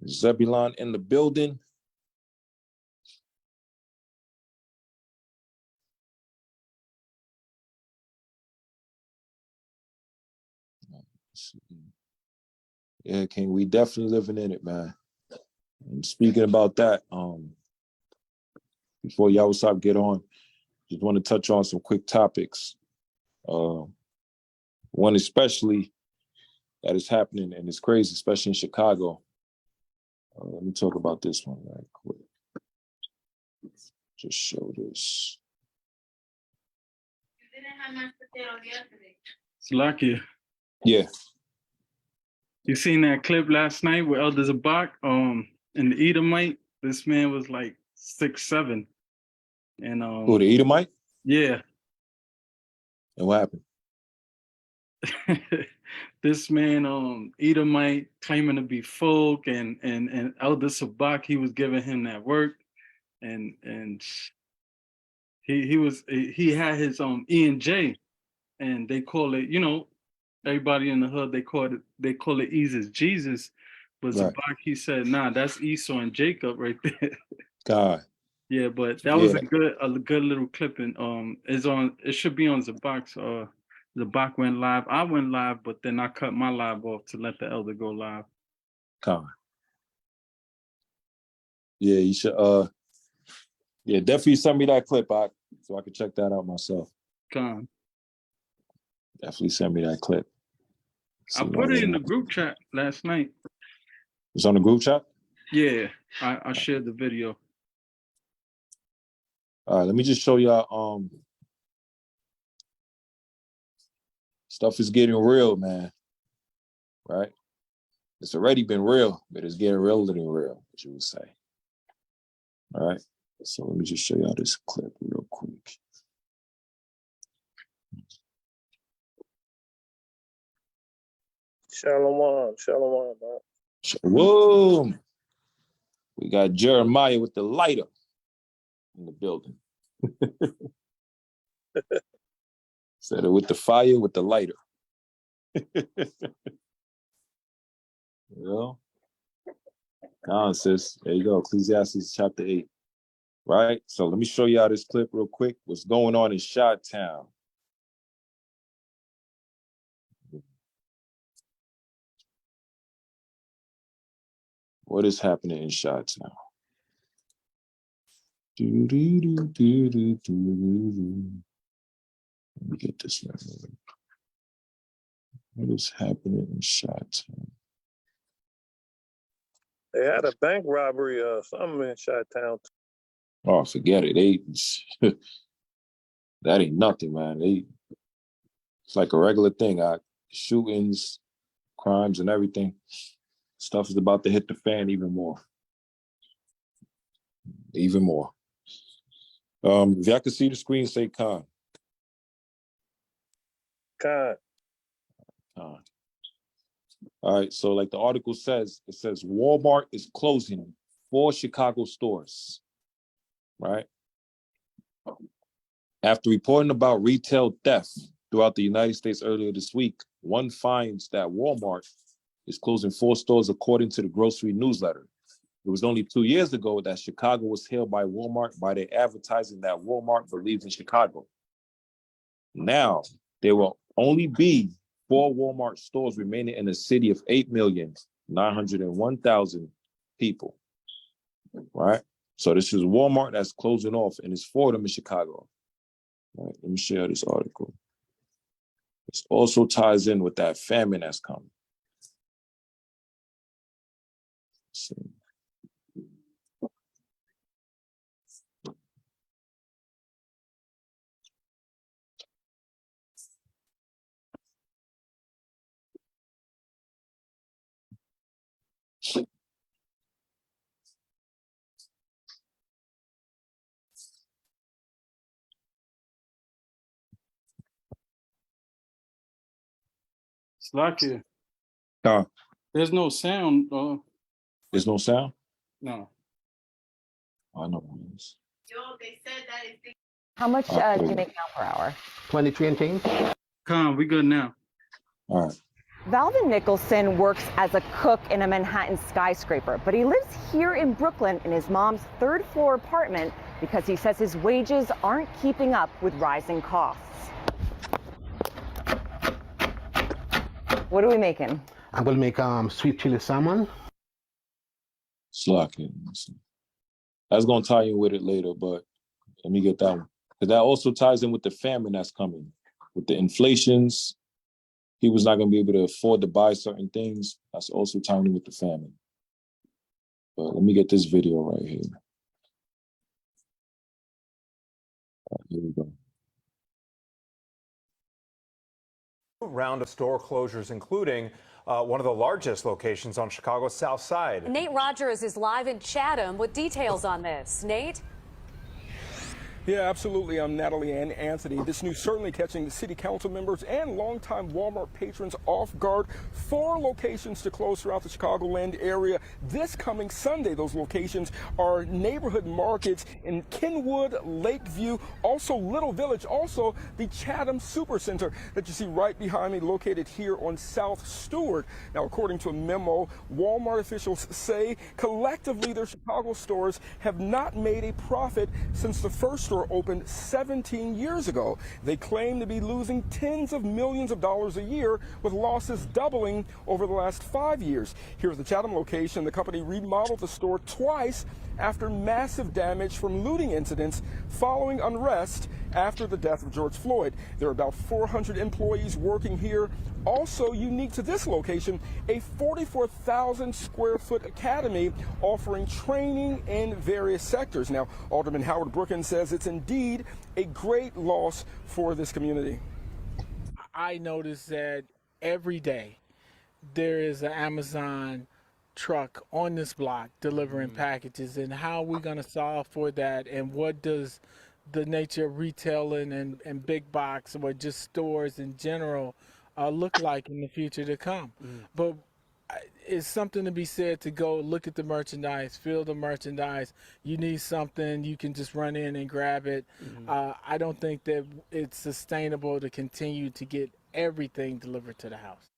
Zebulon in the building. Yeah, King, we definitely living in it, man. And speaking about that, before Yawasap get on, just want to touch on some quick topics. One especially that is happening, and it's crazy, especially in Chicago. Let me talk about this one right quick. Just show this. You didn't have mashed potatoes yesterday. It's lucky. Yeah. You seen that clip last night with Elder Zabak, and the Edomite? This man was like 6'7". And Who, the Edomite? yeah. And what happened? This man, Edomite, claiming to be folk, and Elder Sabak, he was giving him that work, and he had his E&J, and they call it, you know, everybody in the hood, they call it Jesus, but Right. Zabak, he said, nah, that's Esau and Jacob right there. God. Yeah, but that was a good little clip, and it should be on Zabak's. Zabak went live. I went live, but then I cut my live off to let the elder go live. God. Yeah, you should yeah, definitely send me that clip out so I can check that out myself. Con. Definitely send me that clip. I put it in the group chat last night. It's on the group chat? Yeah, I shared the video. All right, let me just show y'all. Stuff is getting real, man. Right? It's already been real, but it's getting realer than real, what you would say. All right. So let me just show y'all this clip real quick. Shalom, shalom, man. Shalom. We got Jeremiah with the lighter in the building. Said it with the fire, with the lighter. You know? Come on, sis. There you go. Ecclesiastes chapter 8. Right? So let me show y'all this clip real quick. What's going on in Chi-Town? What is happening in Chi-Town? Let me get this right. What is happening in Chi-Town? They had a bank robbery or something in Chi-Town. Oh, forget it. That ain't nothing, man. It's like a regular thing. Shootings, crimes, and everything. Stuff is about to hit the fan even more. Even more. If y'all can see the screen, say Khan. Khan. All right, so like the article says, it says Walmart is closing 4 Chicago stores, right? After reporting about retail theft throughout the United States earlier this week, one finds that Walmart is closing 4 stores according to the grocery newsletter. It was only 2 years ago that Chicago was hailed by Walmart by their advertising that Walmart believes in Chicago. Now, there will only be 4 Walmart stores remaining in a city of 8,901,000 people, right? So this is Walmart that's closing off, and it's 4 of them in Chicago. All right, let me share this article. This also ties in with that famine that's coming. Let's see. It's lucky. Huh? There's no sound. There's no sound? No. I know what it is. Yo, they said that it's How much do you make now per hour? 23 and change. Con, we good now. All right. Valvin Nicholson works as a cook in a Manhattan skyscraper, but he lives here in Brooklyn in his mom's third-floor apartment because he says his wages aren't keeping up with rising costs. What are we making? I'm gonna make sweet chili salmon. Slacking. That's gonna tie in with it later, but let me get that one. Because that also ties in with the famine that's coming. With the inflations, he was not gonna be able to afford to buy certain things. That's also tying in with the famine. But let me get this video right here. Here we go. Round of store closures, including one of the largest locations on Chicago's South Side. Nate Rogers is live in Chatham with details on this. Nate? Yeah, absolutely. I'm Natalie Ann Anthony. This news certainly catching the city council members and longtime Walmart patrons off guard. 4 locations to close throughout the Chicagoland area this coming Sunday. Those locations are neighborhood markets in Kenwood, Lakeview, also Little Village, also the Chatham Supercenter that you see right behind me, located here on South Stewart. Now, according to a memo, Walmart officials say collectively their Chicago stores have not made a profit since the first store opened 17 years ago. They claim to be losing tens of millions of dollars a year, with losses doubling over the last 5 years. Here's the Chatham location. The company remodeled the store twice after massive damage from looting incidents following unrest after the death of George Floyd. There are about 400 employees working here. Also unique to this location, a 44,000 square foot academy offering training in various sectors. Now, Alderman Howard Brookins says it's indeed a great loss for this community. I notice that every day there is an Amazon truck on this block delivering packages, and how are we going to solve for that, and what does the nature of retailing and big box or just stores in general look like in the future to come. But it's something to be said to go look at the merchandise, feel the merchandise. You need something, you can just run in and grab it. I don't think that it's sustainable to continue to get everything delivered to the house.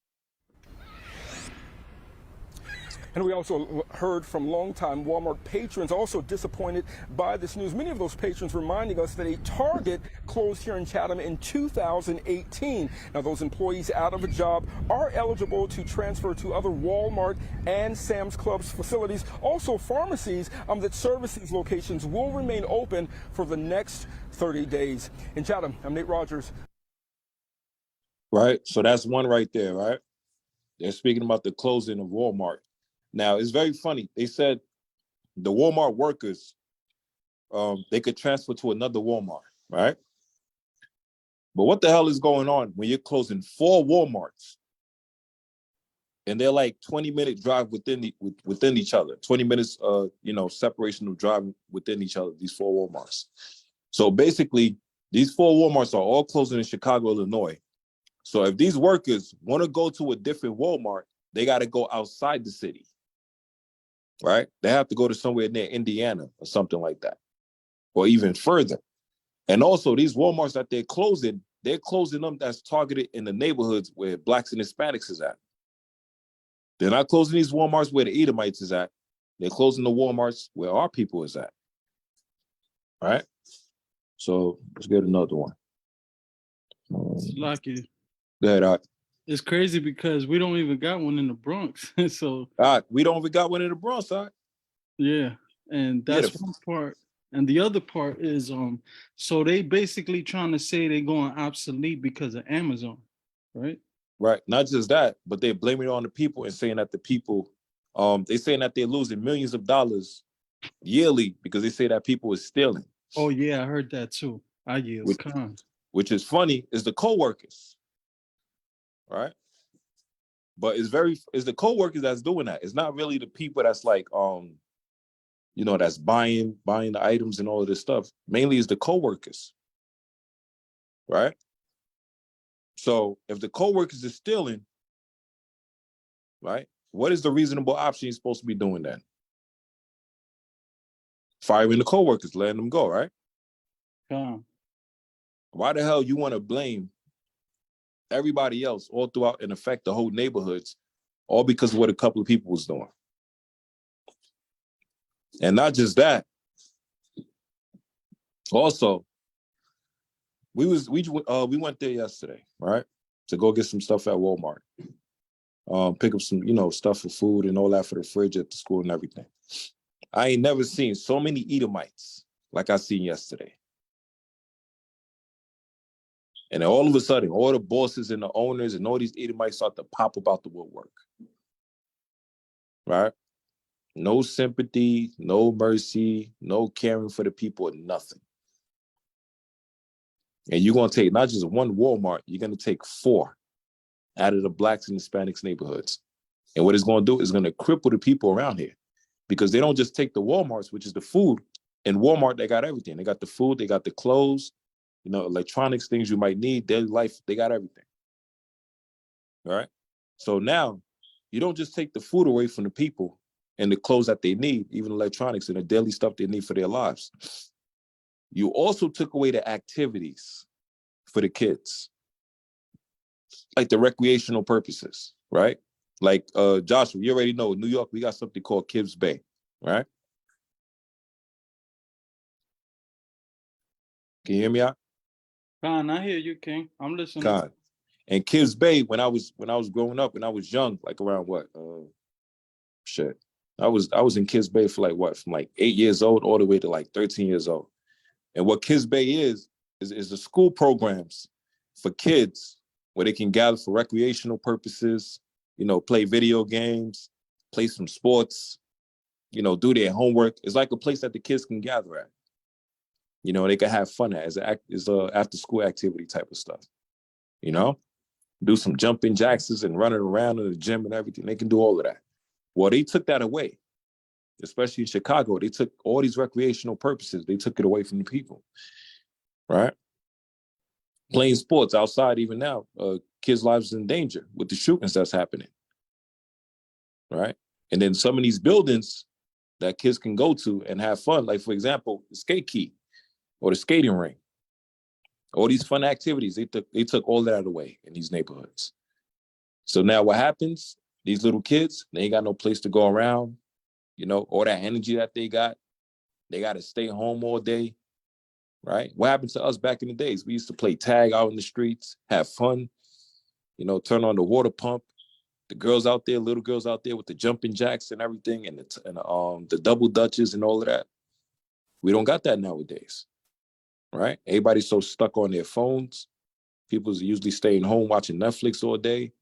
And we also heard from longtime Walmart patrons also disappointed by this news. Many of those patrons reminding us that a Target closed here in Chatham in 2018. Now, those employees out of a job are eligible to transfer to other Walmart and Sam's Club's facilities. Also, pharmacies that service these locations will remain open for the next 30 days. In Chatham, I'm Nate Rogers. Right, so that's one right there, right? They're speaking about the closing of Walmart. Now, it's very funny. They said the Walmart workers, they could transfer to another Walmart, right? But what the hell is going on when you're closing 4 Walmarts and they're like 20-minute drive within each other, 20 minutes, separation of drive within each other, these 4 Walmarts. So basically, these 4 Walmarts are all closing in Chicago, Illinois. So if these workers want to go to a different Walmart, they got to go outside the city. Right? They have to go to somewhere near Indiana or something like that, or even further. And also, these Walmarts that they're closing them that's targeted in the neighborhoods where Blacks and Hispanics is at. They're not closing these Walmarts where the Edomites is at. They're closing the Walmarts where our people is at. Right? So let's get another one. Lucky. Go ahead, It's crazy because we don't even got one in the Bronx. So we don't even got one in the Bronx, all right? Yeah, and that's one part. And the other part is so they basically trying to say they're going obsolete because of Amazon, right? Right. Not just that, but they're blaming it on the people and saying that the people, they're saying that they're losing millions of dollars yearly because they say that people is stealing. Oh yeah, I heard that too. I yield. Which is funny, is the co-workers. Right? But it's the co-workers that's doing that. It's not really the people that's like that's buying the items and all of this stuff. Mainly is the co-workers. Right? So if the co-workers is stealing, right, what is the reasonable option you're supposed to be doing then? Firing the co-workers, letting them go, right? Why the hell you want to blame everybody else all throughout and affect the whole neighborhoods, all because of what a couple of people was doing. And not just that. Also, we went there yesterday, right, to go get some stuff at Walmart, pick up some stuff for food and all that for the fridge at the school and everything. I ain't never seen so many Edomites like I seen yesterday. And then all of a sudden, all the bosses and the owners and all these Edomites start to pop about the woodwork, right? No sympathy, no mercy, no caring for the people, nothing. And you're going to take not just one Walmart, you're going to take 4 out of the Blacks and Hispanics neighborhoods. And what it's going to do is going to cripple the people around here, because they don't just take the Walmarts, which is the food. In Walmart, they got everything. They got the food, they got the clothes, electronics, things you might need, daily life, they got everything. All right? So now, you don't just take the food away from the people and the clothes that they need, even electronics and the daily stuff they need for their lives. You also took away the activities for the kids, like the recreational purposes, right? Like Joshua, you already know, in New York, we got something called Kibbs Bay, right? Can you hear me out? Khan, I hear you, King. I'm listening. Khan. And Kibbs Bay, when I was growing up, when I was young, like around what? I was in Kibbs Bay for from 8 years old all the way to 13 years old. And what Kibbs Bay is the school programs for kids where they can gather for recreational purposes, play video games, play some sports, do their homework. It's like a place that the kids can gather at. They can have fun at as a after school activity type of stuff. Do some jumping jacks and running around in the gym and everything. They can do all of that. Well, they took that away, especially in Chicago. They took all these recreational purposes. They took it away from the people, right? Playing sports outside even now, kids' lives in danger with the shootings that's happening, right? And then some of these buildings that kids can go to and have fun, like, for example, the skate key or the skating ring, all these fun activities, they took all that away in these neighborhoods. So now what happens? These little kids, they ain't got no place to go around, all that energy that they got to stay home all day, right? What happened to us back in the days? We used to play tag out in the streets, have fun, turn on the water pump. The girls out there, little girls out there with the jumping jacks and everything, and the double dutches and all of that. We don't got that nowadays, right? Everybody's so stuck on their phones. People's usually staying home watching Netflix all day.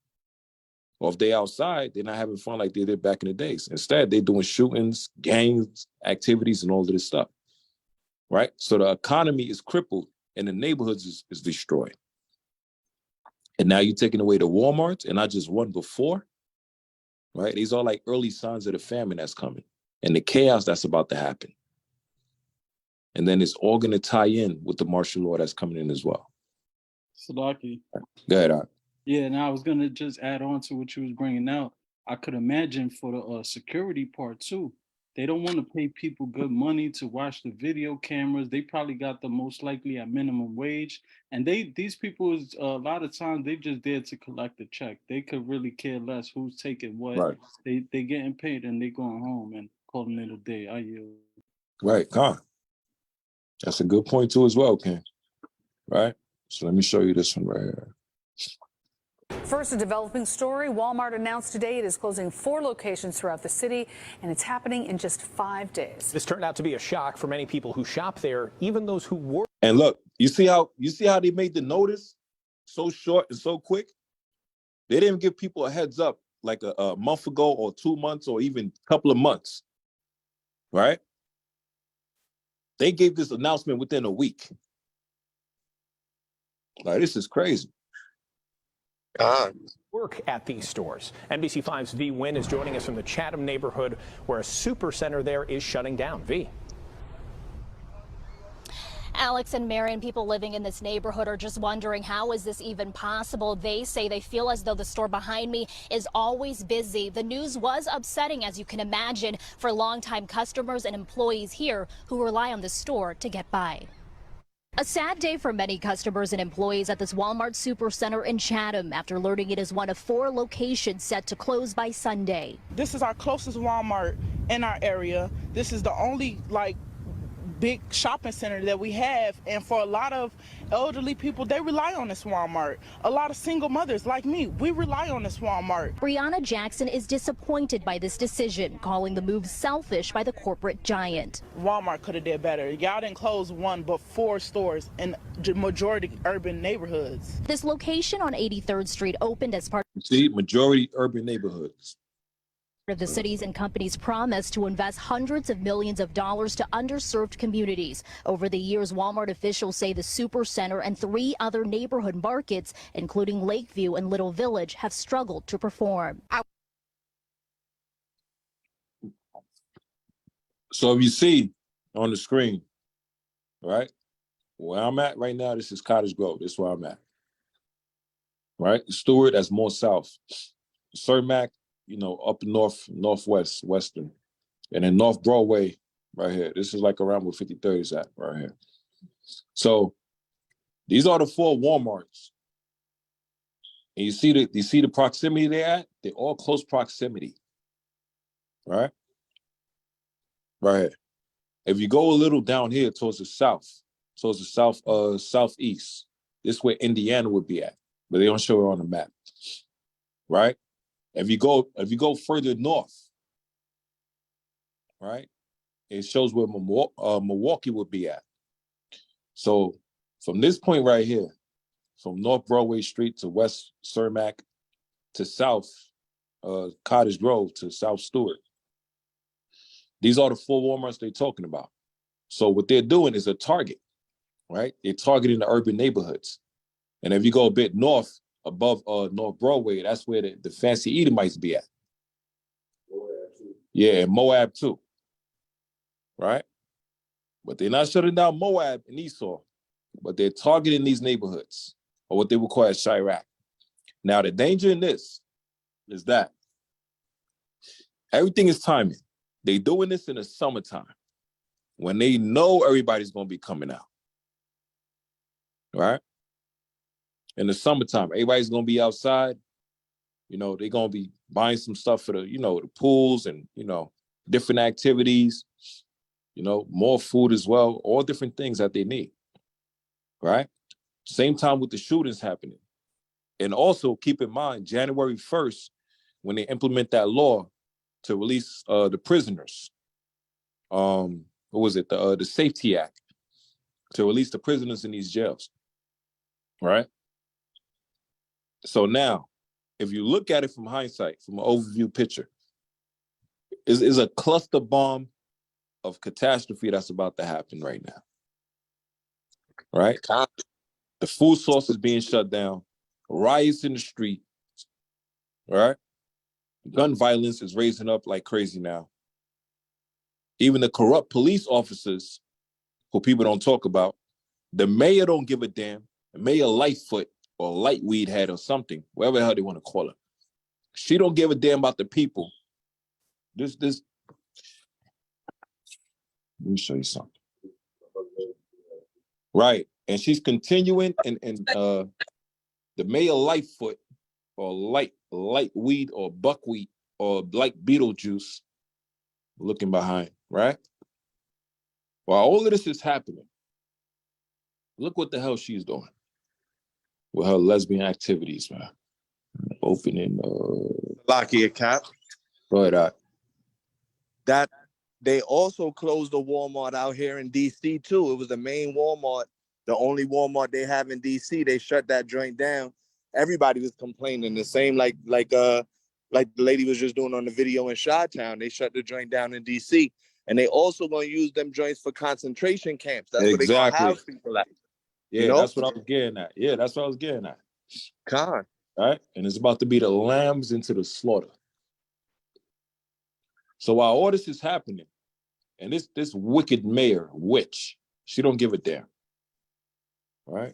Or if they outside, they're not having fun like they did back in the days. Instead, they're doing shootings, gangs, activities, and all of this stuff, right? So the economy is crippled and the neighborhoods is destroyed. And now you're taking away the Walmarts, and not just one before, right? These are like early signs of the famine that's coming and the chaos that's about to happen. And then it's all going to tie in with the martial law that's coming in as well. Salaki. Go ahead, Art. Yeah, and I was going to just add on to what you was bringing out. I could imagine for the security part too. They don't want to pay people good money to watch the video cameras. They probably got the most likely at minimum wage. And these people is a lot of times they just there to collect a check. They could really care less who's taking what. Right. They getting paid and they going home and calling it a day. I yield. Right, Con. That's a good point too as well, Ken. Right? So let me show you this one right here. First, a developing story. Walmart announced today it is closing 4 locations throughout the city, and it's happening in just 5 days. This turned out to be a shock for many people who shop there, even those who work. And look, you see how they made the notice so short and so quick? They didn't give people a heads up like a month ago or 2 months or even a couple of months, right? They gave this announcement within a week. Like, this is crazy. Work at these stores. NBC5's V. Wynn is joining us from the Chatham neighborhood, where a super center there is shutting down. V. Alex and Marion, people living in this neighborhood are just wondering, how is this even possible? They say they feel as though the store behind me is always busy. The news was upsetting, as you can imagine, for longtime customers and employees here who rely on the store to get by. A sad day for many customers and employees at this Walmart Supercenter in Chatham after learning it is one of 4 locations set to close by Sunday. This is our closest Walmart in our area. This is the only big shopping center that we have, and for a lot of elderly people, they rely on this Walmart. A lot of single mothers like me, we rely on this Walmart. Brianna Jackson is disappointed by this decision, calling the move selfish by the corporate giant. Walmart could have did better. Y'all didn't close 1 but 4 stores in majority urban neighborhoods. This location on 83rd Street opened as part See, majority urban neighborhoods. of the city's and company's promise to invest hundreds of millions of dollars to underserved communities. Over the years, Walmart officials say the Supercenter and 3 other neighborhood markets, including Lakeview and Little Village, have struggled to perform. So if you see on the screen, right, where I'm at right now, this is Cottage Grove. This is where I'm at. Right? Stewart, that's more south. Cermak, up north, northwest, western. And then North Broadway right here. This is like around where 53rd is at right here. So these are the 4 Walmarts. And you see the proximity they're at? They're all close proximity. Right? Right here. If you go a little down here towards the southeast, this is where Indiana would be at, but they don't show it on the map. Right? If you go further north, right, it shows where Milwaukee would be at. So from this point right here, from North Broadway Street to West Cermak to South Cottage Grove to South Stewart, these are the 4 Walmarts they're talking about. So what they're doing is a target, right? They're targeting the urban neighborhoods. And if you go a bit north, above North Broadway, that's where the fancy Edomites be at. Yeah, and Moab too. Right? But they're not shutting down Moab and Esau, but they're targeting these neighborhoods, or what they would call as Chirac. Now, the danger in this is that everything is timing. They're doing this in the summertime when they know everybody's going to be coming out. Right? In the summertime, everybody's gonna be outside. They're gonna be buying some stuff for the, the pools and, different activities, more food as well, all different things that they need. Right? Same time with the shootings happening. And also keep in mind, January 1st, when they implement that law to release the prisoners, what was it? The Safety Act, to release the prisoners in these jails. Right? So now, if you look at it from hindsight, from an overview picture, is a cluster bomb of catastrophe that's about to happen right now. Right? The food source is being shut down, riots in the street, right? Gun violence is raising up like crazy now. Even the corrupt police officers, who people don't talk about, the mayor don't give a damn. The mayor Lightfoot, or Lightweed head or something, whatever the hell they want to call her. She don't give a damn about the people. Let me show you something. Right. And she's continuing and the mayor Lightfoot or Lightweed or Buckwheat or like Beetlejuice looking behind, right? While all of this is happening, look what the hell she's doing with her lesbian activities, man. Opening Lakia Cap. Go ahead. That they also closed the Walmart out here in DC too. It was the main Walmart, the only Walmart they have in DC. They shut that joint down. Everybody was complaining. The same like the lady was just doing on the video in Chi-Town. They shut the joint down in DC. And they also gonna use them joints for concentration camps. That's where they gonna house people at. Yeah, that's what I was getting at. Yeah, that's what I was getting at. Con. Right? And it's about to be the lambs into the slaughter. So while all this is happening, and this wicked mayor, witch, she don't give a damn. Right?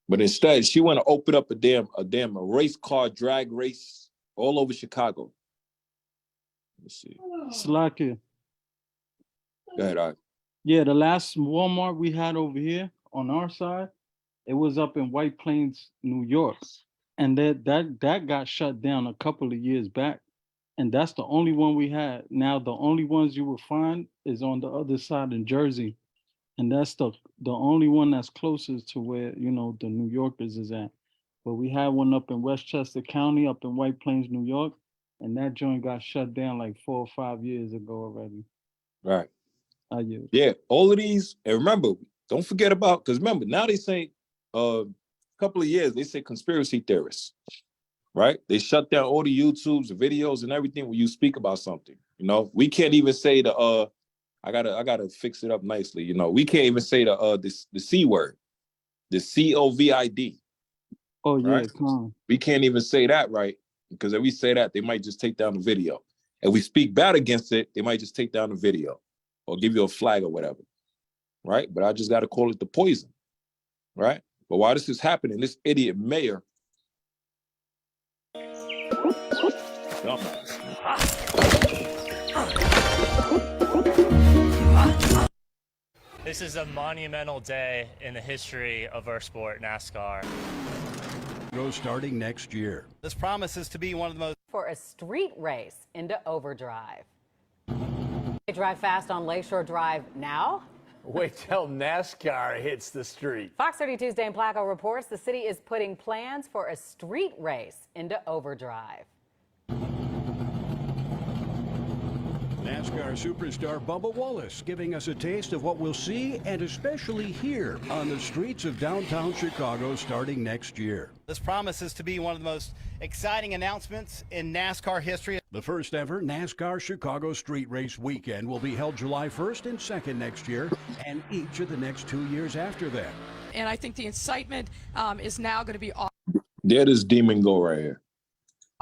But instead, she want to open up a damn race car drag race all over Chicago. Let's see. Slakia. Go ahead, Yeah, the last Walmart we had over here on our side, it was up in White Plains, New York, and that got shut down a couple of years back, and that's the only one we had. Now the only ones you will find is on the other side in Jersey, and that's the only one that's closest to where the New Yorkers is at. But we had one up in Westchester County, up in White Plains, New York, and that joint got shut down like 4 or 5 years ago already. Right. I Yeah, all of these, and remember, don't forget about, because remember, now they say a couple of years, they say conspiracy theorists, right? They shut down all the YouTubes, the videos, and everything when you speak about something. We can't even say the I gotta fix it up nicely. We can't even say the C word, the COVID. Oh yeah, right? come on. We can't even say that, right? Because if we say that, they might just take down the video. If we speak bad against it, they might just take down the video or give you a flag or whatever, right? But I just got to call it the poison, right? But while this is happening, this idiot mayor, This is a monumental day in the history of our sport, NASCAR. Starting next year. This promises to be one of the most for a street race into overdrive. They drive fast on Lakeshore Drive now. Wait till NASCAR hits the street. Fox 32's Dan Placco reports the city is putting plans for a street race into overdrive. NASCAR superstar Bubba Wallace giving us a taste of what we'll see and especially hear on the streets of downtown Chicago starting next year. This promises to be one of the most exciting announcements in NASCAR history. The first ever NASCAR Chicago Street Race weekend will be held July 1st and 2nd next year, and each of the next 2 years after that. And I think the excitement is now going to be off there this demon go right here.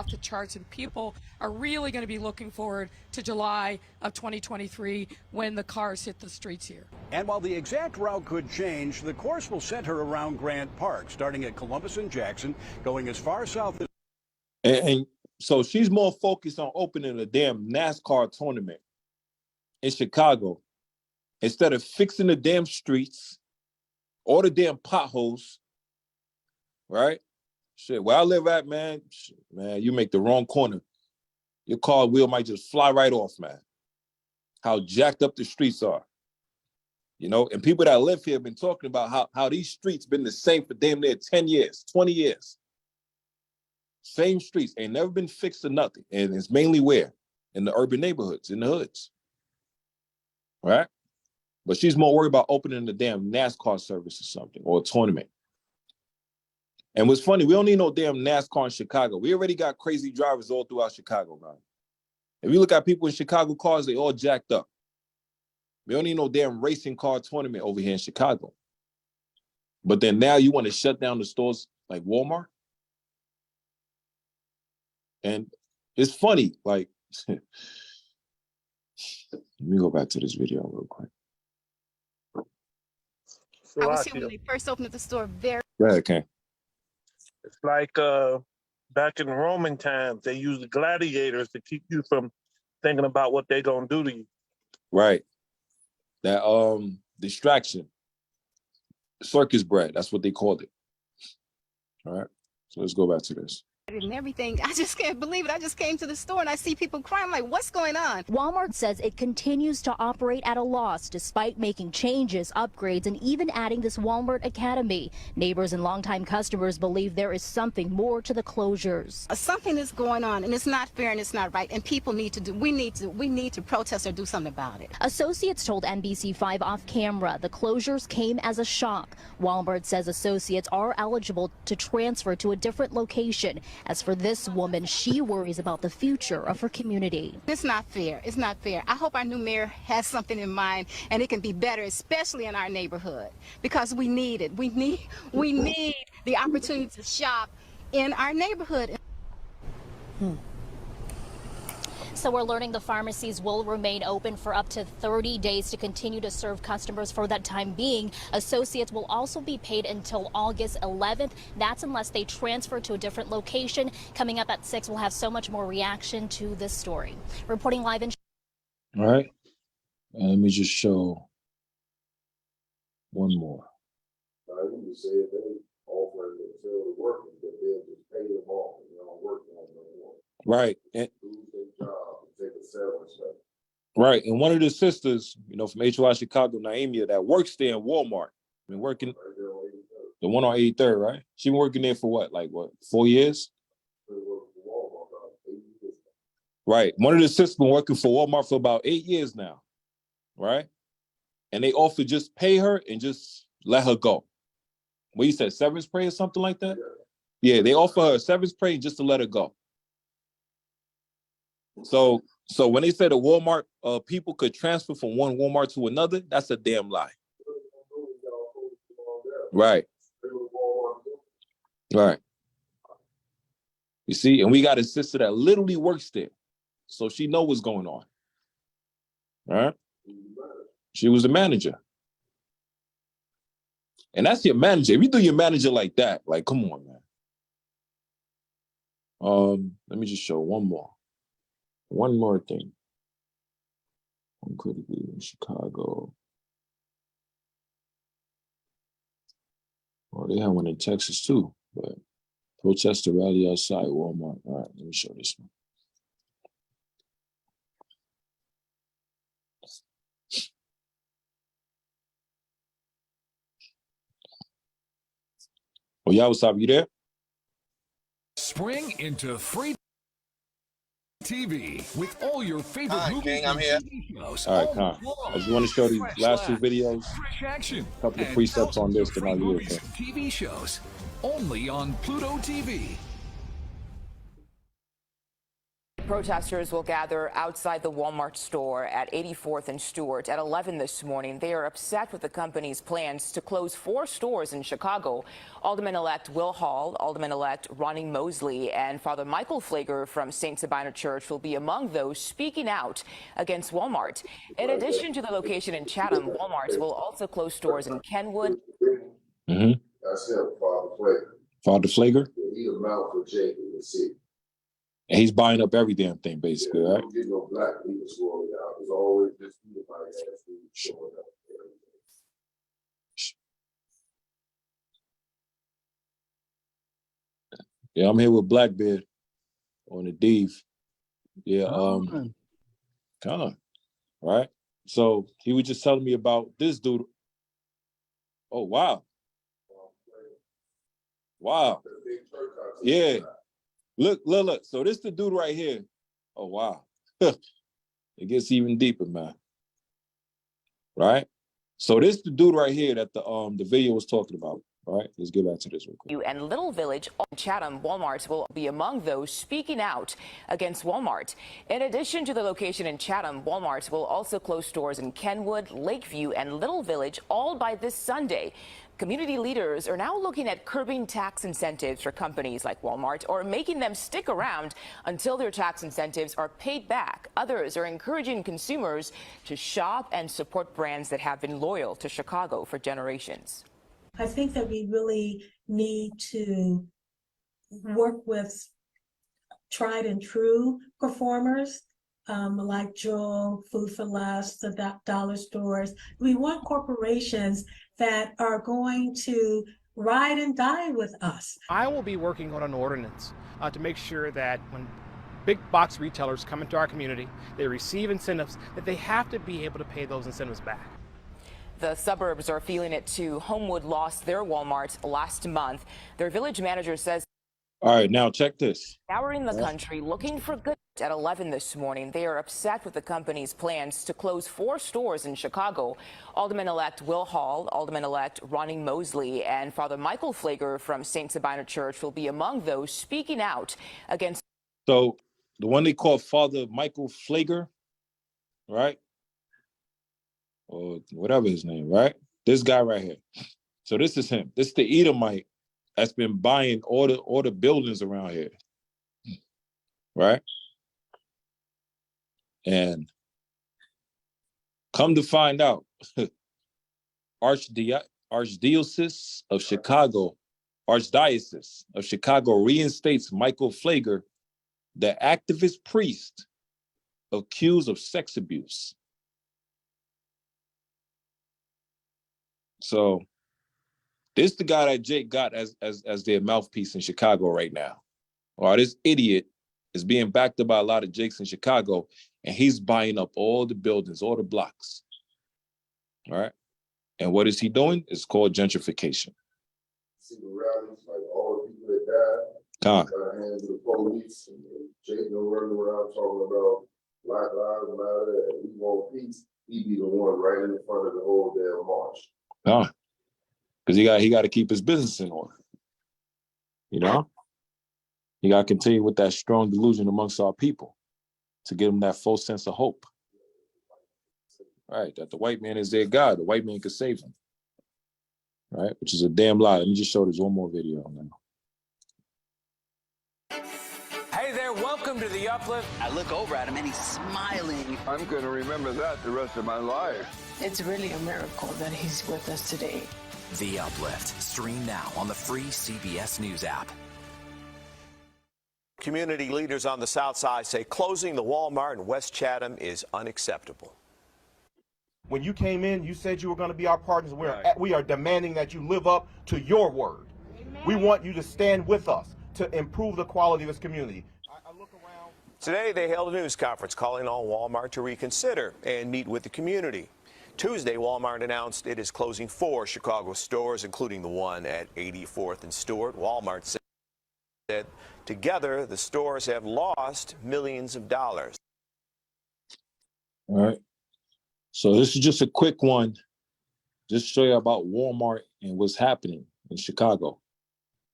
the charts, and people are really going to be looking forward to July of 2023 when the cars hit the streets here. And while the exact route could change, the course will center around Grant Park, starting at Columbus and Jackson, going as far south as... And so she's more focused on opening a damn NASCAR tournament in Chicago instead of fixing the damn streets or the damn potholes, right? Shit, where I live at, man, you make the wrong corner, your car wheel might just fly right off, man. How jacked up the streets are. And people that live here have been talking about how these streets been the same for damn near 10 years, 20 years. Same streets, ain't never been fixed or nothing. And it's mainly where? In the urban neighborhoods, in the hoods. Right? But she's more worried about opening the damn NASCAR service or something, or a tournament. And what's funny, we don't need no damn NASCAR in Chicago. We already got crazy drivers all throughout Chicago, man. If you look at people in Chicago cars, they all jacked up. We don't need no damn racing car tournament over here in Chicago. But then now you want to shut down the stores like Walmart? And it's funny, like, let me go back to this video real quick. I was here when they first opened up the store. Go ahead, okay. It's like back in Roman times, they used the gladiators to keep you from thinking about what they're gonna do to you. Right. That distraction. Circus bread, that's what they called it. All right. So let's go back to this. And everything. I just can't believe it. I just came to the store and I see people crying. I'm like, what's going on? Walmart says it continues to operate at a loss despite making changes, upgrades, and even adding this Walmart Academy. Neighbors and longtime customers believe there is something more to the closures. Something is going on and it's not fair and it's not right. And people need to do, we need to protest or do something about it. Associates told NBC5 off camera the closures came as a shock. Walmart says associates are eligible to transfer to a different location. As for this woman, she worries about the future of her community. It's not fair. It's not fair. I hope our new mayor has something in mind and it can be better, especially in our neighborhood, because we need it. We need the opportunity to shop in our neighborhood. So we're learning the pharmacies will remain open for up to 30 days to continue to serve customers for that time being. Associates will also be paid until August 11th. That's unless they transfer to a different location. Coming up at 6, we'll have so much more reaction to this story. Reporting live in... All right. Let me just show one more. company said they offering to fill the workers, but they'll just pay them off and they don't work on no more. Right. And Lose their job and take a severance pay. right. And one of the sisters, from H.O.I. Chicago, Naimia, that works there in Walmart, been working, Right there on 83rd. the one on 83rd, right? She been working there for what, 4 years? They work for Walmart about 8 years. Right. One of the sisters been working for Walmart for about 8 years now, right? And they offered just pay her and just let her go. What you said, severance pay or something like that? Yeah, they offer her a severance pay just to let her go. So when they said the Walmart people could transfer from one Walmart to another, that's a damn lie. Right. Right. You see, and we got a sister that literally works there. So she know what's going on. Right? She was the manager. And that's your manager. If you do your manager like that, come on, man. Let me just show one more thing. Critically in Chicago. Oh, they have one in Texas too, but protester rally outside Walmart. All right, let me show this one. Oh, Yawasap, you there? Spring into free TV with all your favorite movies King, I'm and here. TV shows. All right, Con. I just want to show these last two videos. Fresh action. A couple of and precepts on thousands this, of then free I'll give movies it and TV shows. Only on Pluto TV. Protesters will gather outside the Walmart store at 84th and Stewart at 11 this morning. They are upset with the company's plans to close 4 stores in Chicago. Alderman-elect Will Hall, Alderman-elect Ronnie Mosley, and Father Michael Flager from St. Sabina Church will be among those speaking out against Walmart. In addition to the location in Chatham, Walmart will also close stores in Kenwood. Mm-hmm. That's him, Father Flager. Father Flager? Yeah, he the mouth for Jacob in the city. And he's buying up every damn thing, basically, right? Don't get no black people swirling out. There's always just somebody has to showing up. Yeah, I'm here with Blackbeard on the Deeve. Yeah, kind of, right? So he was just telling me about this dude. Oh, wow. Wow. Yeah. Look. So this the dude right here. Oh, wow. It gets even deeper, man. Right? So this the dude right here that the video was talking about. All right, let's get back to this real quick. And Little Village, Chatham, Walmart will be among those speaking out against Walmart. In addition to the location in Chatham, Walmart will also close stores in Kenwood, Lakeview, and Little Village, all by this Sunday. Community leaders are now looking at curbing tax incentives for companies like Walmart or making them stick around until their tax incentives are paid back. Others are encouraging consumers to shop and support brands that have been loyal to Chicago for generations. I think that we really need to work with tried and true performers like Jewel, Food for Less, the dollar stores. We want corporations that are going to ride and die with us. I will be working on an ordinance to make sure that when big box retailers come into our community, they receive incentives, that they have to be able to pay those incentives back. The suburbs are feeling it too. Homewood lost their Walmart last month. Their village manager says. All right, now check this. Scouring the country looking for good. At 11 this morning, they are upset with the company's plans to close 4 stores in Chicago. Alderman-elect Will Hall, Alderman-elect Ronnie Mosley, and Father Michael Flager from St. Sabina Church will be among those speaking out against. So the one they call Father Michael Flager, right? Or whatever his name, right? This guy right here. So this is him. This is the Edomite that's been buying all the buildings around here, right? And come to find out, Archdiocese of Chicago reinstates Michael Flager, the activist priest accused of sex abuse. So This the guy that Jake got as their mouthpiece in Chicago right now. All right, this idiot is being backed up by a lot of Jakes in Chicago, and he's buying up all the buildings, all the blocks. All right. And what is he doing? It's called gentrification. See the rallies, like all the people that died, got hands of the police, and Jake running around talking about Black Lives Matter and we want peace. He be the one right in the front of the whole damn march. Because he got to keep his business in order. You know? You got to continue with that strong delusion amongst our people to give them that false sense of hope. Right, that the white man is their God. The white man could save them. Right, which is a damn lie. Let me just show this one more video now. Hey there, welcome to The Uplift. I look over at him and he's smiling. I'm going to remember that the rest of my life. It's really a miracle that he's with us today. The Uplift. Stream now on the free CBS News app. Community leaders on the South Side say closing the Walmart in West Chatham is unacceptable. When you came in, you said you were going to be our partners. We are demanding that you live up to your word. Amen. We want you to stand with us to improve the quality of this community. I look around. Today, they held a news conference calling on Walmart to reconsider and meet with the community. Tuesday, Walmart announced it is closing 4 Chicago stores, including the one at 84th and Stewart. Walmart said together, the stores have lost millions of dollars. All right. So this is just a quick one, just to show you about Walmart and what's happening in Chicago,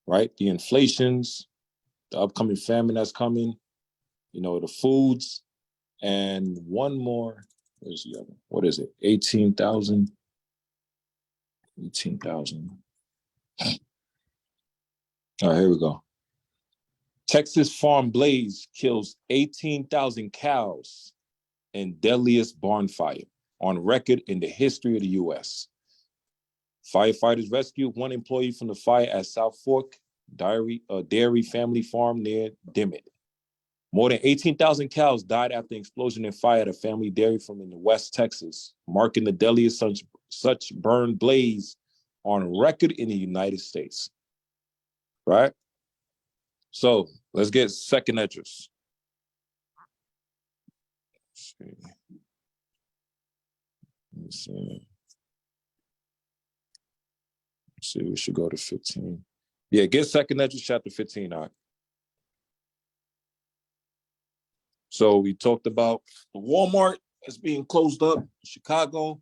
right? The inflations, the upcoming famine that's coming, you know, the foods, and one more, where's the other? What is it? 18,000. 18,000. All right, here we go. Texas farm blaze kills 18,000 cows in deadliest barn fire, on record in the history of the U.S. Firefighters rescued one employee from the fire at South Fork Dairy Family Farm near Dimmitt. More than 18,000 cows died after an explosion and fire at a family dairy farm in West Texas, marking the deadliest such burn blaze on record in the United States. Right? So let's get second address. Let's see, we should go to 15. Yeah, get second address, chapter 15. All right. So we talked about the Walmart that's being closed up in Chicago,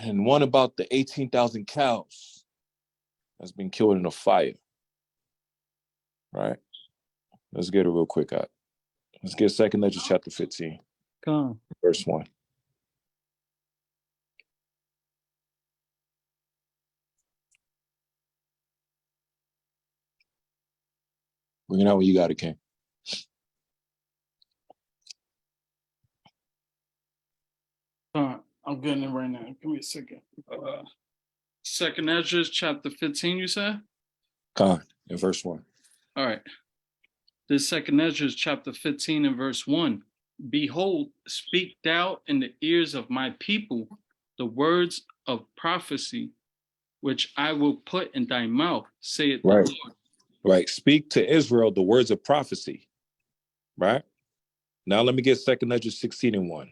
and one about the 18,000 cows that's been killed in a fire. Right? Let's get it real quick out. Let's get second address, chapter 15. Come on. Verse 1. Bring it out when you got it, King. I'm getting it right now. Give me a second. Second Ezra, chapter 15, you said? Con, in verse 1. All right. This second Ezra, chapter 15 and verse 1. Behold, speak thou in the ears of my people the words of prophecy, which I will put in thy mouth, saith the Lord. Right. Speak to Israel the words of prophecy. Right? Now let me get second Ezra 16 and 1.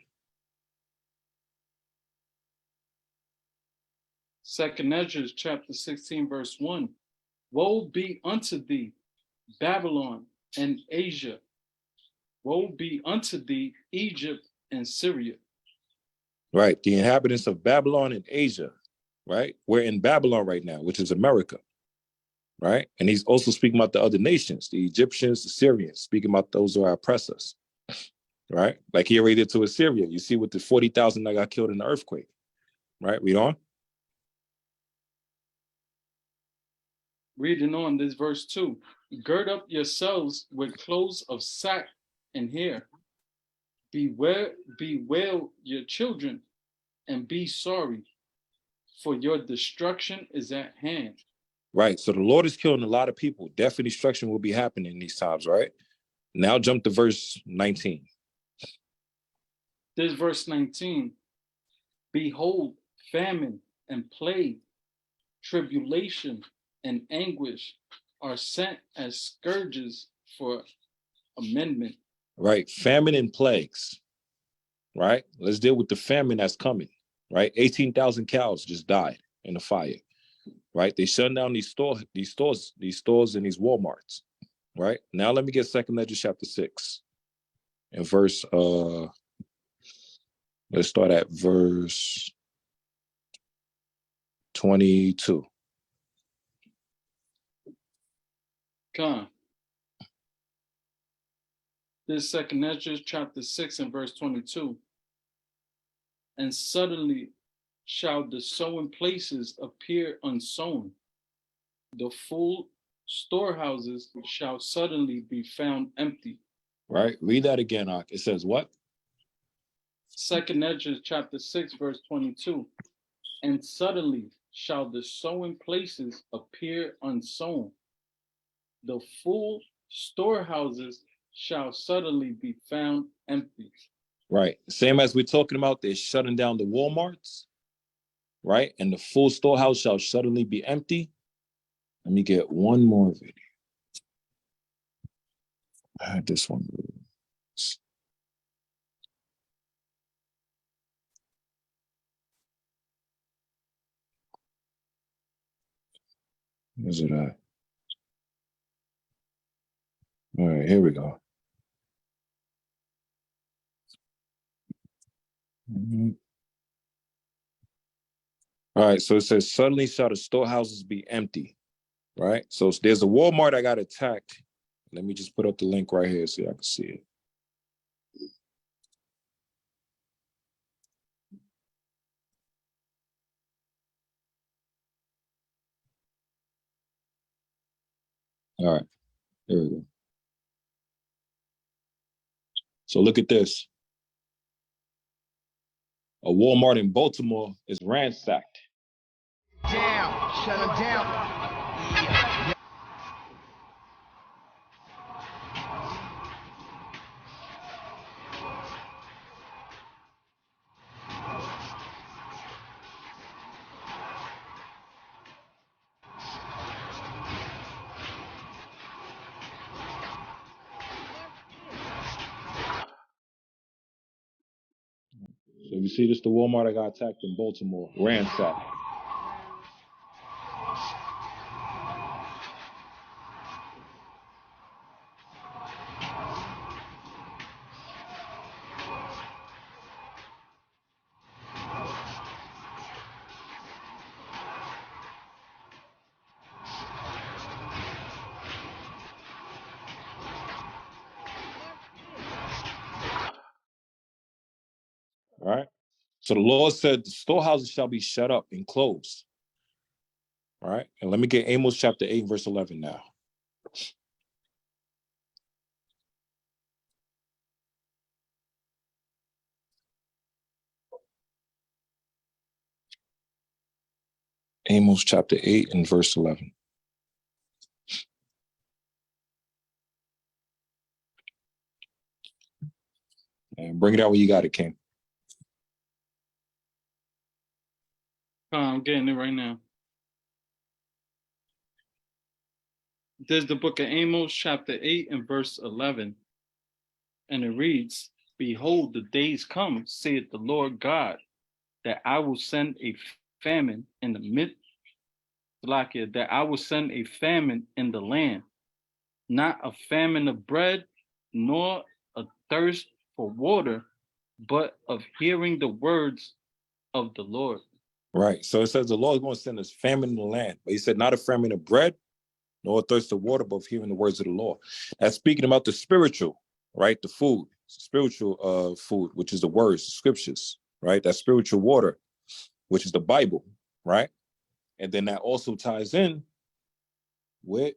Second Ezra, chapter 16, verse 1. Woe be unto thee, Babylon and Asia. Woe be unto thee, Egypt and Syria. Right. The inhabitants of Babylon and Asia. Right. We're in Babylon right now, which is America. Right. And he's also speaking about the other nations, the Egyptians, the Syrians, speaking about those who are oppressors. Right. Like he already did to Assyria. You see with the 40,000 that got killed in the earthquake. Right. Read on. Reading on this verse 2. Gird up yourselves with clothes of sack and hair. Bewail your children and be sorry, for your destruction is at hand. Right. So the Lord is killing a lot of people. Death and destruction will be happening in these times, right? Now jump to verse 19. This verse 19. Behold, famine and plague, tribulation and anguish are sent as scourges for amendment. Right? Famine and plagues. Right? Let's deal with the famine that's coming. Right? 18,000 cows just died in the fire. Right? They shut down these stores and these Walmarts. Right? Now let me get 2nd Ezra chapter 6 and verse let's start at verse 22. Come. This 2nd Ezra chapter 6 and verse 22. And suddenly shall the sown places appear unsown. The full storehouses shall suddenly be found empty. Right? Read that again, Ak. It says what? 2nd Ezra chapter 6 verse 22. And suddenly shall the sown places appear unsown. The full storehouses shall suddenly be found empty. Right. Same as we're talking about, they're shutting down the Walmarts. Right? And the full storehouse shall suddenly be empty. Let me get one more video. I had this one. Where's it at? All right, here we go. All right, so it says, suddenly shall the storehouses be empty. Right? So there's a Walmart that got attacked. Let me just put up the link right here so y'all can see it. All right, there we go. So look at this. A Walmart in Baltimore is ransacked. Down, shut them down. So you see this, the Walmart that got attacked in Baltimore, ransacked. All right. So the Lord said the storehouses shall be shut up and closed. All right. And let me get Amos chapter 8, verse 11 now. Amos chapter 8 and verse 11. And bring it out when you got it, King. I'm getting it right now. There's the book of Amos, chapter 8 and verse 11. And it reads, behold, the days come, saith the Lord God, that I will send a famine in the midst, that I will send a famine in the land, not a famine of bread, nor a thirst for water, but of hearing the words of the Lord. Right. So it says the Lord is going to send us famine in the land. But he said not a famine of bread, nor a thirst of water, but of hearing the words of the Lord. That's speaking about the spiritual, right? The food, spiritual food, which is the words, the scriptures, right? That spiritual water, which is the Bible, right? And then that also ties in with,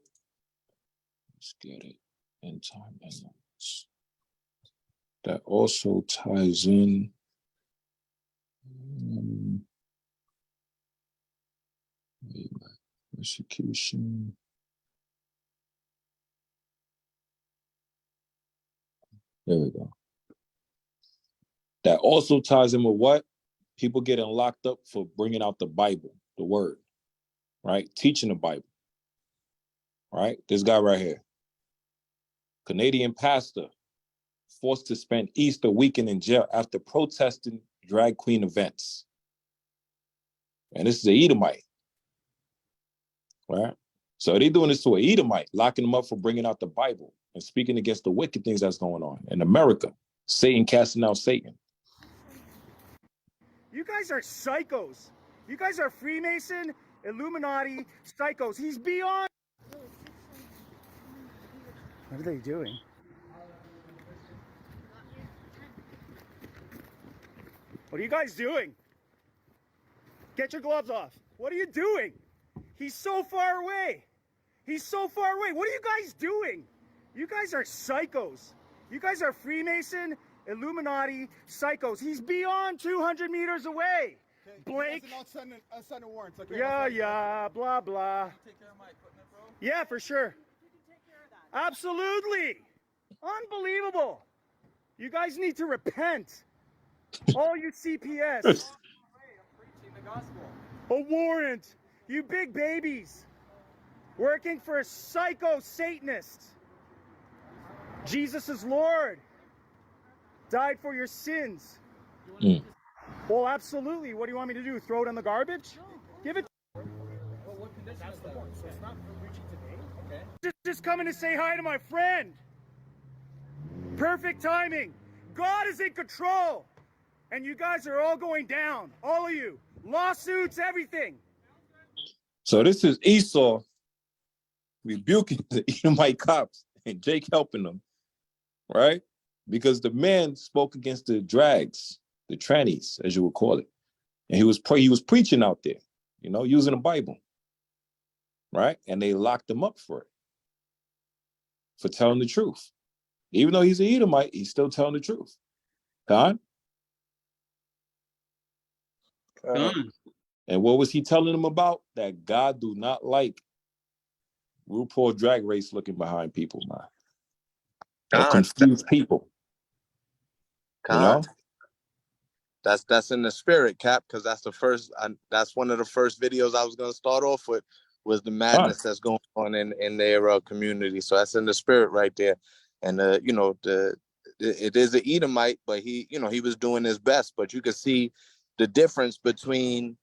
let's get it, end time endings. That also ties in persecution. There we go. That also ties in with what? People getting locked up for bringing out the Bible, the word. right? Teaching the Bible, right? This guy right here, Canadian pastor, forced to spend Easter weekend in jail after protesting drag queen events. And this is an Edomite, right? So they doing this to an Edomite, locking him up for bringing out the Bible and speaking against the wicked things that's going on in America. Satan casting out Satan. You guys are psychos. You guys are Freemason, Illuminati, psychos. He's beyond. What are they doing? What are you guys doing? Get your gloves off. What are you doing? He's so far away. He's so far away. What are you guys doing? You guys are psychos. You guys are Freemason, Illuminati, psychos. He's beyond 200 meters away. Okay, Blake. I'll send a warrant. Okay, Yeah, blah, blah. Take care of my equipment, bro? Yeah, for sure. Absolutely. Unbelievable. You guys need to repent. All you CPS. I'm preaching the gospel. A warrant. You big babies. Working for a psycho Satanist. Jesus is Lord. Died for your sins. Mm. Well, absolutely. What do you want me to do? Throw it in the garbage? Give it. Well, what condition is that? So it's not for preaching today? Okay. Just coming to say hi to my friend. Perfect timing. God is in control. And you guys are all going down. All of you. Lawsuits, everything. So this is Esau rebuking the Edomite cops and Jake helping them, right? Because the man spoke against the drags, the trannies, as you would call it. And he was preaching out there, you know, using the Bible, right? And they locked him up for it, for telling the truth. Even though he's an Edomite, he's still telling the truth. Don? And what was he telling them about? That God do not like RuPaul Drag Race looking behind people, man. Or confused people. You know? That's in the spirit, Cap, because that's that's one of the first videos I was going to start off with, was the madness that's going on in their community. So that's in the spirit right there. And you know, it is an Edomite, but he was doing his best. But you could see the difference between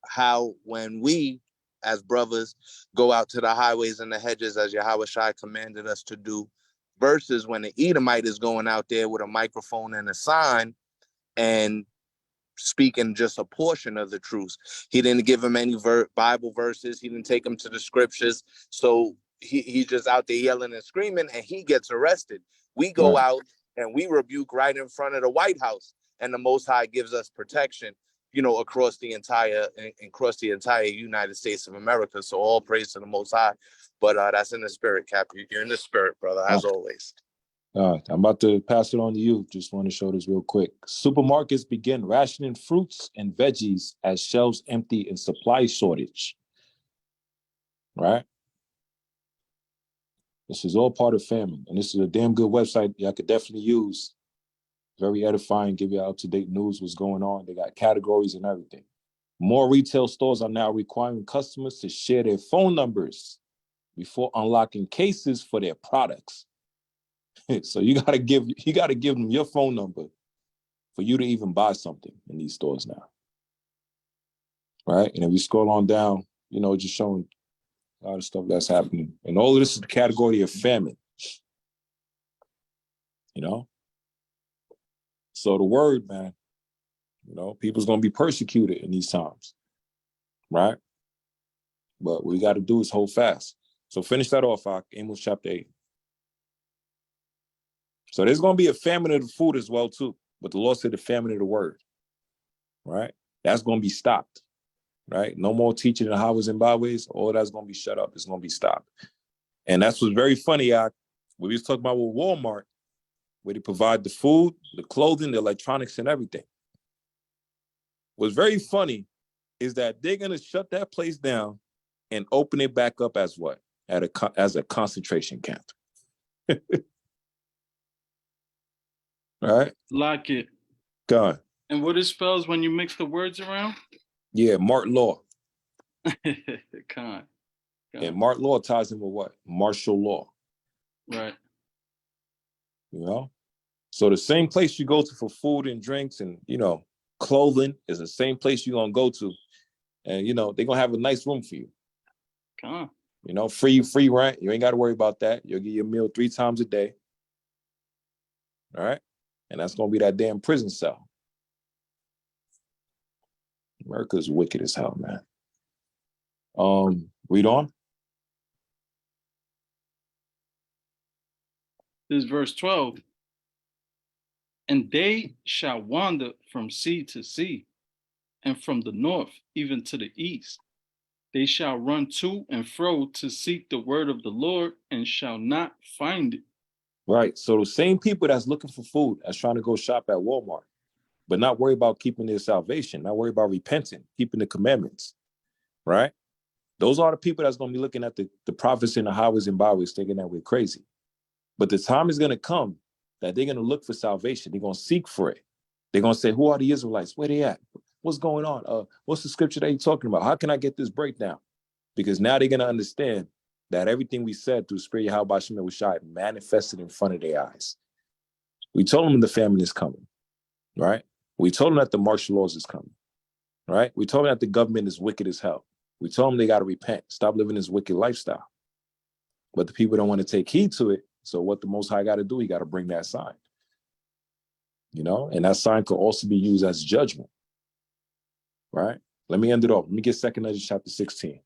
how, when we as brothers go out to the highways and the hedges as Yawasap commanded us to do, versus when the Edomite is going out there with a microphone and a sign and speaking just a portion of the truth. He didn't give him any Bible verses. He didn't take him to the scriptures. So he's just out there yelling and screaming, and he gets arrested. We go out and we rebuke right in front of the White House, and the Most High gives us protection, you know, across the entire United States of America. So all praise to the Most High. But that's in the spirit, Cap. You're in the spirit, brother, as always. I'm about to pass it on to you. Just want to show this real quick. Supermarkets begin rationing fruits and veggies as shelves empty in supply shortage. Right? This is all part of famine. And this is a damn good website y'all could definitely use. Very edifying, give you up-to-date news, what's going on. They got categories and everything. More retail stores are now requiring customers to share their phone numbers before unlocking cases for their products. So you gotta give them your phone number for you to even buy something in these stores now. Right? And if you scroll on down, you know, just showing a lot of stuff that's happening. And all of this is the category of famine. You know? So the word, man, you know, people's gonna be persecuted in these times. Right? But what we gotta do is hold fast. So finish that off, Amos chapter 8. So there's going to be a famine of the food as well, too. But the Lord said the famine of the word, right? That's going to be stopped, right? No more teaching in highways and byways. All that's going to be shut up. It's going to be stopped. And that's what's very funny, when we was talking about with Walmart, where they provide the food, the clothing, the electronics, and everything. What's very funny is that they're going to shut that place down and open it back up as what? As a concentration camp. Right? Lock it. God. And what it spells when you mix the words around? Yeah, Mark Law. Con. And martial law ties in with what? Martial law. Right. You know? So the same place you go to for food and drinks and, you know, clothing is the same place you're going to go to. And, you know, they're going to have a nice room for you. Con. You know, free rent. You ain't got to worry about that. You'll get your meal 3 times a day. All right? And that's going to be that damn prison cell. America's wicked as hell, man. Read on. This is verse 12. And they shall wander from sea to sea, and from the north even to the east. They shall run to and fro to seek the word of the Lord, and shall not find it. Right. So the same people that's looking for food, that's trying to go shop at Walmart, but not worry about keeping their salvation, not worry about repenting, keeping the commandments, right? Those are the people that's going to be looking at the prophets in the highways and byways thinking that we're crazy. But the time is going to come that they're going to look for salvation. They're going to seek for it. They're going to say, who are the Israelites? Where they at? What's going on? What's the scripture that you're talking about? How can I get this breakdown? Because now they're going to understand that everything we said through Spirit Yahweh Shem Yahushai manifested in front of their eyes. We told them the famine is coming, right? We told them that the martial laws is coming, right? We told them that the government is wicked as hell. We told them they got to repent, stop living this wicked lifestyle. But the people don't want to take heed to it. So what the Most High got to do, he got to bring that sign. You know, and that sign could also be used as judgment, right? Let me end it off. Let me get 2 Ezra chapter 16.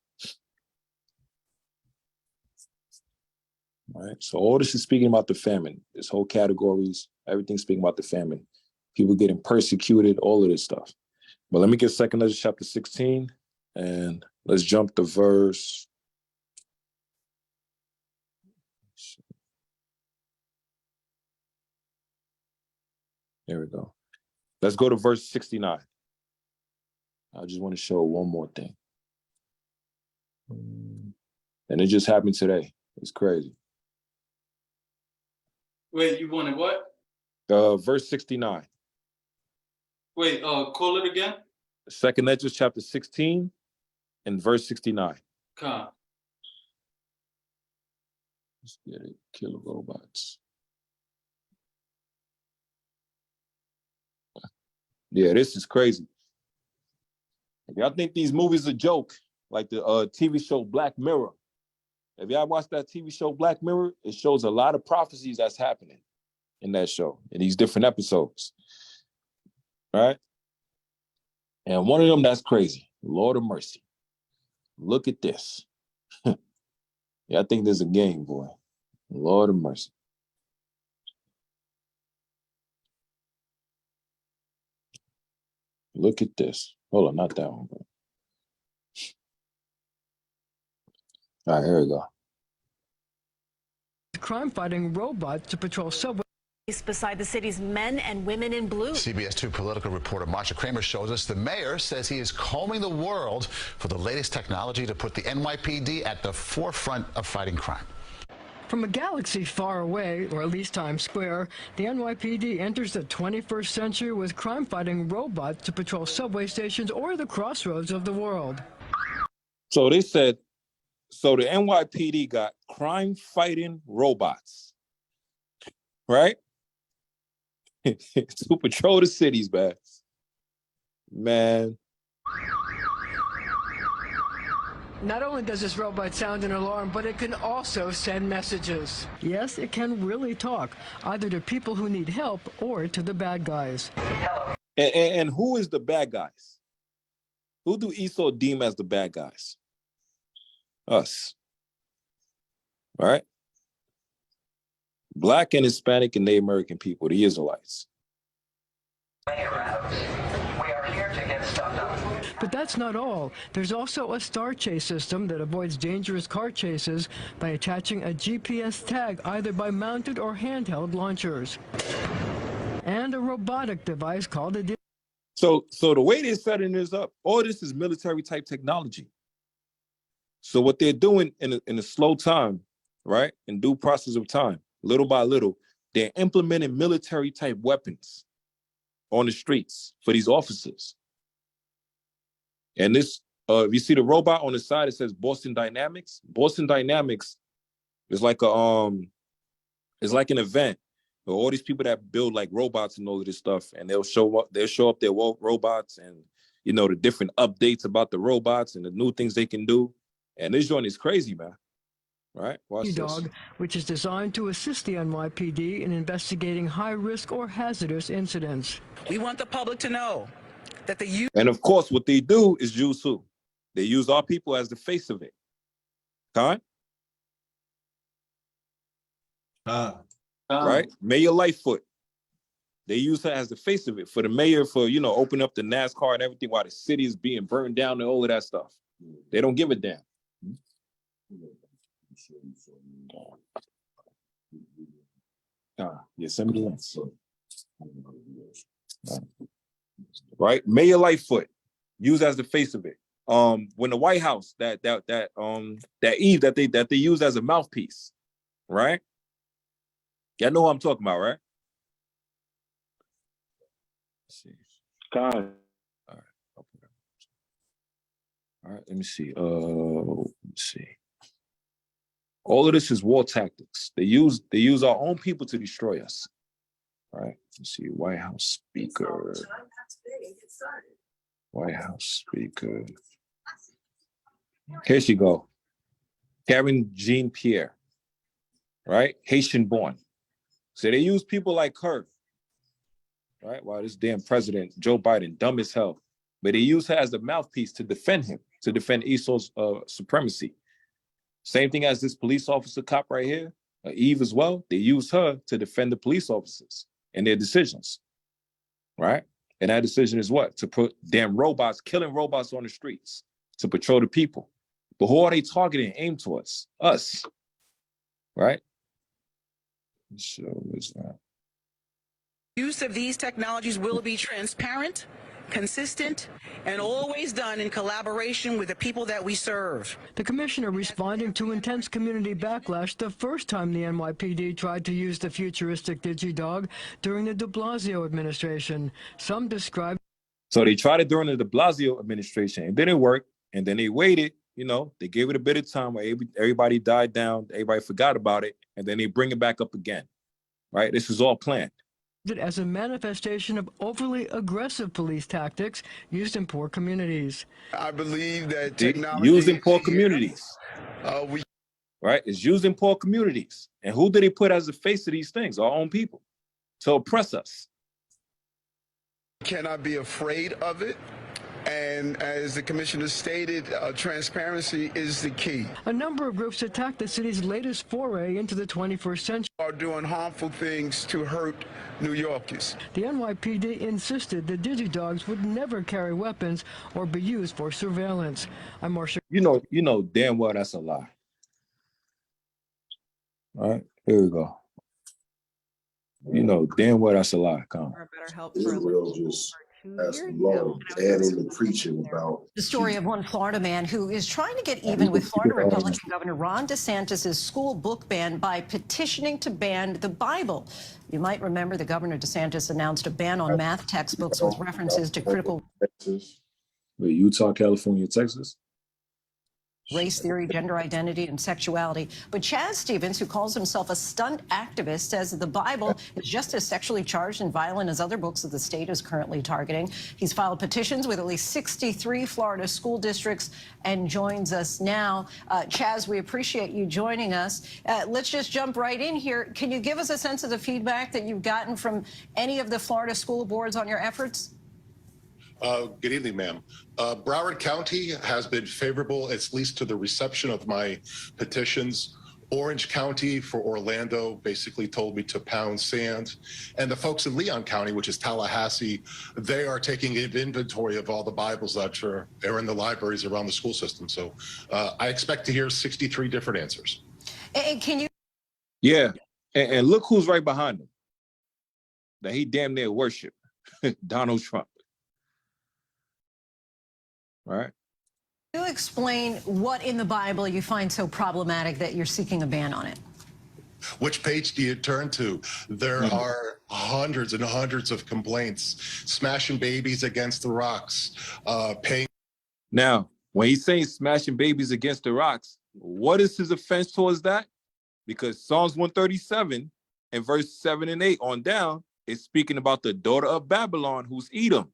All right. So all this is speaking about the famine. This whole categories, everything speaking about the famine. People getting persecuted, all of this stuff. But let me get 2 Ezra chapter 16, and let's jump to verse. There we go. Let's go to verse 69. I just want to show one more thing. And it just happened today. It's crazy. Wait, you wanted what? Verse 69. Wait, call it again? 2 Ezra chapter 16 and verse 69. Con. Let's get it. Killer robots. Yeah, this is crazy. If y'all think these movies are a joke, like the TV show Black Mirror, if y'all watch that TV show Black Mirror, it shows a lot of prophecies that's happening in that show, in these different episodes. Right? And one of them that's crazy. Lord of mercy. Look at this. Yeah, I think there's a game, boy. Lord of mercy. Look at this. Hold on, not that one. Bro. All right, here we go. Crime-fighting robots to patrol subways. Beside the city's men and women in blue. CBS 2 political reporter Marsha Kramer shows us the mayor says he is combing the world for the latest technology to put the NYPD at the forefront of fighting crime. From a galaxy far away, or at least Times Square, the NYPD enters the 21st century with crime-fighting robots to patrol subway stations or the crossroads of the world. So they said, so the NYPD got crime-fighting robots, right? To patrol the cities, man. Not only does this robot sound an alarm, but it can also send messages. Yes, it can really talk, either to people who need help or to the bad guys. And who is the bad guys? Who do Esau deem as the bad guys? Us. All right? Black and Hispanic and Native American people, the Israelites. We are here to get stuff done. But that's not all. There's also a star chase system that avoids dangerous car chases by attaching a GPS tag either by mounted or handheld launchers. And a robotic device called a... So the way they're setting this up, all this is military type technology. So what they're doing in a slow time, right, in due process of time, little by little, they're implementing military type weapons on the streets for these officers. And this If you see the robot on the side, it says Boston Dynamics. Boston Dynamics is like it's like an event where all these people that build like robots and all of this stuff, and they'll show up their robots and the different updates about the robots and the new things they can do. And this joint is crazy, man. Right? Watch Dog, this. which is designed to assist the NYPD in investigating high-risk or hazardous incidents. We want the public to know that the youth. And of course, what they do is use who? They use our people as the face of it. Right? Mayor Lightfoot. They use her as the face of it for the mayor for, open up the NASCAR and everything while the city is being burned down and all of that stuff. They don't give a damn. Yosemite Lights. Right? Mayor Lightfoot, used as the face of it. When the White House, that Eve that they use as a mouthpiece, right? Y'all know what I'm talking about, right? Let's see. All right, let me see. Let's see. All of this is war tactics. They use our own people to destroy us. All right. Let's see. White House speaker. White House speaker. Here she go. Karen Jean-Pierre. Right? Haitian born. So they use people like her. Right? Wow, this damn president, Joe Biden, dumb as hell. But they use her as the mouthpiece to defend him, to defend Esau's supremacy. Same thing as this police officer cop right here, Eve as well. They use her to defend the police officers and their decisions, right? And that decision is what? To put damn robots, killing robots on the streets, to patrol the people. But who are they targeting, aimed towards? Us, right? So what's that? Use of these technologies will be transparent, consistent, and always done in collaboration with the people that we serve. The commissioner responding to intense community backlash the first time the NYPD tried to use the futuristic DigiDog during the de Blasio administration. Some described. So they tried it during the de Blasio administration. It didn't work. And then they waited, they gave it a bit of time where everybody died down. Everybody forgot about it. And then they bring it back up again, right? This is all planned. As a manifestation of overly aggressive police tactics used in poor communities. I believe that technology used in poor communities. Right? It's used in poor communities. And who did he put as the face of these things? Our own people. To oppress us. Cannot be afraid of it. And as the commissioner stated, transparency is the key. A number of groups attacked the city's latest foray into the 21st century. Are doing harmful things to hurt New Yorkers. The NYPD insisted the DigiDogs would never carry weapons or be used for surveillance. I'm Marcia. You know damn well that's a lie. All right, here we go. You know damn well that's a lie. Come on. Israel just has long adding the preaching about the story of one Florida man who is trying to get even with Florida Republican Governor Ron DeSantis' school book ban by petitioning to ban the Bible. You might remember the Governor DeSantis announced a ban on math textbooks with references to critical Utah, California, Texas. Race theory, gender identity, and sexuality. But Chaz Stevens, who calls himself a stunt activist, says the Bible is just as sexually charged and violent as other books that the state is currently targeting. He's filed petitions with at least 63 Florida school districts and joins us now. Chaz, we appreciate you joining us. Let's just jump right in here. Can you give us a sense of the feedback that you've gotten from any of the Florida school boards on your efforts? Good evening, ma'am. Broward County has been favorable, at least to the reception of my petitions. Orange County for Orlando basically told me to pound sand. And the folks in Leon County, which is Tallahassee, they are taking inventory of all the Bibles that are in the libraries around the school system. So I expect to hear 63 different answers. And can you? Yeah, and look who's right behind him. That he damn near worship, Donald Trump. Right. Can you explain what in the Bible you find so problematic that you're seeking a ban on it? Which page do you turn to? There are hundreds and hundreds of complaints, smashing babies against the rocks, paying. Now, When he's saying smashing babies against the rocks, what is his offense towards that? Because Psalms 137 and verse 7 and 8 on down is speaking about the daughter of Babylon, who's Edom,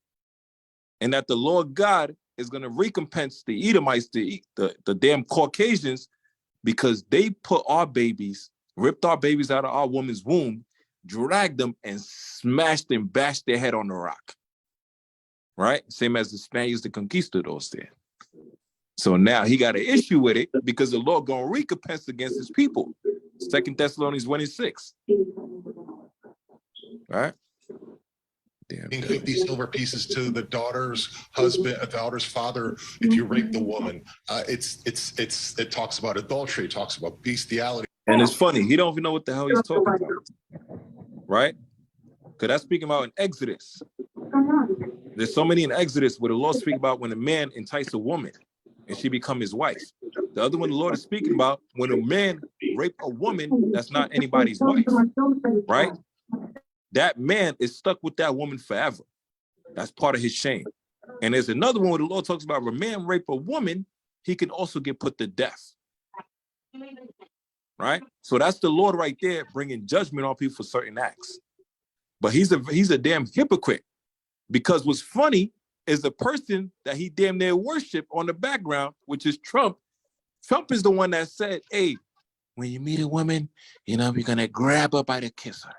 and that the Lord God is going to recompense the Edomites, the damn Caucasians, because they put our babies, ripped our babies out of our woman's womb, dragged them and smashed and bashed their head on the rock. Right? Same as the Spaniards, the conquistadors did. So now he got an issue with it because the Lord going to recompense against his people. 2 Thessalonians 1:6. Right? Damn. 50 silver pieces to the daughter's husband, a daughter's father, if you rape the woman. It talks about adultery, it talks about bestiality. And it's funny, he don't even know what the hell he's talking about. Right? Because that's speaking about in Exodus. There's so many in Exodus where the Lord speaks about when a man entices a woman and she become his wife. The other one the Lord is speaking about when a man rape a woman that's not anybody's wife, right? That man is stuck with that woman forever. That's part of his shame. And there's another one where the Lord talks about when a man rape a woman, he can also get put to death, right? So that's the Lord right there bringing judgment on people for certain acts. But he's a damn hypocrite, because what's funny is the person that he damn near worship on the background, which is Trump. Trump is the one that said, hey, when you meet a woman, you're going to grab her by the kiss her.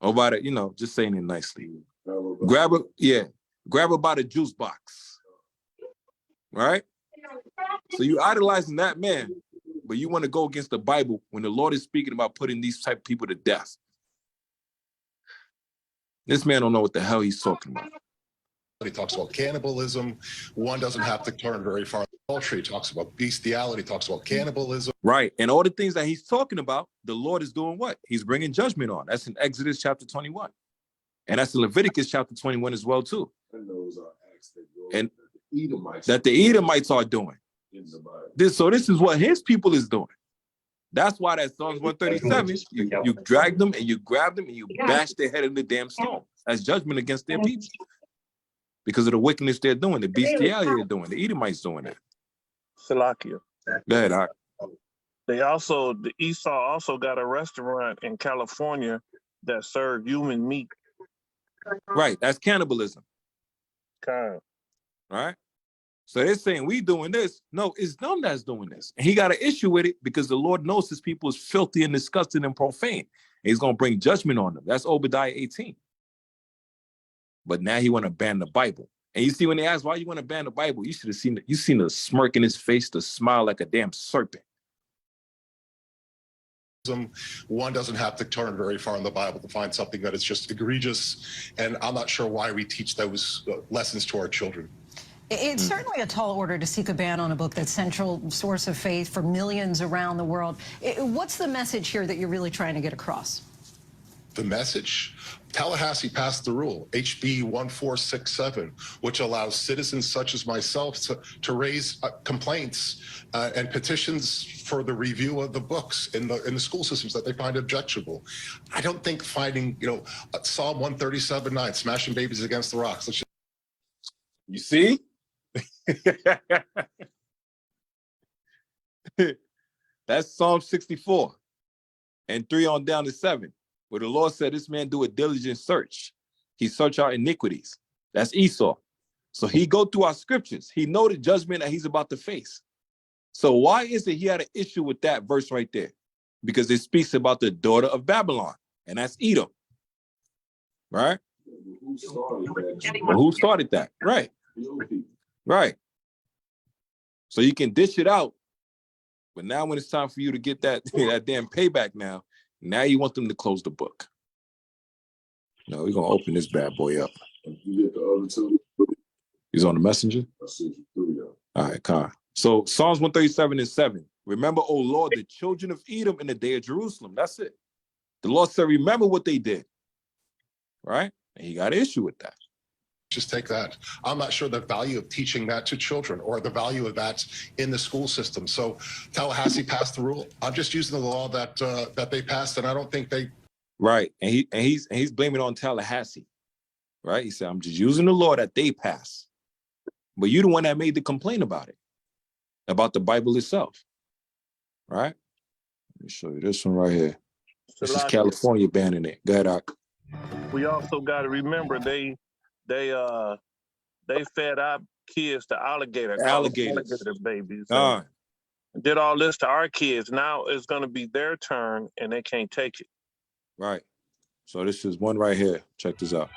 Or by the, just saying it nicely. Grab her by the juice box. Right? So you idolizing that man, but you want to go against the Bible when the Lord is speaking about putting these type of people to death. This man don't know what the hell he's talking about. He talks about cannibalism. One doesn't have to turn very far. Adultery, he talks about bestiality, he talks about cannibalism. Right. And all the things that he's talking about, the Lord is doing what? He's bringing judgment on. That's in Exodus chapter 21. And that's in Leviticus chapter 21 as well, too. And those are acts that the Edomites are doing. So this is what his people is doing. That's why that Psalms 137, you drag them and you grab them and you bash their head in the damn stone. That's judgment against their people. Because of the wickedness they're doing, the bestiality they're doing, the Edomites doing that. Salakia. Go ahead, Doc. The Esau also got a restaurant in California that served human meat. Right, that's cannibalism. Okay. Right? So they're saying we doing this. No, it's them that's doing this. And he got an issue with it because the Lord knows his people is filthy and disgusting and profane. And he's going to bring judgment on them. That's Obadiah 18. But now he want to ban the Bible. And you see, when they ask why you want to ban the Bible, you should have seen the smirk in his face, the smile like a damn serpent. One doesn't have to turn very far in the Bible to find something that is just egregious. And I'm not sure why we teach those lessons to our children. It's certainly a tall order to seek a ban on a book that's central source of faith for millions around the world. What's the message here that you're really trying to get across? The message? Tallahassee passed the rule, HB 1467, which allows citizens such as myself to raise complaints and petitions for the review of the books in the school systems that they find objectionable. I don't think finding, Psalm 137:9, smashing babies against the rocks. You see? That's Psalm 64 and 3 on down to 7. Where the Lord said, this man do a diligent search. He search our iniquities. That's Esau. So he go through our scriptures. He know the judgment that he's about to face. So why is it he had an issue with that verse right there? Because it speaks about the daughter of Babylon, and that's Edom. Right? Who started that? Right. Right. So you can dish it out. But now when it's time for you to get that damn payback now you want them to close the book. No, we're going to open this bad boy up. You get the other two? He's on the messenger? I see you. All right, Khan. So Psalms 137:7. Remember, O Lord, the children of Edom in the day of Jerusalem. That's it. The Lord said, remember what they did. Right? And he got an issue with that. Just take that. I'm not sure the value of teaching that to children or the value of that in the school system. So Tallahassee passed the rule. I'm just using the law that they passed, and I don't think they. Right, and he's blaming it on Tallahassee. Right, he said, I'm just using the law that they passed. But you the one that made the complaint about it, about the Bible itself, right? Let me show you this one right here. This is California banning it. Go ahead, Ak. We also got to remember they fed our kids to alligators, alligator babies. Did all this to our kids. Now it's going to be their turn, and they can't take it. Right. So this is one right here. Check this out.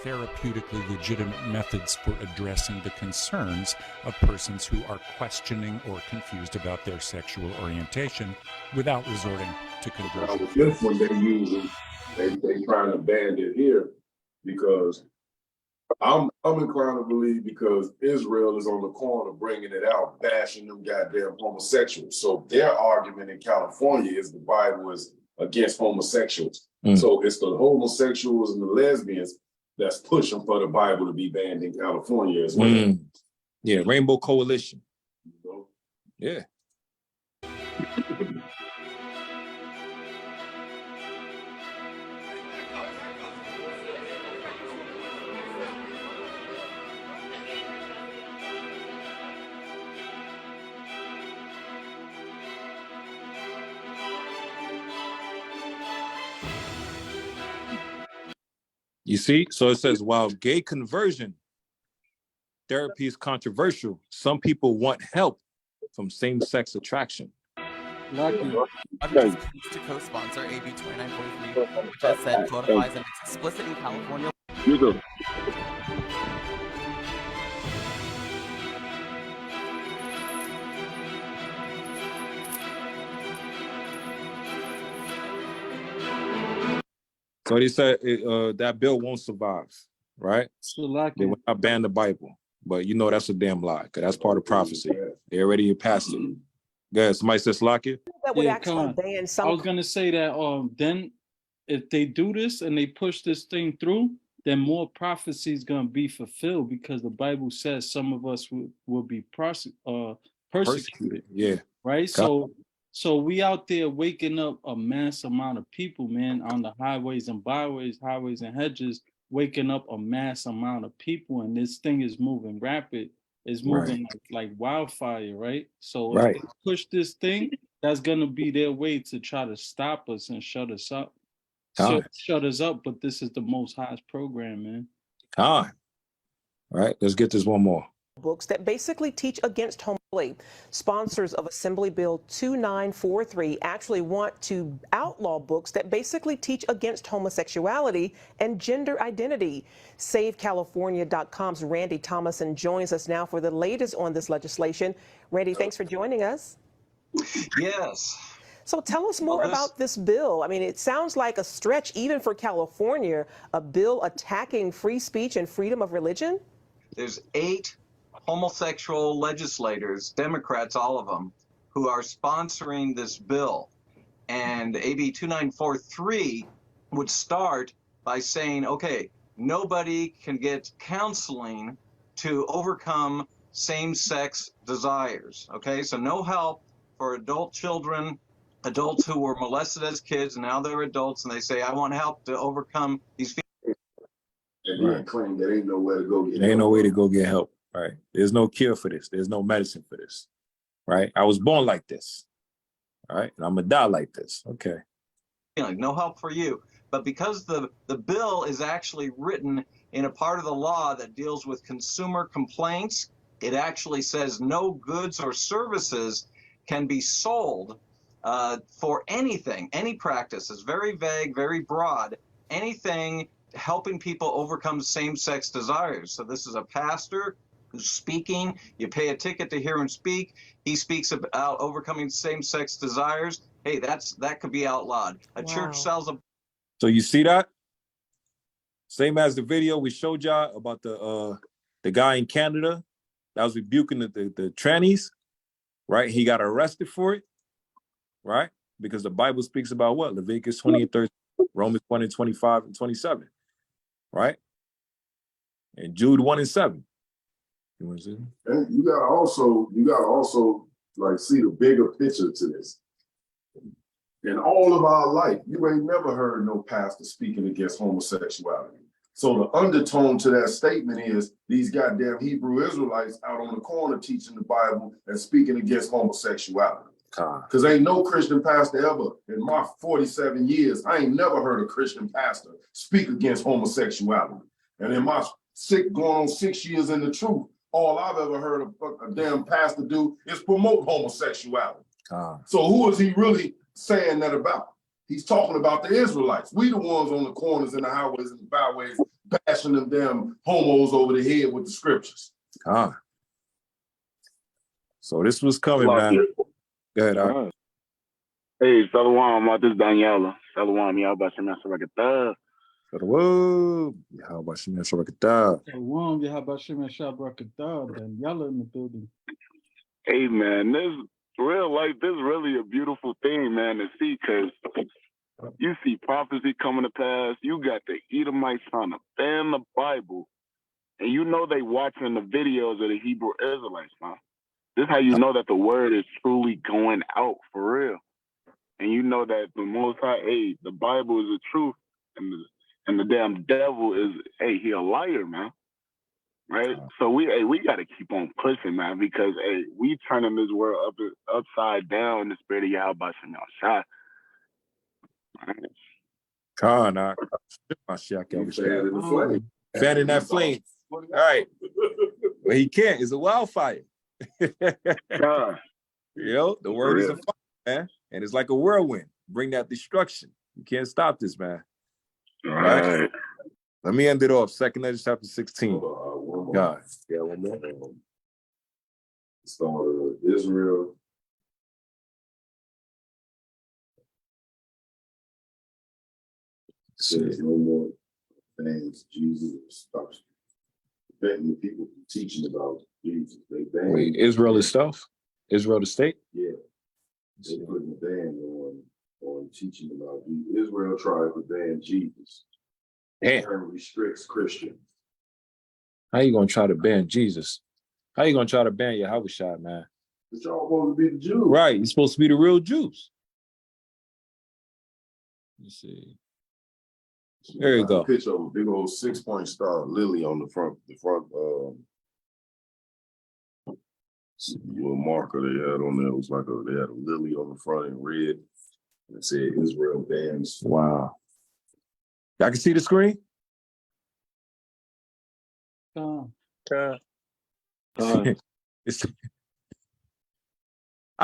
Therapeutically legitimate methods for addressing the concerns of persons who are questioning or confused about their sexual orientation without resorting to conversion. With this one, they trying to ban it here because I'm inclined to believe because Israel is on the corner bringing it out, bashing them goddamn homosexuals. So their argument in California is the Bible is against homosexuals. So it's the homosexuals and the lesbians that's pushing for the Bible to be banned in California as well. Yeah, Rainbow Coalition. Yeah. You see, so it says, while gay conversion therapy is controversial, some people want help from same-sex attraction. Lucky. I'm just pleased to co-sponsor AB 2943, which as said codifies and makes explicit in California. You go. So they said that bill won't survive, right? They will not ban the Bible. But you know that's a damn lie, because that's part of prophecy. They already passed it. Guys, somebody says Slocky? That would actually ban some. I was gonna say that then if they do this and they push this thing through, then more prophecy is gonna be fulfilled, because the Bible says some of us will be persecuted. Yeah. Right. So we out there waking up a mass amount of people, man, on the highways and byways, highways and hedges, waking up a mass amount of people, and this thing is moving rapid. It's moving like wildfire, right? So if they push this thing, that's gonna be their way to try to stop us and shut us up. Shut us up, but this is the Most High's program, man. All right, let's get this one more. Books that basically teach against homosexuality. Sponsors of Assembly Bill 2943 actually want to outlaw books that basically teach against homosexuality and gender identity. SaveCalifornia.com's Randy Thomason joins us now for the latest on this legislation. Randy, thanks for joining us. Yes. So tell us more about this bill. I mean, it sounds like a stretch even for California, a bill attacking free speech and freedom of religion. There's 8 homosexual legislators, Democrats, all of them, who are sponsoring this bill. And AB 2943 would start by saying, okay, nobody can get counseling to overcome same-sex desires. Okay, so no help for adult children, adults who were molested as kids, and now they're adults, and they say, I want help to overcome these feelings. And they claim there ain't nowhere to go get help. There ain't no way to go get help. Right. There's no cure for this. There's no medicine for this. Right. I was born like this. All right. And I'm going to die like this. Okay. No help for you. But because the bill is actually written in a part of the law that deals with consumer complaints, it actually says no goods or services can be sold for anything, any practice. It's very vague, very broad. Anything helping people overcome same-sex desires. So this is a pastor who's speaking. You pay a ticket to hear him speak. He speaks about overcoming same-sex desires. Hey, that could be outlawed. A church sells a. So you see that? Same as the video we showed y'all about the guy in Canada that was rebuking the trannies, right? He got arrested for it, right? Because the Bible speaks about what? Leviticus 20 and 30, Romans 1 and 25 and 27, right? And Jude 1 and 7. And you gotta also like see the bigger picture to this. In all of our life, you ain't never heard no pastor speaking against homosexuality. So the undertone to that statement is these goddamn Hebrew Israelites out on the corner teaching the Bible and speaking against homosexuality. Because ain't no Christian pastor ever, in my 47 years, I ain't never heard a Christian pastor speak against homosexuality. And in my going on 6 years in the truth, all I've ever heard a damn pastor do is promote homosexuality. So who is he really saying that about? He's talking about the Israelites. We the ones on the corners and the highways and the byways bashing them damn homos over the head with the scriptures. So this was coming, man. Go ahead, all right. Hey, Shalom, this is Daniela. Shalom, y'all about to mess like a thug. Whoa, how about Shemel Shabrakatah? Shalom, how about Shemel Shabrakatah? Daniela in the building. Hey, man, this real life, this is really a beautiful thing, man, to see, because you see prophecy coming to pass. You got the Edomites trying to ban the Bible, and you know they watching the videos of the Hebrew Israelites, man. This is how you know that the word is truly going out for real. And you know that the Most High, hey, the Bible is the truth, and the damn devil is, hey, he a liar, man. Right? So we got to keep on pushing, man, because, hey, we turning this world upside down in the spirit of Yahweh Shah. Fanning that flame. All right. Well, he can't. It's a wildfire. Yo, the word is a fire, man. And it's like a whirlwind. Bring that destruction. You can't stop this, man. Right? Let me end it off. 2 Ezra chapter 16. God. Yeah, one more. So Israel. Says no more things. Jesus stops preventing the people from teaching about Jesus. They banned. Wait, Israel itself? Israel the state? Yeah. They putting a ban on teaching about Jesus. Israel tried to ban Jesus. Damn. It restricts Christians. How you gonna try to ban Jesus? How you gonna try to ban Yahweh, man? But y'all supposed to be the Jews. Right, you're supposed to be the real Jews. Let's see. There you go. Picture of a big old 6-point star lily on the front little marker they had on there. It was like they had a lily on the front in red. And it said Israel bans. Wow. Y'all can see the screen? I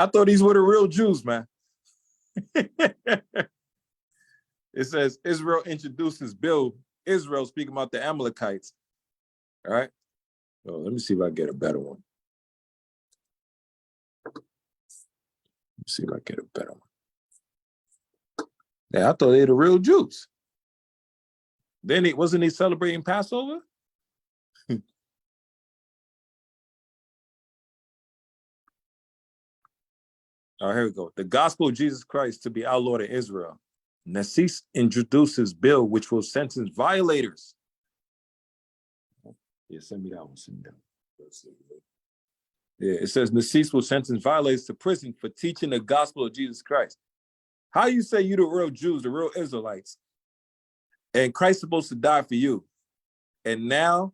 thought these were the real Jews, man. It says Israel introduces bill. Israel speaking about the Amalekites. All right. So let me see if I get a better one. Let's see if I get a better one. Yeah, I thought they were the real Jews. Then wasn't he celebrating Passover? All right, here we go. The gospel of Jesus Christ to be our Lord in Israel. Nassis introduces bill which will sentence violators. Yeah, send me that one. Send me that one. Yeah, it says Nassis will sentence violators to prison for teaching the gospel of Jesus Christ. How you say you the real Jews, the real Israelites, and Christ's supposed to die for you, and then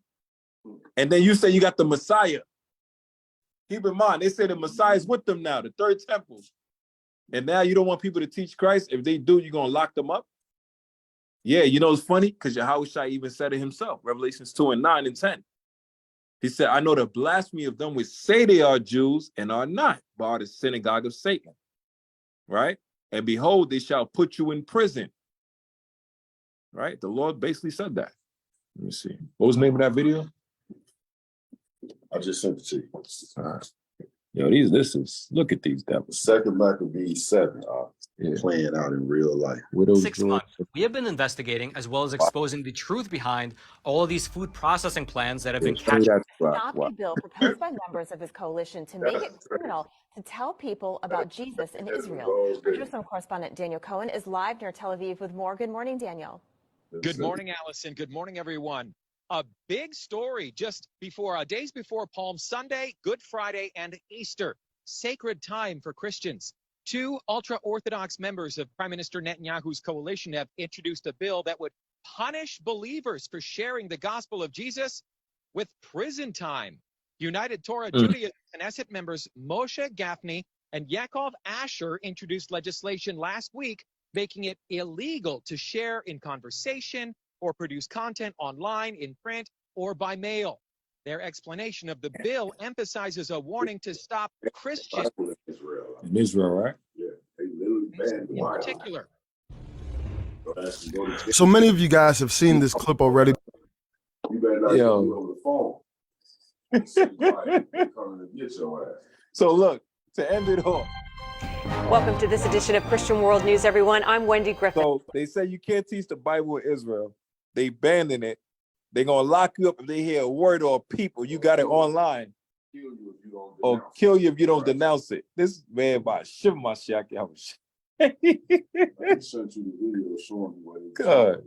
you say you got the Messiah. Keep in mind, they say the Messiah is with them now, the third temple. And now you don't want people to teach Christ. If they do, you're going to lock them up. Yeah, you know, it's funny because Yahushua even said it himself, Revelations 2 and 9 and 10. He said, I know the blasphemy of them which say they are Jews and are not, but are the synagogue of Satan. Right? And behold, they shall put you in prison. Right? The Lord basically said that. Let me see. What was the name of that video? I just sent it to you. All right. Yo, look at these devils. Second Maccabees 7 playing out in real life. 6 months, we have been investigating as well as exposing the truth behind all of these food processing plans that have been captured. Stop a bill proposed by members of his coalition to make it criminal to tell people about Jesus in Israel. Our Jerusalem correspondent Daniel Cohen is live near Tel Aviv with more. Good morning, Daniel. Good morning, Allison. Good morning, everyone. A big story just before, days before Palm Sunday, Good Friday, and Easter. Sacred time for Christians. 2 ultra-Orthodox members of Prime Minister Netanyahu's coalition have introduced a bill that would punish believers for sharing the gospel of Jesus with prison time. United Torah Judaism Knesset members Moshe Gafni and Yaakov Asher introduced legislation last week making it illegal to share in conversation or produce content online, in print, or by mail. Their explanation of the bill emphasizes a warning to stop Christians in Israel, right? Yeah, they literally banned in particular. So many of you guys have seen this clip already. You better not get over the phone. Coming to get your ass. So look, to end it all. Welcome to this edition of Christian World News, everyone. I'm Wendy Griffin. So they say you can't teach the Bible in Israel. They banning it. They're going to lock you up if they hear a word or a peep or you got it online. Or kill you if you don't denounce it. This man by shiver my shit. I sent you the video showing you what he God.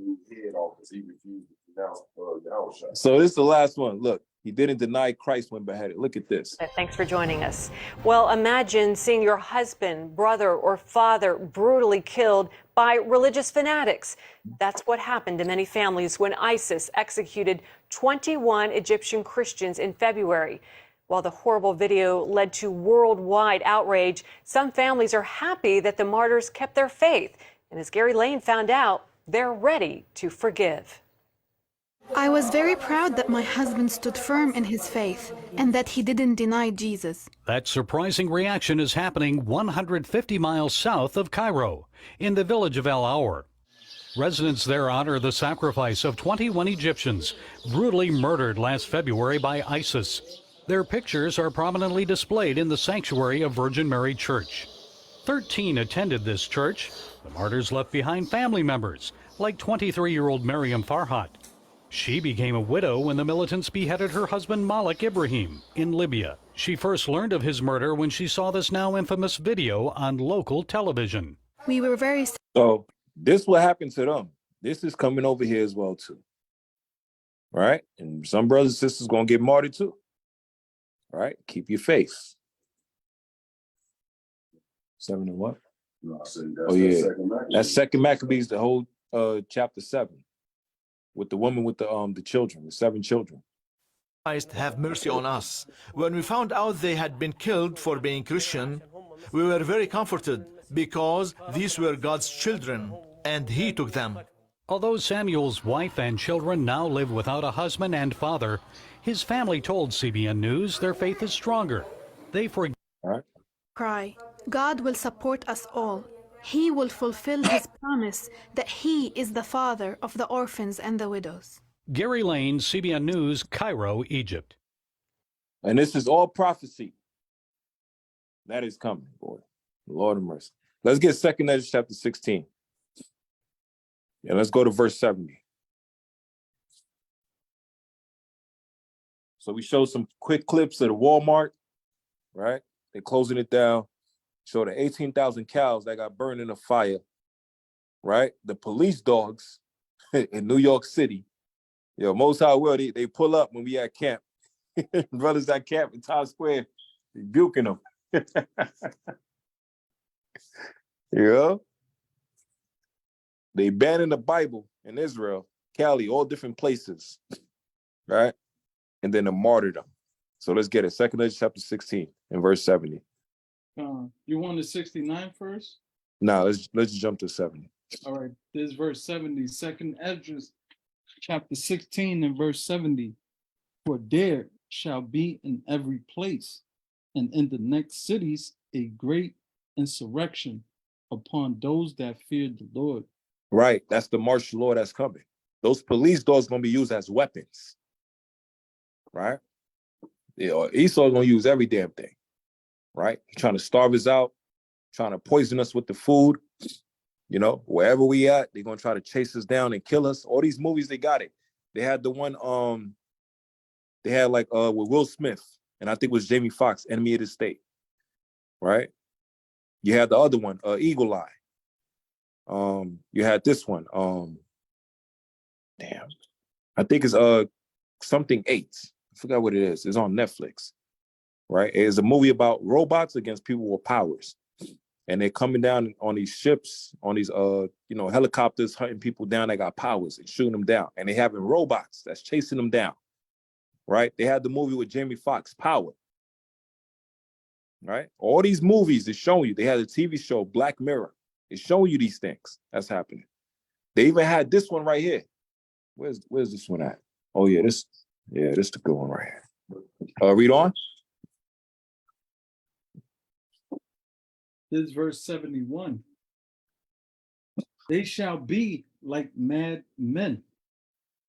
head off because he refused to denounce Yawasap. So this is the last one. Look, he didn't deny Christ when beheaded. Look at this. Thanks for joining us. Well, imagine seeing your husband, brother, or father brutally killed by religious fanatics. That's what happened to many families when ISIS executed 21 Egyptian Christians in February. While the horrible video led to worldwide outrage, some families are happy that the martyrs kept their faith. And as Gary Lane found out, they're ready to forgive. I was very proud that my husband stood firm in his faith and that he didn't deny Jesus. That surprising reaction is happening 150 miles south of Cairo, in the village of El Aour. Residents there honor the sacrifice of 21 Egyptians brutally murdered last February by ISIS. Their pictures are prominently displayed in the sanctuary of Virgin Mary Church. 13 attended this church. The martyrs left behind family members, like 23-year-old Miriam Farhat. She became a widow when the militants beheaded her husband Malik Ibrahim in Libya. She first learned of his murder when she saw this now infamous video on local television. We were very... So this what happened to them. This is coming over here as well too. Right? And some brothers and sisters going to get martyred too. Right? Keep your faith. 7 and what? No, I said that's Second Maccabees. That's Second Maccabees, the whole chapter 7. With the woman with the children, the 7 children. Christ, have mercy on us. When we found out they had been killed for being Christian, we were very comforted because these were God's children and he took them. Although Samuel's wife and children now live without a husband and father, his family told CBN News their faith is stronger. They forgive. Cry. God will support us all. He will fulfill his promise that he is the father of the orphans and the widows. Gary Lane, CBN News, Cairo, Egypt. And this is all prophecy. That is coming, boy. Lord of mercy. Let's get 2 Ezra chapter 16. Yeah, let's go to verse 70. So we showed some quick clips of the Walmart, right? They're closing it down. Show the 18,000 cows that got burned in a fire, right? The police dogs in New York City. Most High World, they pull up when we at camp. Brothers at camp in Times Square, rebuking them. They banning the Bible in Israel, Cali, all different places, right? And then the martyrdom. So let's get it. 2 Ezra chapter 16 and verse 70. You want the 69 first? No, let's jump to 70. All right, this is verse 70, 2 Ezra chapter 16 and verse 70. For there shall be in every place and in the next cities a great insurrection upon those that fear the Lord. Right, that's the martial law that's coming. Those police dogs going to be used as weapons, right? Esau's going to use every damn thing. Right? Trying to starve us out, trying to poison us with the food. Wherever we at, they're gonna try to chase us down and kill us. All these movies, they got it. They had the one they had with Will Smith, and I think it was Jamie Foxx, Enemy of the State. Right? You had the other one, Eagle Eye. You had this one. I think it's something 8. I forgot what it is. It's on Netflix. Right? It's a movie about robots against people with powers. and they're coming down on these ships, on these helicopters, hunting people down that got powers and shooting them down, and they having robots that's chasing them down. Right? They had the movie with Jamie Foxx, Power. Right? All these movies is showing you. They had a TV show, Black Mirror. It's showing you these things that's happening. They even had this one right here. Where's this one at? Oh yeah, this the good one right here. Read on. This is verse 71. They shall be like mad men,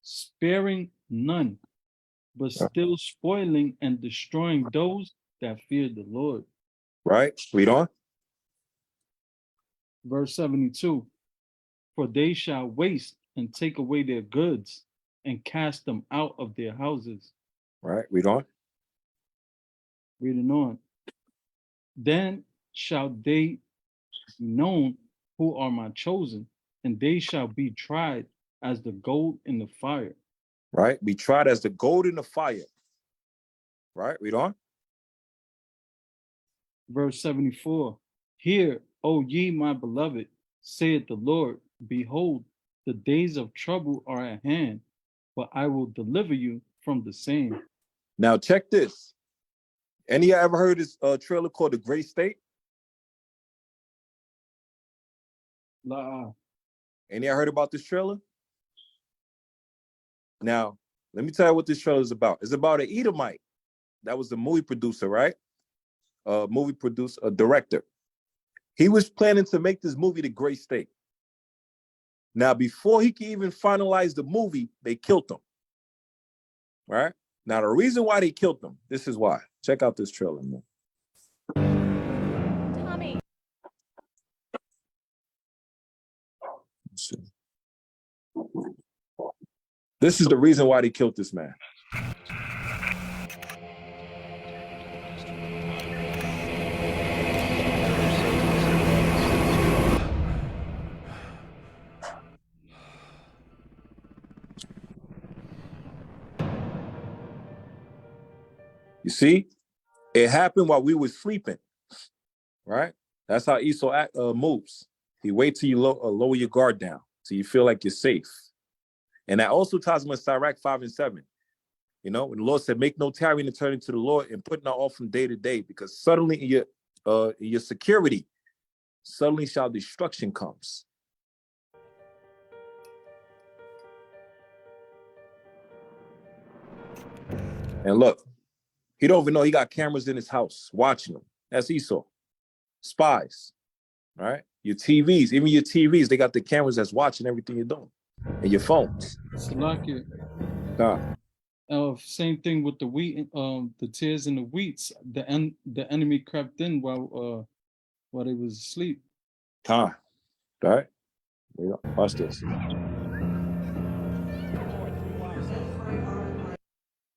sparing none, but still spoiling and destroying those that fear the Lord. Right? Read on. Verse 72. For they shall waste and take away their goods and cast them out of their houses. Right? Read on. Reading on. Then shall they be known who are my chosen, and they shall be tried as the gold in the fire. Right? Be tried as the gold in the fire. Right? Read on. Verse 74. Hear, O ye my beloved, saith the Lord, behold, the days of trouble are at hand, but I will deliver you from the same. Now check this. Any of you ever heard this trailer called The Great State? Any of you heard about this trailer? Now, let me tell you what this trailer is about. It's about an Edomite. That was the movie producer, right? Director. He was planning to make this movie The Great State. Now, before he could even finalize the movie, they killed him. Right? Now, the reason why they killed him, this is why. Check out this trailer, man. Tommy. Let's see. This is the reason why they killed this man. You see, it happened while we were sleeping, right? That's how Esau moves. He waits till you lower your guard down, till you feel like you're safe. And that also ties him in Sirach 5 and 7. You know, when the Lord said, make no tarrying and turning to the Lord and putting out off from day to day, because suddenly in your security, suddenly shall destruction comes. And look, he don't even know he got cameras in his house watching him. That's Esau. Spies, right? Your TVs, even your TVs, they got the cameras that's watching everything you're doing. And your phones. Salakia. Same thing with the wheat, the tears in the wheats. The enemy crept in while they was asleep. All right? Watch this.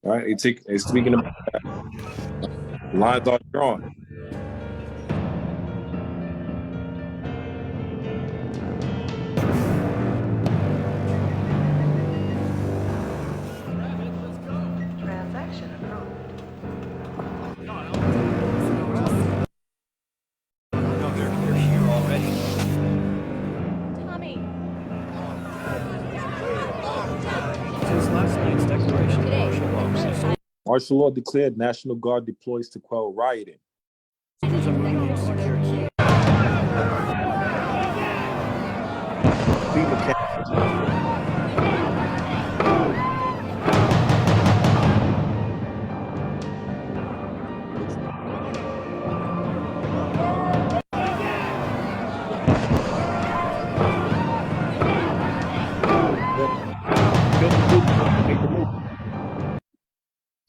All right, it's speaking about that. Lines are drawn. Transaction approved. No, they're here already. Tommy. Since last night's declaration of martial law. Martial law declared, National Guard deploys to quell rioting.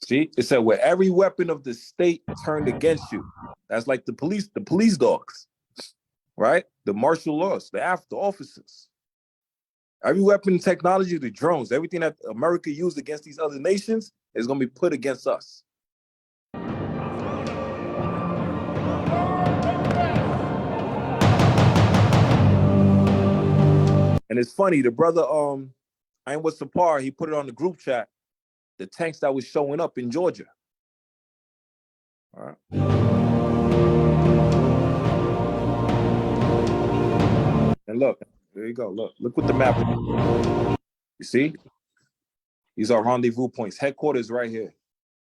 See, it said where every weapon of the state turned against you. That's like the police dogs, right? The martial laws, the officers. Every weapon technology, the drones, everything that America used against these other nations is going to be put against us. And it's funny, the brother, I ain't with Sapar, he put it on the group chat, the tanks that was showing up in Georgia. All right. And look, there you go. Look what the map is. You see? These are rendezvous points. Headquarters right here.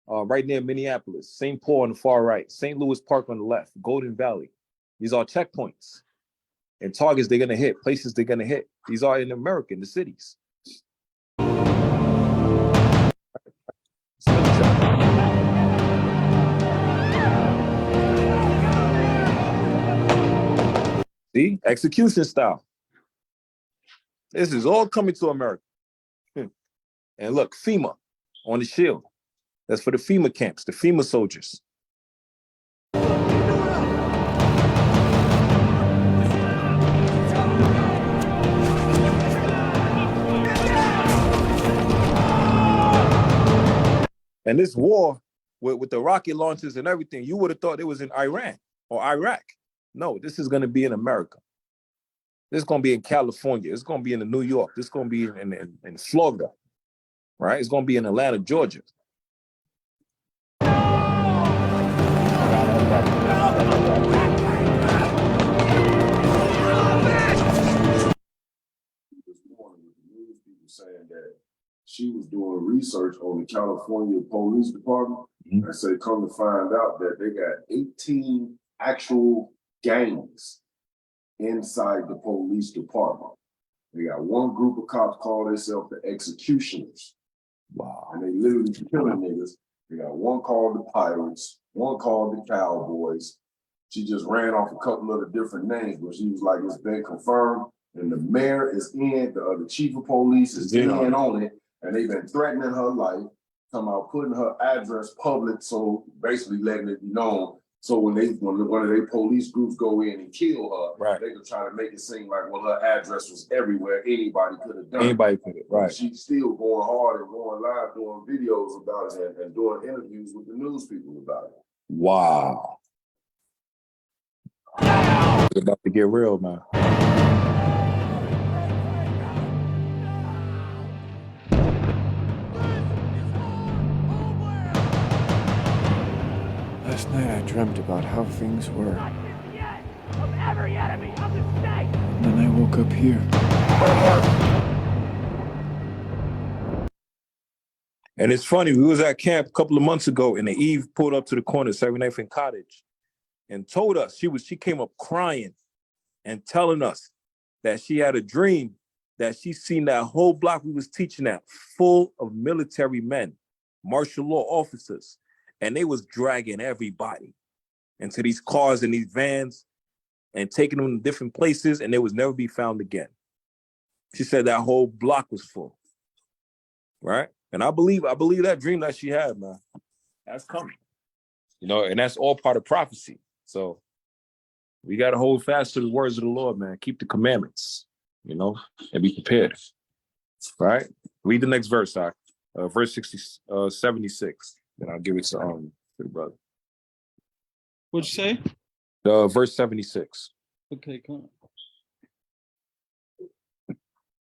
Right near Minneapolis. St. Paul on the far right. St. Louis Park on the left. Golden Valley. These are checkpoints. And targets they're going to hit. Places they're going to hit. These are in America, in the cities. See? Execution style. This is all coming to America. And look, FEMA on the shield. That's for the FEMA camps, the FEMA soldiers. And this war with the rocket launches and everything, you would have thought it was in Iran or Iraq. No, this is going to be in America. This is going to be in California. It's going to be in New York. This is going to be in Florida, right? It's going to be in Atlanta, Georgia. This morning with the news people saying that she was doing research on the California Police Department. And say, come to find out that they got 18 actual gangs inside the police department. They got one group of cops call themselves the executioners. Wow. And they literally killing niggas. They got one called the Pirates, one called the Cowboys. She just ran off a couple of the different names, but she was like, it's been confirmed. And the mayor is in, the chief of police is in on it. And they've been threatening her life, talking about putting her address public, so basically letting it be known. So when one of their police groups go in and kill her, they could try to make it seem like, well, her address was everywhere. Anybody could have done it. Anybody could have, right. But she's still going hard and going live, doing videos about it and doing interviews with the news people about it. Wow. It's about to get real, man. Last night I dreamt about how things were. And then I woke up here. And it's funny, we was at camp a couple of months ago and the Eve pulled up to the corner, 79th and Cottage, and told us, she came up crying and telling us that she had a dream that she seen that whole block we was teaching at full of military men, martial law officers. And they was dragging everybody into these cars and these vans and taking them to different places, and they was never be found again. She said that whole block was full, right? And I believe that dream that she had, man. That's coming, and that's all part of prophecy. So we got to hold fast to the words of the Lord, man. Keep the commandments, and be prepared, right? Read the next verse, verse 76. Then I'll give it to the brother. What'd you say? Verse 76. Okay, come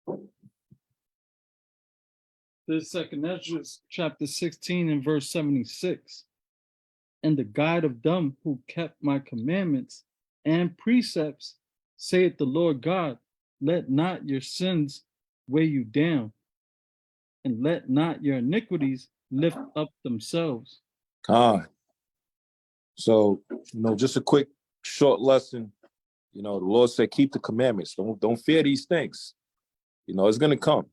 on. This second, that's just chapter 16 and verse 76. And the guide of them who kept my commandments and precepts, saith the Lord God, let not your sins weigh you down, and let not your iniquities lift up themselves. So, just a quick short lesson. The Lord said, keep the commandments. Don't fear these things. It's going to come,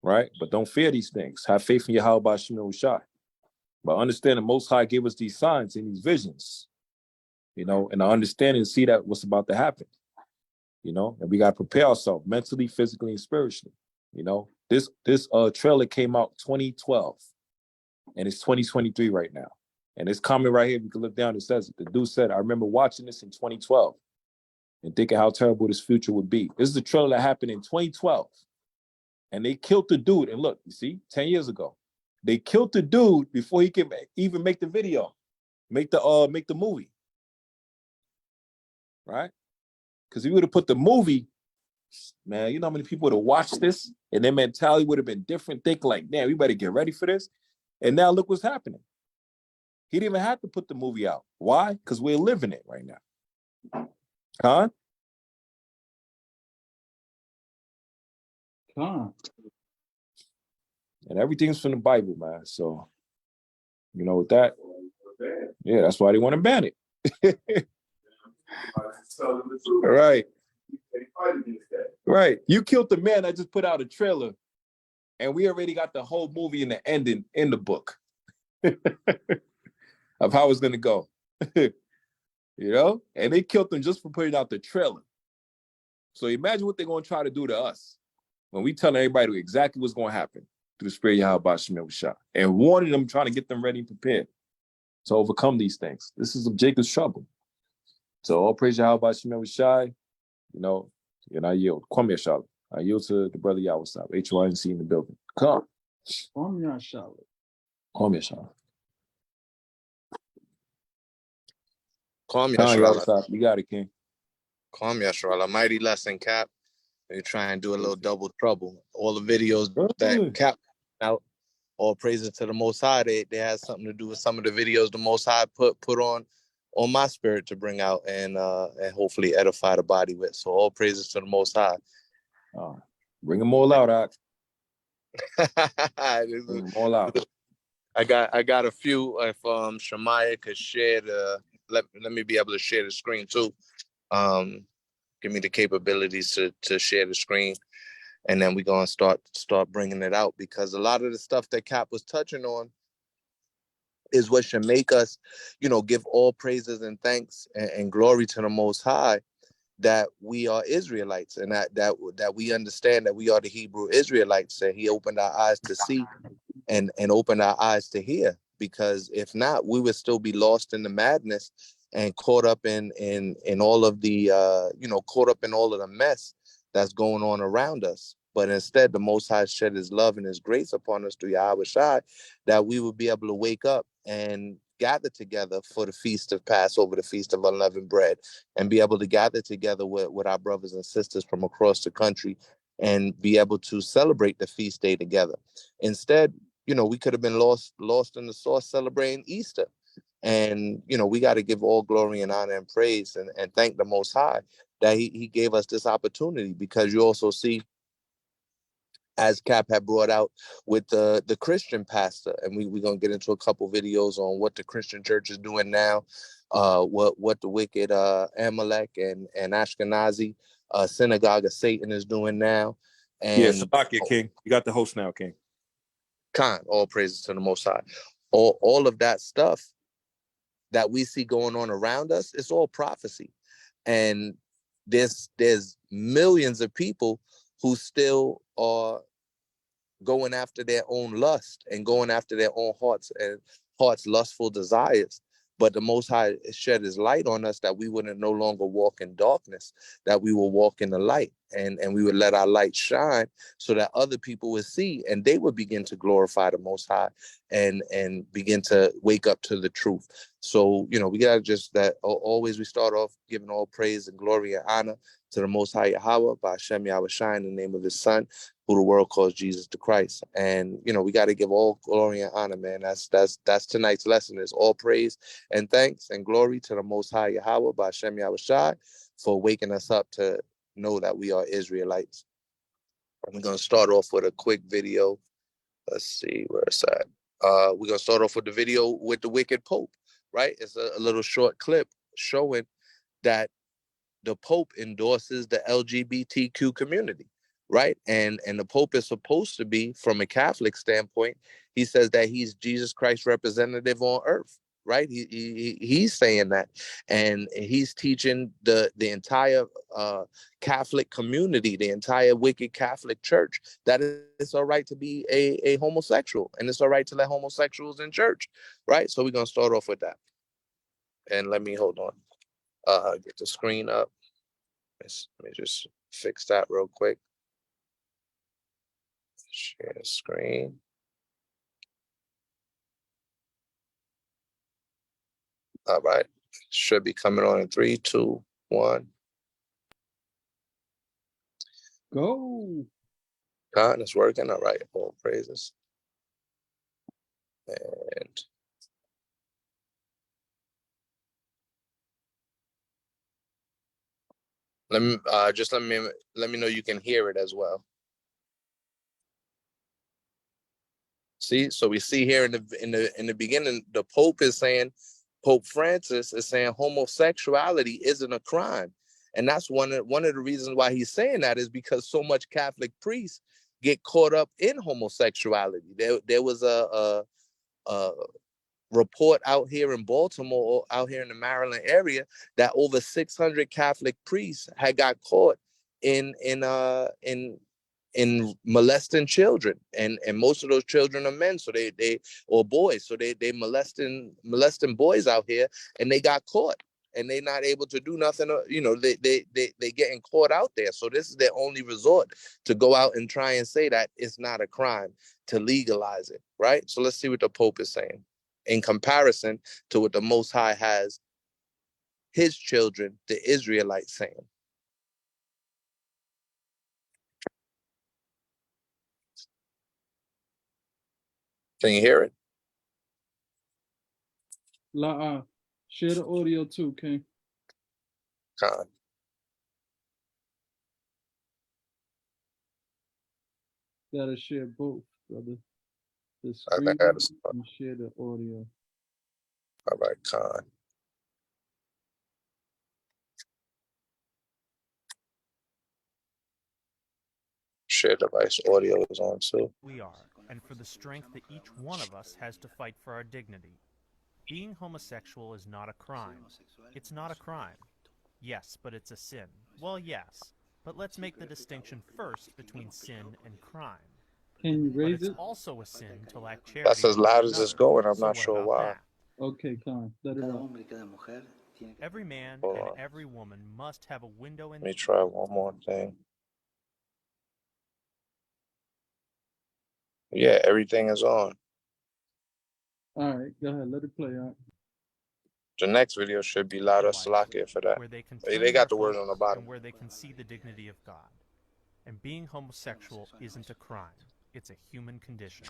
right? But don't fear these things. Have faith in Yahweh B'Shem Yahushua. But understand the Most High gave us these signs and these visions, and the understanding to see that what's about to happen, and we got to prepare ourselves mentally, physically, and spiritually. This trailer came out 2012. And it's 2023 right now. And it's coming right here. We can look down. It says, the dude said, I remember watching this in 2012 and thinking how terrible this future would be. This is a trailer that happened in 2012. And they killed the dude. And look, you see, 10 years ago, they killed the dude before he could even make the video, make the movie. Right? Because if we would have put the movie, man, you know how many people would have watched this? And their mentality would have been different. Thinking like, damn, we better get ready for this. And now look what's happening. He didn't even have to put the movie out. Why? Because we're living it right now. Con. And everything's from the Bible, man. So, you know, with that, yeah, that's why they want to ban it. Right. Right. You killed the man. I just put out a trailer, and we already got the whole movie and the ending in the book of how it's gonna go. You know, and they killed them just for putting out the trailer. So imagine what they're gonna try to do to us when we tell everybody exactly what's gonna happen through the spirit of Yawasap and warning them, trying to get them ready and prepared to overcome these things. This is Jacob's trouble. So all praise Yawasap. You know, and I yield. Kwame Yashala. I yield to the brother Yawasap. H.O.I in the building. Come. Kwame Yashala. Kwame Yashala. Kwame Yashala. Yawasap. You got it, King. Kwame Yashala. Mighty lesson, Cap. They try and do a little double trouble. All the videos that Cap out, all praises to the Most High. They had something to do with some of the videos the Most High put on my spirit to bring out and hopefully edify the body with. So all praises to the Most High. Bring them all out, Ak. Bring them all out. I got a few. If Shemaiah could share let me be able to share the screen too. Give me the capabilities to share the screen, and then we're gonna start bringing it out, because a lot of the stuff that Cap was touching on is what should make us, give all praises and thanks and glory to the Most High, that we are Israelites, and that we understand that we are the Hebrew Israelites, and He opened our eyes to see and opened our eyes to hear. Because if not, we would still be lost in the madness and caught up in all of the caught up in all of the mess that's going on around us. But instead, the Most High shed His love and His grace upon us through Yahweh, that we would be able to wake up and gather together for the feast of Passover, the feast of unleavened bread, and be able to gather together with our brothers and sisters from across the country and be able to celebrate the feast day together. Instead, we could have been lost in the sauce celebrating Easter. And, we got to give all glory and honor and praise and thank the Most High that he gave us this opportunity, because you also see, as Cap had brought out with the Christian pastor, and we're going to get into a couple videos on what the Christian church is doing now, what the wicked Amalek and Ashkenazi synagogue of Satan is doing now. And yeah, Salakia, King. You got the host now, King. All praises to the Most High. All of that stuff that we see going on around us, it's all prophecy. And there's millions of people who still are going after their own lust and going after their own heart's lustful desires. But the Most High shed His light on us, that we wouldn't no longer walk in darkness, that we will walk in the light, and we would let our light shine, so that other people would see and they would begin to glorify the Most High and begin to wake up to the truth. So, we got to just that always we start off giving all praise and glory and honor to the Most High Yahweh, by Hashem Yahweh Shai, in the name of His Son, who the world calls Jesus the Christ. And, we got to give all glory and honor, man. That's tonight's lesson, is all praise and thanks and glory to the Most High Yahweh, by Hashem Yahweh Shai, for waking us up to know that we are Israelites. We're going to start off with a quick video. Let's see where it's at. We're going to start off with the video with the wicked Pope, right? It's a little short clip showing that the Pope endorses the LGBTQ community, right? And the Pope is supposed to be, from a Catholic standpoint, he says that he's Jesus Christ's representative on earth, right? He's saying that, and he's teaching the entire Catholic community, the entire wicked Catholic Church, that it's all right to be a homosexual, and it's all right to let homosexuals in church, right? So we're gonna start off with that, and let me hold on, get the screen up. Let me just fix that real quick. Share screen. All right. Should be coming on in 3, 2, 1. Go. God, it's working. All right. All praises. And let me let me know you can hear it as well. See, so we see here in the beginning, the Pope is saying, Pope Francis is saying homosexuality isn't a crime. And that's one of the reasons why he's saying that is because so much Catholic priests get caught up in homosexuality. There was a report out here in Baltimore, out here in the Maryland area, that over 600 Catholic priests had got caught in molesting children, and most of those children are men, so they or boys, so they molesting boys out here, and they got caught, and they're not able to do nothing. You know, they getting caught out there. So this is their only resort, to go out and try and say that it's not a crime, to legalize it, right? So let's see what the Pope is saying in comparison to what the Most High has his children, the Israelites, saying. Can you hear it? Share the audio too, King. Gotta share both, brother. The screen and share the audio. All right, Khan. Share device audio is on too. We are, and for the strength that each one of us has to fight for our dignity. Being homosexual is not a crime. It's not a crime. Yes, but it's a sin. Well, yes, but let's make the distinction first between sin and crime. Can you raise it? it? It's also a sin to lack charity. That's as loud as it's going. I'm not sure why. Okay, Khan. Let it up. Every man Hold and on. every woman must have a window in. Let me try one more thing. Yeah, everything is on. All right, go ahead. Let it play out. The next video should be louder. Salakia for that. Where they can They got the word on the bottom. and where they can see the dignity of God. And being homosexual isn't a crime. It's a human condition.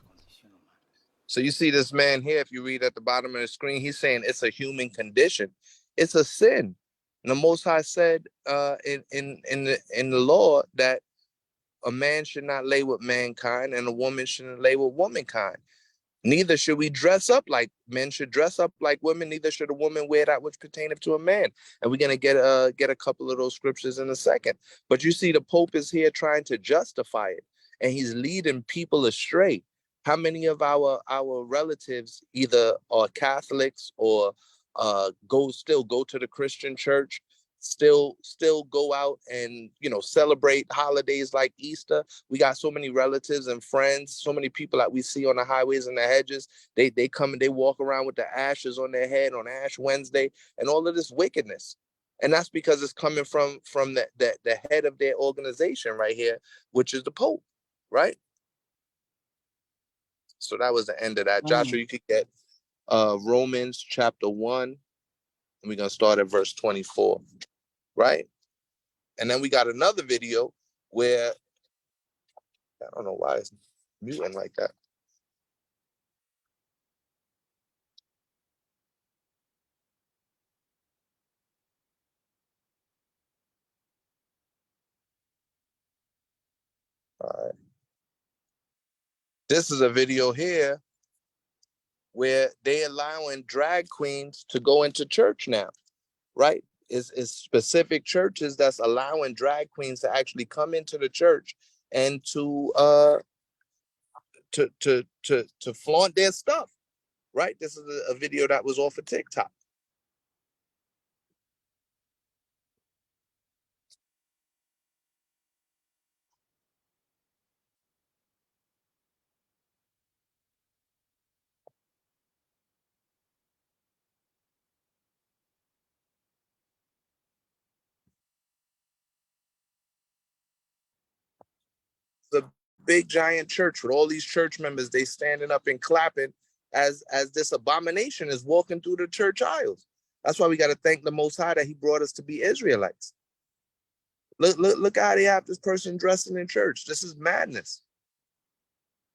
So you see this man here, if you read at the bottom of the screen, he's saying it's a human condition. It's a sin. And the Most High said in the law that a man should not lay with mankind and a woman shouldn't lay with womankind. Neither should we dress up like men should dress up like women. Neither should a woman wear that which pertaineth to a man. And we're gonna get a couple of those scriptures in a second. But you see, the Pope is here trying to justify it, and he's leading people astray. How many of our relatives either are Catholics or go to the Christian church, still go out and celebrate holidays like Easter? We got so many relatives and friends, so many people that we see on the highways and the hedges. They come and they walk around with the ashes on their head on Ash Wednesday and all of this wickedness. And that's because it's coming from the head of their organization right here, which is the Pope, right? So that was the end of that. Joshua, you could get Romans chapter 1, and we're gonna start at verse 24. Right? And then we got another video where I don't know why it's muting like that. All right. This is a video here where they allowing drag queens to go into church now, right? It's specific churches that's allowing drag queens to actually come into the church and to flaunt their stuff, right? This is a video that was off of TikTok. The big giant church with all these church members, they standing up and clapping as this abomination is walking through the church aisles. That's why we got to thank the Most High that he brought us to be Israelites. Look how they have this person dressing in church. This is madness.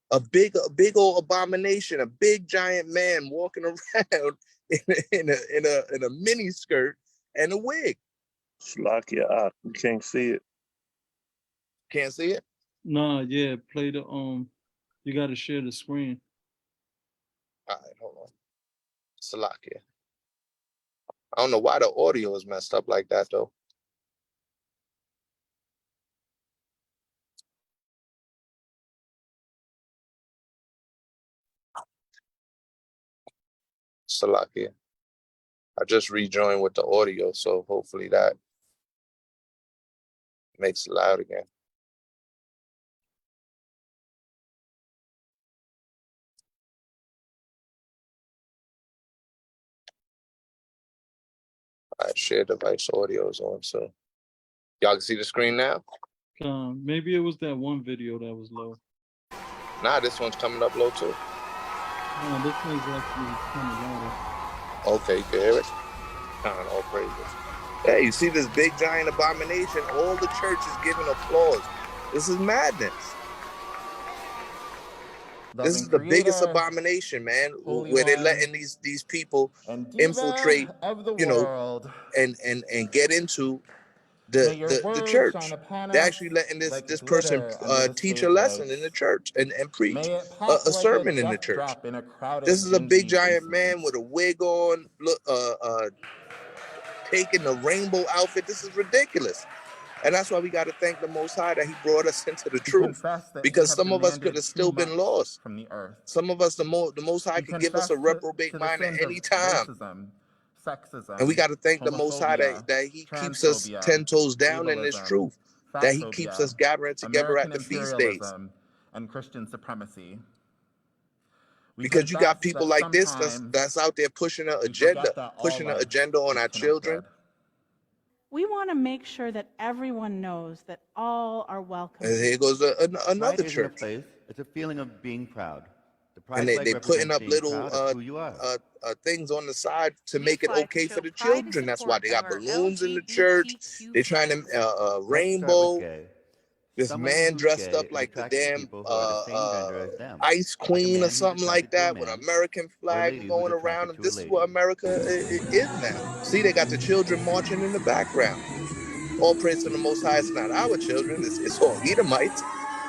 A big old abomination, a big giant man walking around in a mini skirt and a wig. Slakia, you can't see it. Can't see it? Nah, yeah, play the you gotta share the screen. All right, hold on. Salakia. I don't know why the audio is messed up like that though. Salakia. I just rejoined with the audio, so hopefully that makes it loud again. All right, share device audio is on, so y'all can see the screen now? Maybe it was that one video that was low. Nah, this one's coming up low too. No, this one's actually kind of louder. Okay, you can hear it? All praises. Yeah, you see this big giant abomination, all the church is giving applause. This is madness. This is the biggest abomination, man, where they're letting these people infiltrate, you know, and get into the church. They're actually letting this person teach a lesson in the church and preach a sermon in the church. This is a big giant man with a wig on, taking the rainbow outfit. This is ridiculous. And that's why we got to thank the Most High that he brought us into the truth, because some of us could have still been lost. Some of us, the Most High could give us a reprobate mind at any time. And we got to thank the Most High that he keeps us 10 toes down in this truth, that he keeps us gathering together at the feast days. And Christian supremacy. Because you got people like this that's out there pushing an agenda on our children. We want to make sure that everyone knows that all are welcome. And here goes another church. It's a feeling of being proud. And they putting up little things on the side to make it okay for the children. That's why they got balloons in the church. They're trying to rainbow. This man dressed up like the damn ice queen or something like that with an American flag going around. And this is what America is now. See, they got the children marching in the background. All praise to the Most High. It's not our children. It's all Edomites.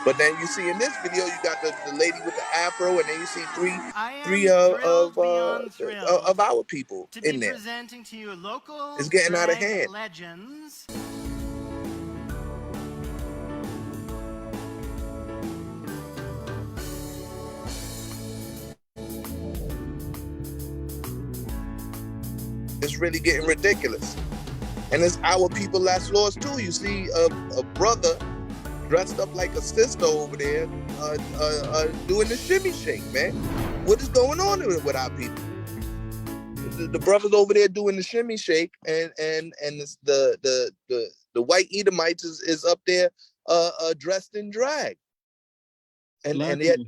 But then you see in this video, you got the lady with the afro, and then you see three of our people in there. To you local it's getting out of hand. Legends. It's really getting ridiculous. And it's our people that's lost too. You see a brother dressed up like a sister over there doing the shimmy shake, man. What is going on with our people? The brothers over there doing the shimmy shake, and it's the white Edomites is up there dressed in drag. And yet,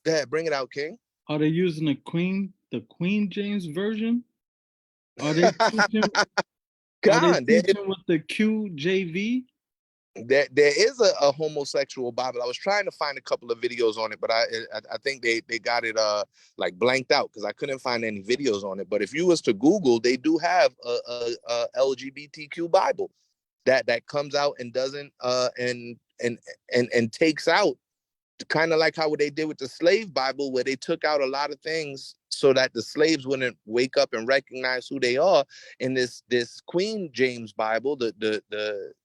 go ahead, bring it out, King. Are they using the Queen James version? Are they teaching, with the QJV? There is a homosexual Bible. I was trying to find a couple of videos on it, but I think they got it like blanked out because I couldn't find any videos on it. But if you was to Google, they do have a LGBTQ Bible that comes out and doesn't and takes out, kind of like how they did with the slave Bible, where they took out a lot of things so that the slaves wouldn't wake up and recognize who they are. In this Queen James Bible, the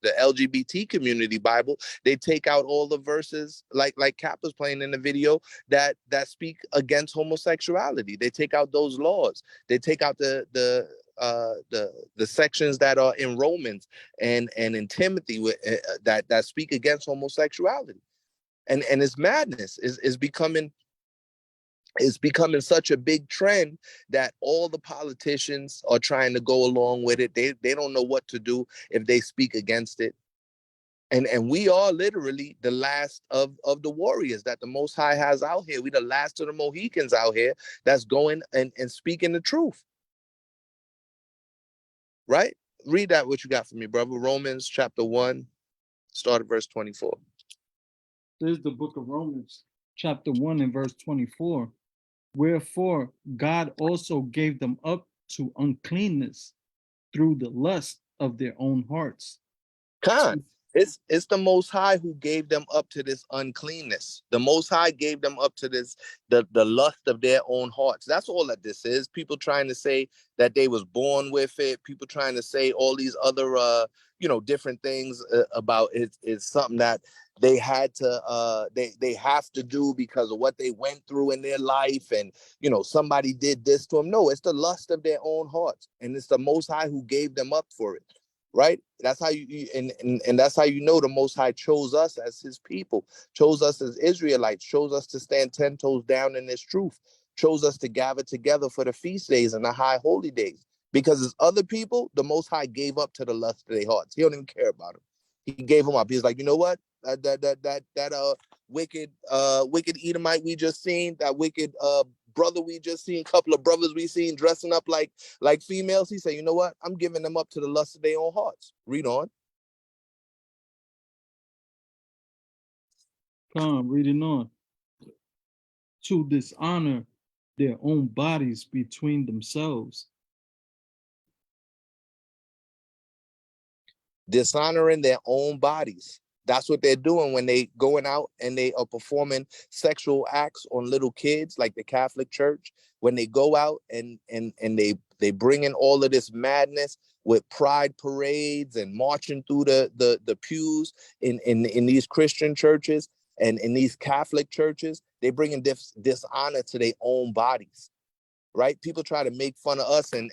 LGBT community Bible, they take out all the verses like Cap was playing in the video that speak against homosexuality. They take out those laws. They take out the sections that are in Romans and in Timothy that speak against homosexuality. And it's madness. It's becoming such a big trend that all the politicians are trying to go along with it. They don't know what to do if they speak against it. And we are literally the last of the warriors that the Most High has out here. We the last of the Mohicans out here that's going and speaking the truth. Right? Read that, what you got for me, brother. Romans chapter 1, start at verse 24. There's the book of Romans, chapter 1 and verse 24. Wherefore God also gave them up to uncleanness through the lust of their own hearts, It's the Most High who gave them up to this uncleanness. The Most High gave them up to this, the lust of their own hearts. That's all that this is. People trying to say that they was born with it. People trying to say all these other, different things about it. It's something that they had to, they have to do because of what they went through in their life. And, somebody did this to them. No, it's the lust of their own hearts. And it's the Most High who gave them up for it. Right? That's how and that's how the Most High chose us as his people, chose us as Israelites, chose us to stand 10 toes down in this truth, chose us to gather together for the feast days and the high holy days. Because as other people, the Most High gave up to the lust of their hearts. He don't even care about them. He gave them up. He's like, you know what? That wicked Edomite we just seen, that wicked brother we just seen, couple of brothers we seen dressing up like females. He said, you know what? I'm giving them up to the lust of their own hearts. Read on. Reading on. To dishonor their own bodies between themselves. Dishonoring their own bodies. That's what they're doing when they going out and they are performing sexual acts on little kids, like the Catholic Church. When they go out and they bring in all of this madness with pride parades and marching through the pews in these Christian churches and in these Catholic churches, they bring in dishonor to their own bodies. Right? People try to make fun of us and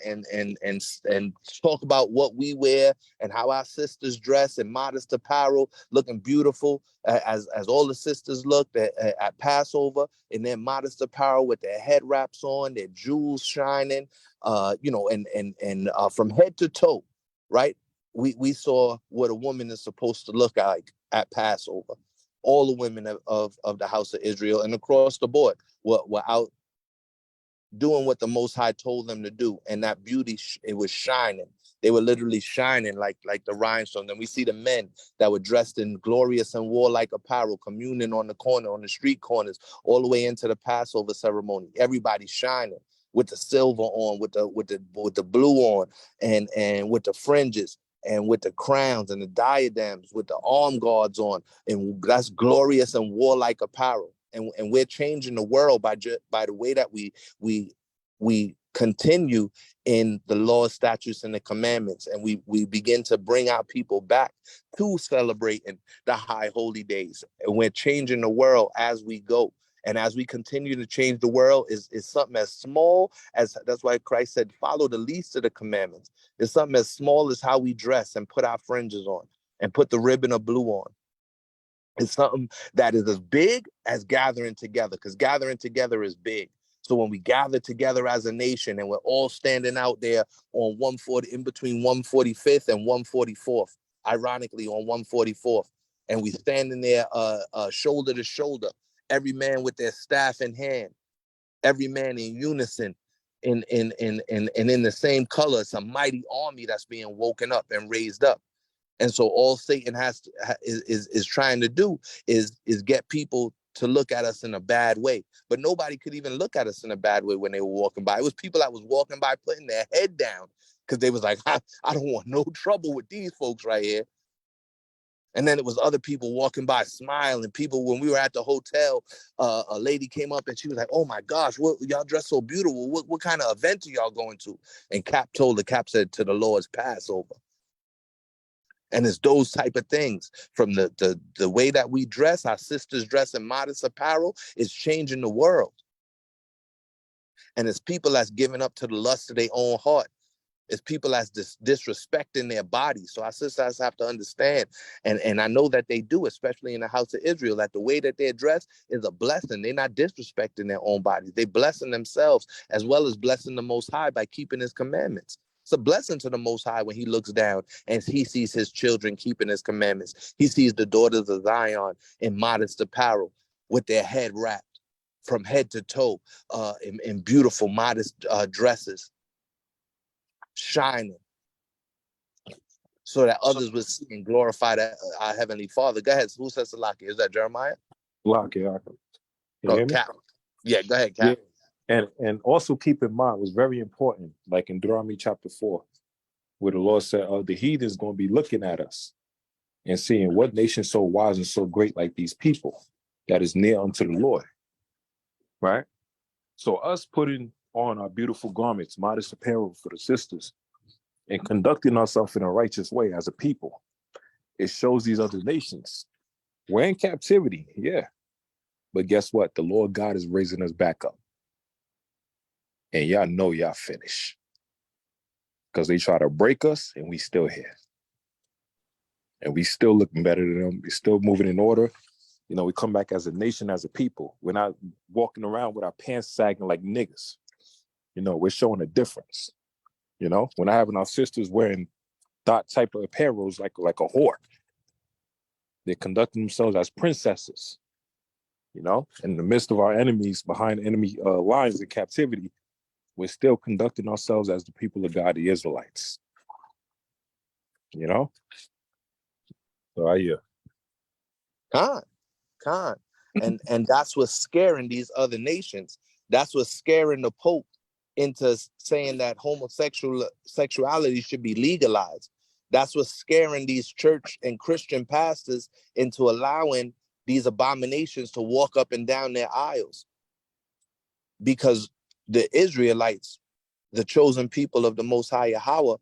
talk about what we wear and how our sisters dress in modest apparel, looking beautiful as all the sisters looked at Passover in their modest apparel with their head wraps on, their jewels shining, and from head to toe. Right? We saw what a woman is supposed to look like at Passover. All the women of the house of Israel and across the board were out doing what the Most High told them to do, and that beauty, it was shining. They were literally shining like the rhinestones. And we see the men that were dressed in glorious and warlike apparel, communing on the street corners, all the way into the Passover ceremony. Everybody shining with the silver on, with the blue on, and with the fringes, and with the crowns and the diadems, with the arm guards on, and that's glorious and warlike apparel. And we're changing the world by the way that we continue in the laws, statutes, and the commandments, and we begin to bring our people back to celebrating the high holy days. And we're changing the world as we go. And as we continue to change the world, is something as small as, that's why Christ said, follow the least of the commandments. It's something as small as how we dress and put our fringes on and put the ribbon of blue on. It's something that is as big as gathering together, because gathering together is big. So when we gather together as a nation and we're all standing out there on 140, in between 145th and 144th, ironically on 144th, and we standing there shoulder to shoulder, every man with their staff in hand, every man in unison, in the same color. It's a mighty army that's being woken up and raised up. And so all Satan is trying to do is get people to look at us in a bad way. But nobody could even look at us in a bad way when they were walking by. It was people that was walking by putting their head down because they was like, I don't want no trouble with these folks right here. And then it was other people walking by smiling. People, when we were at the hotel, a lady came up and she was like, oh my gosh, what y'all dress so beautiful. What kind of event are y'all going to? And Cap said, to the Lord's Passover. And it's those type of things, from the way that we dress, our sisters dress in modest apparel, is changing the world. And it's people that's giving up to the lust of their own heart. It's people that's disrespecting their bodies. So our sisters have to understand, and I know that they do, especially in the house of Israel, that the way that they're dressed is a blessing. They're not disrespecting their own bodies. They're blessing themselves as well as blessing the Most High by keeping his commandments. It's a blessing to the Most High when he looks down and he sees his children keeping his commandments. He sees the daughters of Zion in modest apparel with their head wrapped from head to toe in beautiful, modest dresses, shining, so that others would see and glorify our Heavenly Father. Go ahead. Who says Salaki? Is that Jeremiah? Salaki. Cap. Yeah, go ahead, Cap. Yeah. And also keep in mind, was very important, like in Deuteronomy chapter 4, where the Lord said, the heathen is going to be looking at us. and seeing what nation so wise and so great like these people that is near unto the Lord, right? So us putting on our beautiful garments, modest apparel for the sisters, and conducting ourselves in a righteous way as a people, it shows these other nations we're in captivity, yeah. But guess what? The Lord God is raising us back up. And y'all know y'all finished. Because they try to break us and we still here. And we still looking better than them. We still moving in order. You know, we come back as a nation, as a people. We're not walking around with our pants sagging like niggas. You know, we're showing a difference. You know, we're not having our sisters wearing that type of apparels like a whore. They're conducting themselves as princesses. You know, in the midst of our enemies, behind enemy lines in captivity, we're still conducting ourselves as the people of God, the Israelites. You know? So I hear. Khan. And that's what's scaring these other nations. That's what's scaring the Pope into saying that homosexuality should be legalized. That's what's scaring these church and Christian pastors into allowing these abominations to walk up and down their aisles. Because the Israelites, the chosen people of the Most High Yahweh,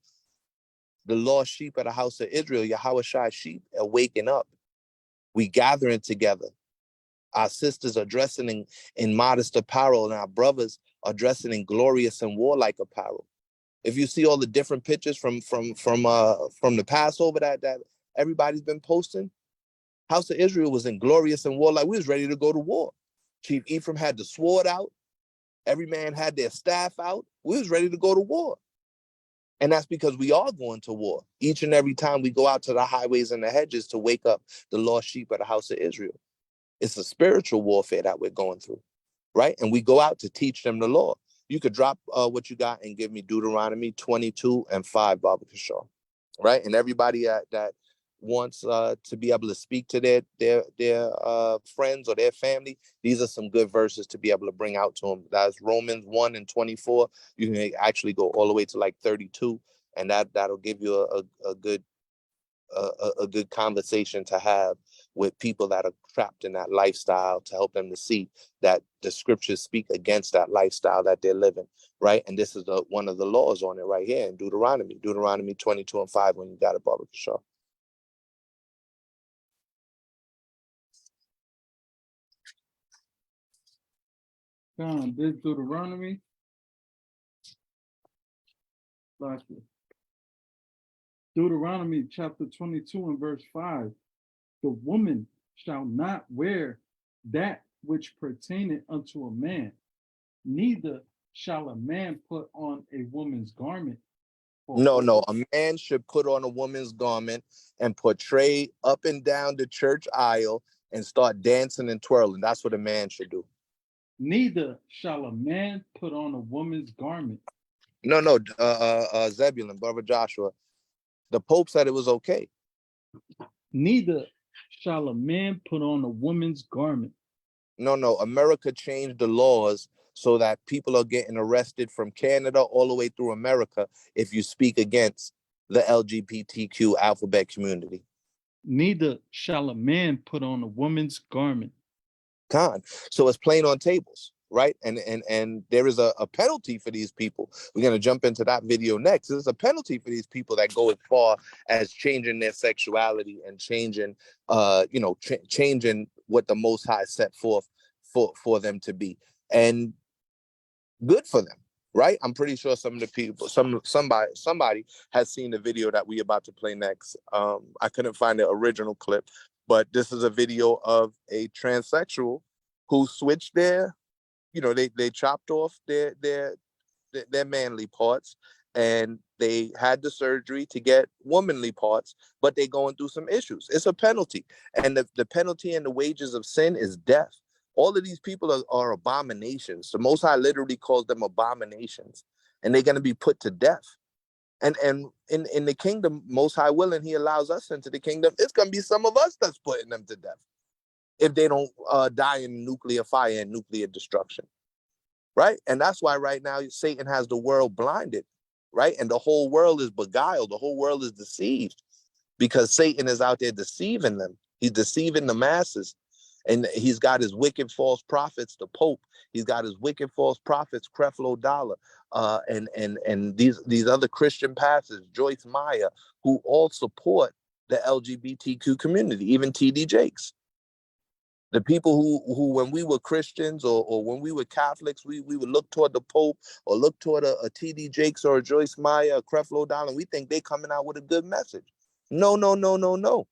the lost sheep of the house of Israel, Yahweh sheep, are waking up. We gathering together. Our sisters are dressing in modest apparel, and our brothers are dressing in glorious and warlike apparel. If you see all the different pictures from the Passover that everybody's been posting, House of Israel was in glorious and warlike. We was ready to go to war. Chief Ephraim had the sword out. Every man had their staff out. We was ready to go to war. And that's because we are going to war. Each and every time we go out to the highways and the hedges to wake up the lost sheep of the house of Israel. It's a spiritual warfare that we're going through, right? And we go out to teach them the law. You could drop what you got and give me Deuteronomy 22:5, Baba Kishore, right? And everybody that wants to be able to speak to their friends or their family, these are some good verses to be able to bring out to them. That's Romans 1:24. You can actually go all the way to like 32, and that'll give you a good conversation to have with people that are trapped in that lifestyle, to help them to see that the scriptures speak against that lifestyle that they're living, right? And this is one of the laws on it right here in Deuteronomy 22:5, when you got it, Baba Kishore. This Deuteronomy. Deuteronomy chapter 22 and verse 5. The woman shall not wear that which pertaineth unto a man, neither shall a man put on a woman's garment. No, a man should put on a woman's garment and portray up and down the church aisle and start dancing and twirling. That's what a man should do. Neither shall a man put on a woman's garment. No, Zebulun, Brother Joshua, the Pope said it was okay. Neither shall a man put on a woman's garment. No, America changed the laws so that people are getting arrested from Canada all the way through America if you speak against the LGBTQ alphabet community. Neither shall a man put on a woman's garment. So it's plain on tables, right? And there is a penalty for these people. We're going to jump into that video next. There's a penalty for these people that go as far as changing their sexuality and changing, changing what the Most High set forth for them to be. And good for them, right? I'm pretty sure some of the people, somebody has seen the video that we about to play next. I couldn't find the original clip, but this is a video of a transsexual who switched they chopped off their manly parts, and they had the surgery to get womanly parts, but they're going through some issues. It's a penalty, and the penalty and the wages of sin is death. All of these people are abominations. The Most High literally calls them abominations, and they're going to be put to death. And in the kingdom, Most High willing, He allows us into the kingdom. It's going to be some of us that's putting them to death if they don't die in nuclear fire and nuclear destruction, right? And that's why right now Satan has the world blinded, right? And the whole world is beguiled. The whole world is deceived. because Satan is out there deceiving them. He's deceiving the masses. And he's got his wicked false prophets, the Pope. He's got his wicked false prophets, Creflo Dollar, and these other Christian pastors, Joyce Meyer, who all support the LGBTQ community, even T.D. Jakes. The people who when we were Christians or when we were Catholics, we would look toward the Pope or look toward a T.D. Jakes or a Joyce Meyer, a Creflo Dollar, and we think they're coming out with a good message. No, no, no, no, no.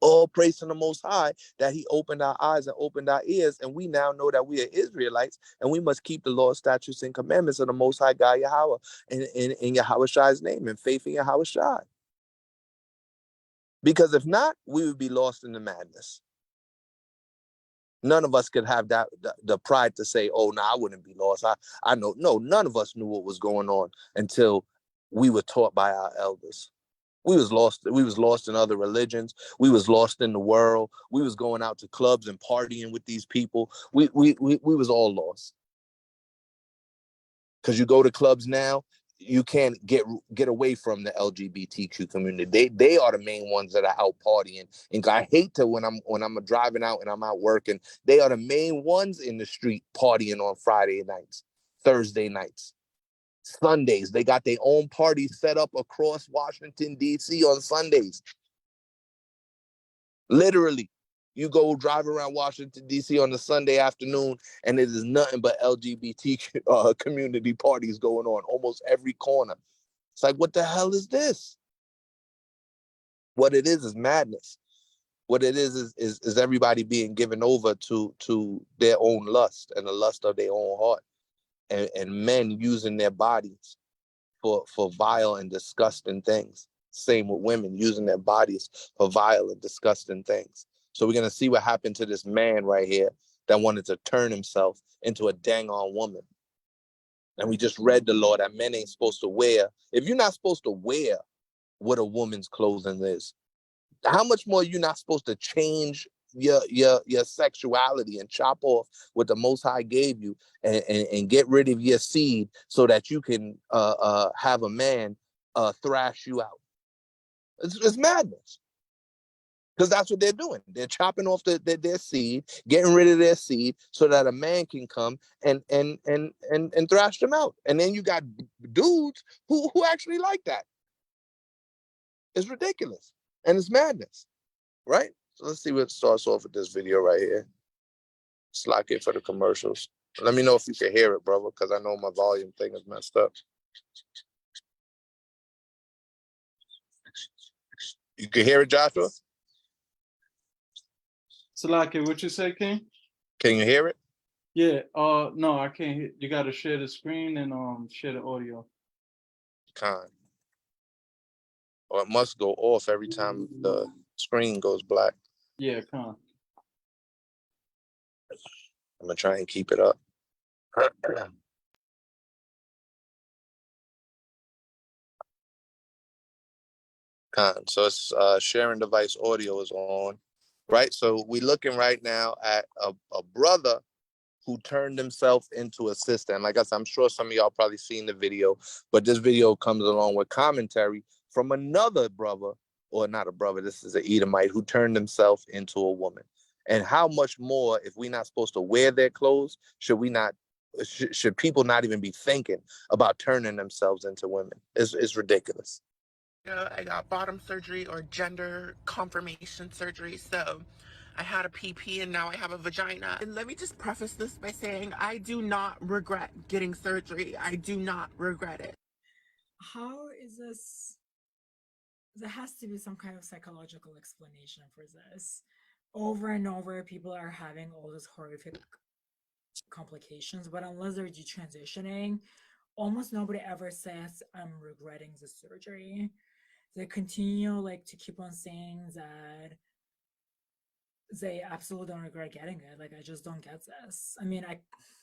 All praise to the Most High that he opened our eyes and opened our ears, and we now know that we are Israelites, and we must keep the law, statutes, and commandments of the Most High God Yahweh in Yahweh Shai's name and faith in Yahweh Shai. Because if not, we would be lost in the madness. None of us could have the pride to say, oh, no, I wouldn't be lost. I know. No, none of us knew what was going on until we were taught by our elders. We was lost. We was lost in other religions. We was lost in the world. We was going out to clubs and partying with these people. We was all lost. Because you go to clubs now, you can't get away from the LGBTQ community. They are the main ones that are out partying. And I hate to when I'm driving out and I'm out working, they are the main ones in the street partying on Friday nights, Thursday nights. Sundays, they got their own parties set up across Washington, D.C. on Sundays. Literally, you go drive around Washington, D.C. on a Sunday afternoon, and it is nothing but LGBT community parties going on almost every corner. It's like, what the hell is this? What it is madness. What it is everybody being given over to their own lust and the lust of their own heart. And men using their bodies for vile and disgusting things. Same with women using their bodies for vile and disgusting things. So we're going to see what happened to this man right here that wanted to turn himself into a dang-on woman. And we just read the law that men ain't supposed to wear. If you're not supposed to wear what a woman's clothing is, how much more you're not supposed to change your sexuality and chop off what the Most High gave you and get rid of your seed so that you can have a man thrash you out. It's madness. Because that's what they're doing. They're chopping off their seed, getting rid of their seed so that a man can come and thrash them out. And then you got dudes who actually like that. It's ridiculous. And it's madness. Right? So let's see what starts off with this video right here. Just lock it for the commercials. Let me know if you can hear it, brother, because I know my volume thing is messed up. You can hear it, Joshua? Salaki, what you say, King? Can you hear it? Yeah. No, I can't hear. You got to share the screen and share the audio. Con. Or it must go off every time the screen goes black. Yeah, con. I'm going to try and keep it up. Con. So it's sharing device audio is on. Right? So we're looking right now at a brother who turned himself into a sister. And like I said, I'm sure some of y'all probably seen the video, but this video comes along with commentary from another brother, or not a brother, this is an Edomite, who turned himself into a woman. And how much more, if we're not supposed to wear their clothes, should people not even be thinking about turning themselves into women? It's ridiculous. I got bottom surgery or gender confirmation surgery, so I had a PP and now I have a vagina. And let me just preface this by saying I do not regret getting surgery. I do not regret it. How is this? There has to be some kind of psychological explanation for this. Over and over, people are having all these horrific complications, but unless they're detransitioning, almost nobody ever says, I'm regretting the surgery. They continue to keep on saying that they absolutely don't regret getting it. I just don't get this. I mean,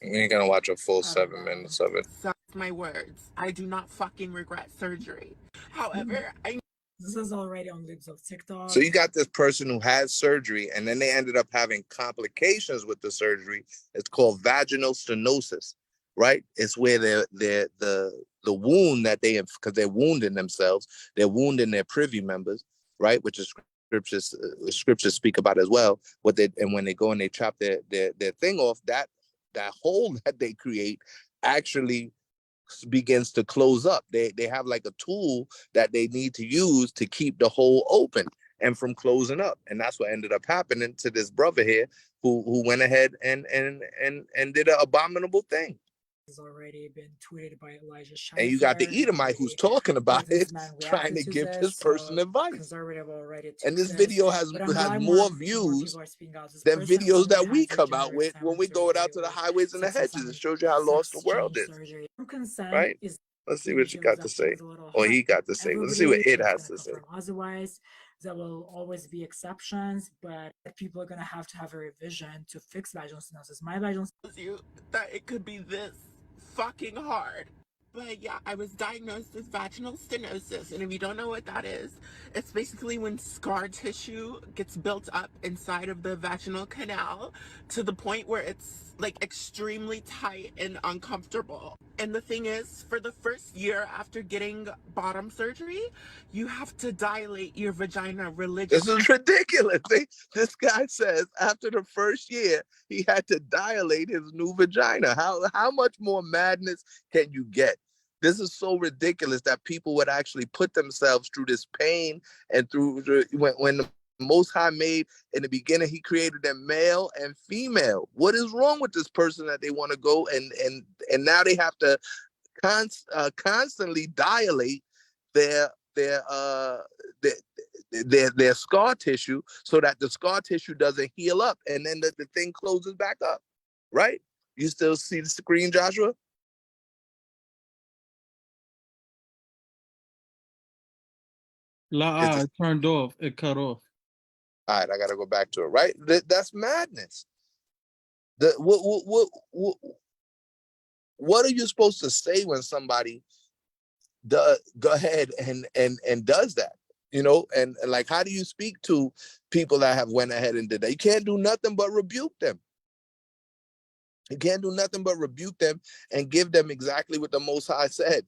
You ain't gonna watch a full 7 minutes of it. That's my words. I do not fucking regret surgery. However, this is already on Libs of TikTok. So you got this person who had surgery and then they ended up having complications with the surgery. It's called vaginal stenosis, right? It's where the wound that because they're wounding themselves, they're wounding their privy members, right? Which is scriptures speak about as well. And when they go and they chop their thing off, that hole that they create actually begins to close up. They have like a tool that they need to use to keep the hole open and from closing up. And that's what ended up happening to this brother here who went ahead and did an abominable thing. Has already been tweeted by Elijah Schiffer, and you got the Edomite who's talking about it, trying to give this person advice. And this video has more views than videos that we come out with when we go out to the highways and the hedges. It shows you how lost the world is, right? Let's see what you got to say, or he got to say. Let's see what it has to say. Otherwise, there will always be exceptions, but people are going to have a revision to fix vaginal stenosis. My vaginal tells you that it could be this fucking hard. But yeah, I was diagnosed with vaginal stenosis, and if you don't know what that is, it's basically when scar tissue gets built up inside of the vaginal canal to the point where it's like extremely tight and uncomfortable. And the thing is, for the first year after getting bottom surgery, you have to dilate your vagina religiously. This is ridiculous. This guy says after the first year, he had to dilate his new vagina. How much more madness can you get? This is so ridiculous that people would actually put themselves through this pain and through when the Most High made in the beginning, he created them male and female. What is wrong with this person that they want to go and now they have to constantly dilate their scar tissue so that the scar tissue doesn't heal up and then the thing closes back up, right? You still see the screen, Joshua? It turned off. It cut off. All right, I gotta go back to it. Right, that's madness. What are you supposed to say when somebody go ahead and does that? You know, and like, how do you speak to people that have went ahead and did that? You can't do nothing but rebuke them. You can't do nothing but rebuke them and give them exactly what the Most High said,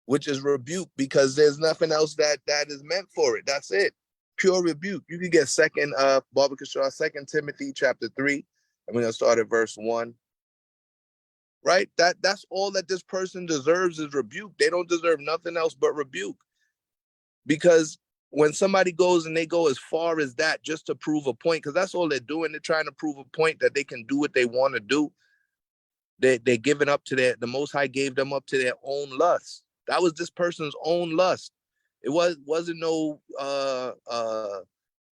which is rebuke, because there's nothing else that is meant for it. That's it. Pure rebuke. You can get Baba Kishar, 2 Timothy chapter 3. I'm going to start at verse 1. Right? That's all that this person deserves is rebuke. They don't deserve nothing else but rebuke. Because when somebody goes and they go as far as that just to prove a point, because that's all they're doing, they're trying to prove a point that they can do what they want to do. They're giving up to the Most High gave them up to their own lust. That was this person's own lust. It wasn't no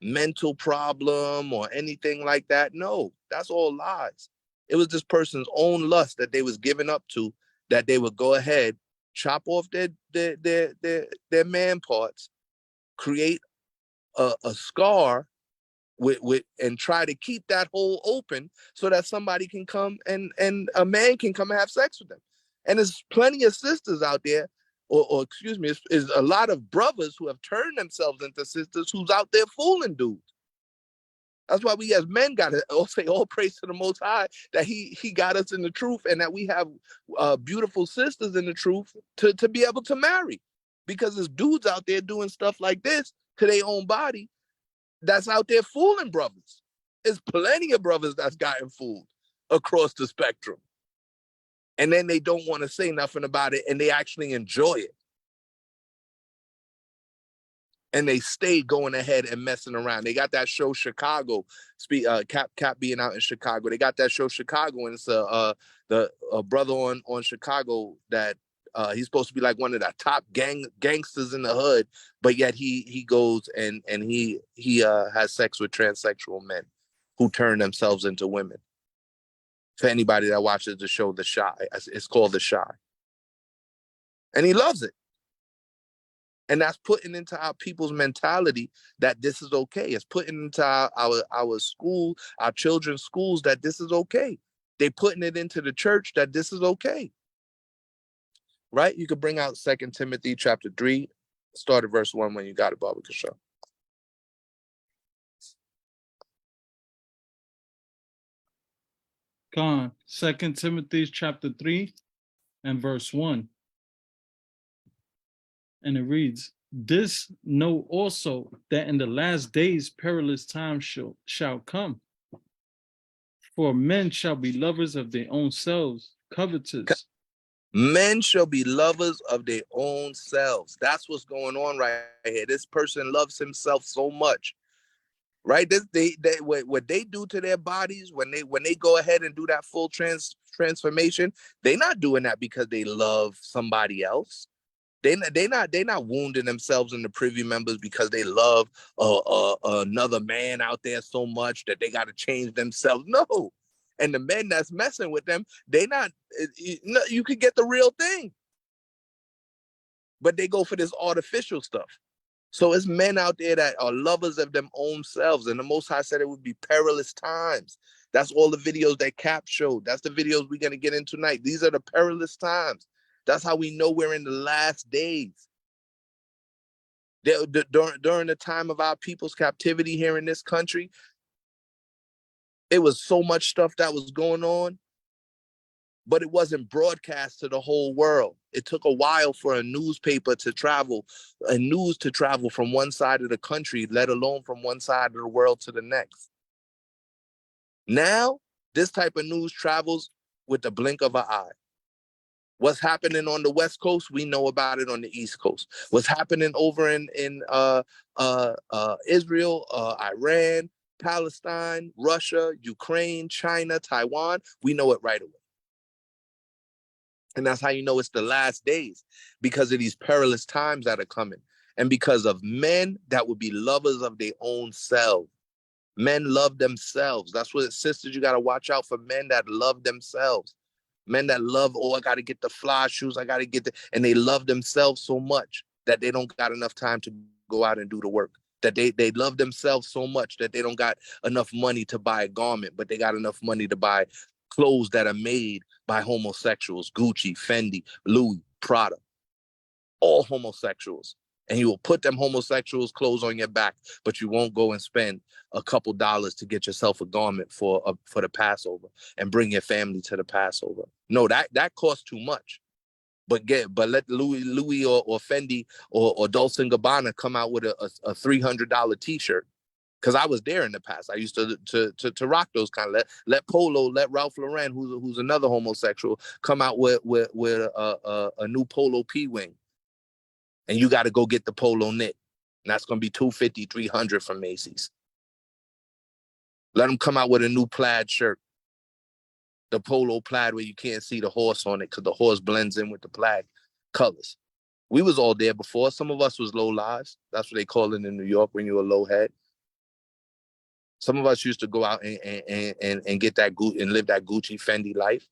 mental problem or anything like that. No, that's all lies. It was this person's own lust that they was giving up to, that they would go ahead, chop off their man parts, create a scar with and try to keep that hole open so that somebody can come and a man can come and have sex with them. And there's plenty of sisters out there, or excuse me, is a lot of brothers who have turned themselves into sisters who's out there fooling dudes. That's why we as men got to say all praise to the Most High that he got us in the truth, and that we have beautiful sisters in the truth to be able to marry. Because there's dudes out there doing stuff like this to their own body that's out there fooling brothers. There's plenty of brothers that's gotten fooled across the spectrum. And then they don't want to say nothing about it, and they actually enjoy it. And they stay going ahead and messing around. They got that show Chicago, Cap being out in Chicago. They got that show Chicago, and it's a brother on Chicago that he's supposed to be like one of the top gangsters in the hood, but yet he goes and he has sex with transsexual men who turn themselves into women. For anybody that watches the show The Chi, it's called The Chi, and he loves it. And that's putting into our people's mentality that this is okay. It's putting into our school, our children's schools, that this is okay. They're putting it into the church that this is okay. Right? You could bring out 2 Timothy chapter 3, start at verse 1 when you got it, Baba Kishar. Con, 2 Timothy chapter 3 and verse 1. And it reads, This know also that in the last days perilous times shall come. For men shall be lovers of their own selves, covetous. Men shall be lovers of their own selves. That's what's going on right here. This person loves himself so much, right? What they do to their bodies when they go ahead and do that full transformation, they're not doing that because they love somebody else. They not wounding themselves in the privy members because they love another man out there so much that they got to change themselves. No. And the men that's messing with them, you could get the real thing, but they go for this artificial stuff. So it's men out there that are lovers of them own selves, and the Most High said it would be perilous times. That's all the videos that Cap showed. That's the videos we're gonna get into tonight. These are the perilous times. That's how we know we're in the last days. During the time of our people's captivity here in this country, it was so much stuff that was going on, but it wasn't broadcast to the whole world. It took a while for a newspaper to travel, news to travel from one side of the country, let alone from one side of the world to the next. Now, this type of news travels with the blink of an eye. What's happening on the West Coast, we know about it on the East Coast. What's happening over in Israel, Iran, Palestine, Russia, Ukraine, China, Taiwan, we know it right away. And that's how you know it's the last days, because of these perilous times that are coming. And because of men that would be lovers of their own selves. Men love themselves. That's what, sisters, you got to watch out for men that love themselves. Men that love, oh, I got to get the fly shoes. I got to get and they love themselves so much that they don't got enough time to go out and do the work. That they love themselves so much that they don't got enough money to buy a garment, but they got enough money to buy clothes that are made by homosexuals, Gucci, Fendi, Louis, Prada, all homosexuals. And you will put them homosexuals' clothes on your back, but you won't go and spend a couple dollars to get yourself a garment for the Passover and bring your family to the Passover. No, that costs too much. But let Louis or Fendi or Dolce & Gabbana come out with a $300 T-shirt. Because I was there in the past. I used to rock those kind of let Polo, let Ralph Lauren, who's another homosexual, come out with a new Polo P-wing. And you got to go get the Polo knit. And that's going to be $250, $300 from Macy's. Let them come out with a new plaid shirt. The Polo plaid where you can't see the horse on it because the horse blends in with the plaid colors. We was all there before. Some of us was low lives. That's what they call it in New York when you're a low head. Some of us used to go out and get that and live that Gucci Fendi life.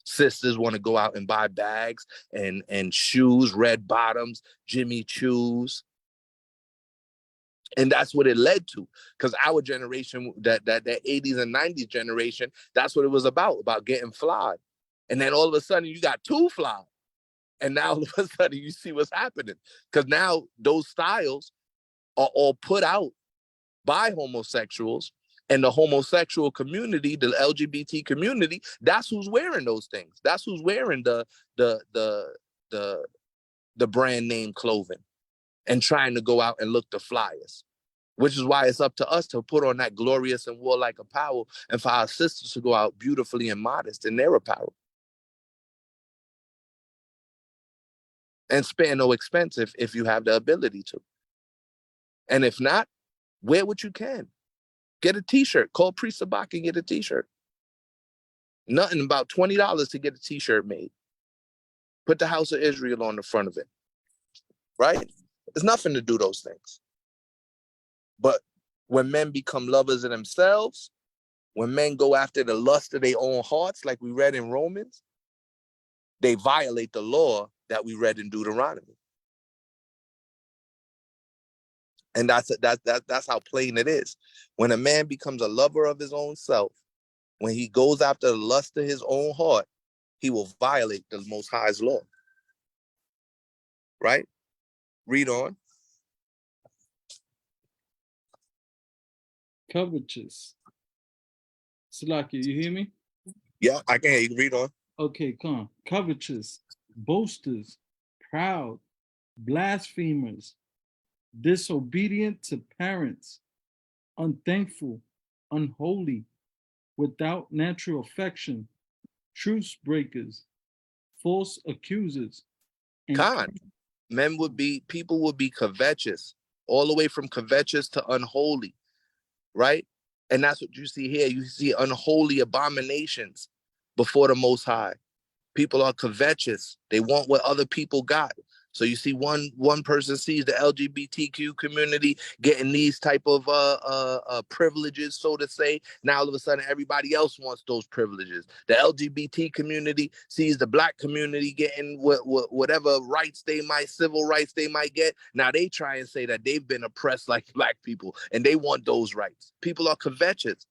Sisters want to go out and buy bags and shoes, red bottoms, Jimmy Choos. And that's what it led to, because our generation, that 80s and 90s generation, that's what it was about getting fly. And then all of a sudden you got too fly. And now all of a sudden you see what's happening, because now those styles are all put out by homosexuals, and the homosexual community, the LGBT community, that's who's wearing those things. That's who's wearing the brand name clothing and trying to go out and look the flyest. Which is why it's up to us to put on that glorious and warlike apparel, and for our sisters to go out beautifully and modest in their apparel. And spare no expense if you have the ability to. And if not, wear what you can. Get a T-shirt. Call Priest Sabak and get a T-shirt. Nothing about $20 to get a T-shirt made. Put the House of Israel on the front of it. Right? There's nothing to do those things. But when men become lovers of themselves, when men go after the lust of their own hearts, like we read in Romans, they violate the law that we read in Deuteronomy. And that's how plain it is. When a man becomes a lover of his own self, when he goes after the lust of his own heart, he will violate the Most High's law. Right? Read on. Covetous. Salaki, you hear me? Yeah, I can hear you. Read on. Okay, come on. Covetous, boasters, proud, blasphemers, disobedient to parents, unthankful, unholy, without natural affection, truce breakers, false accusers, and Con. People would be covetous, all the way from covetous to unholy, right? And that's what you see here. You see unholy abominations before the Most High. People are covetous. They want what other people got. So you see one person sees the LGBTQ community getting these type of privileges, so to say. Now all of a sudden everybody else wants those privileges. The LGBT community sees the black community getting whatever rights they might, civil rights they might get. Now they try and say that they've been oppressed like black people and they want those rights. People are covetous.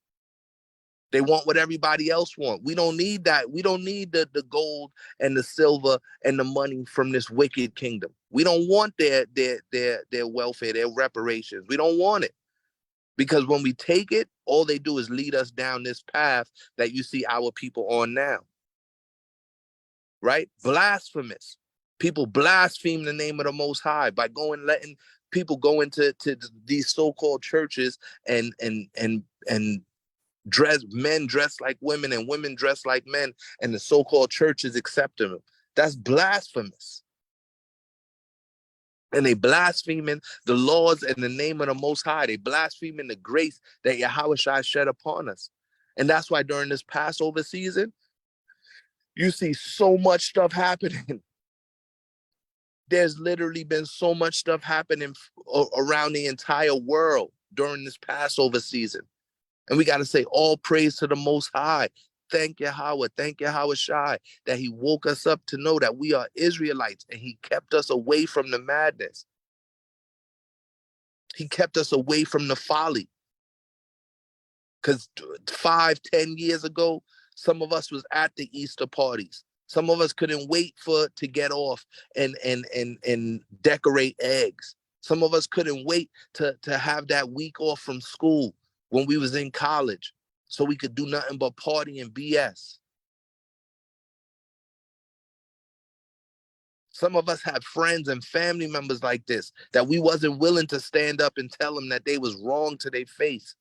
They want what everybody else wants. We don't need that. We don't need the gold and the silver and the money from this wicked kingdom. We don't want their welfare, their reparations. We don't want it. Because when we take it, all they do is lead us down this path that you see our people on now. Right? Blasphemous. People blaspheme the name of the Most High by letting people go into these so-called churches and men dress like women and women dress like men, and the so-called churches accept them. That's blasphemous. And they blaspheming the laws and the name of the Most High. They blaspheming the grace that Yahweh shed upon us. And that's why during this Passover season, you see so much stuff happening. There's literally been so much stuff happening around the entire world during this Passover season. And we got to say all praise to the Most High. Thank Yahweh, thank Yahweh that he woke us up to know that we are Israelites and he kept us away from the madness. He kept us away from the folly. Because 5-10 years ago, some of us was at the Easter parties. Some of us couldn't wait to get off and decorate eggs. Some of us couldn't wait to have that week off from school when we was in college, so we could do nothing but party and BS. Some of us had friends and family members like this that we wasn't willing to stand up and tell them that they was wrong to their face.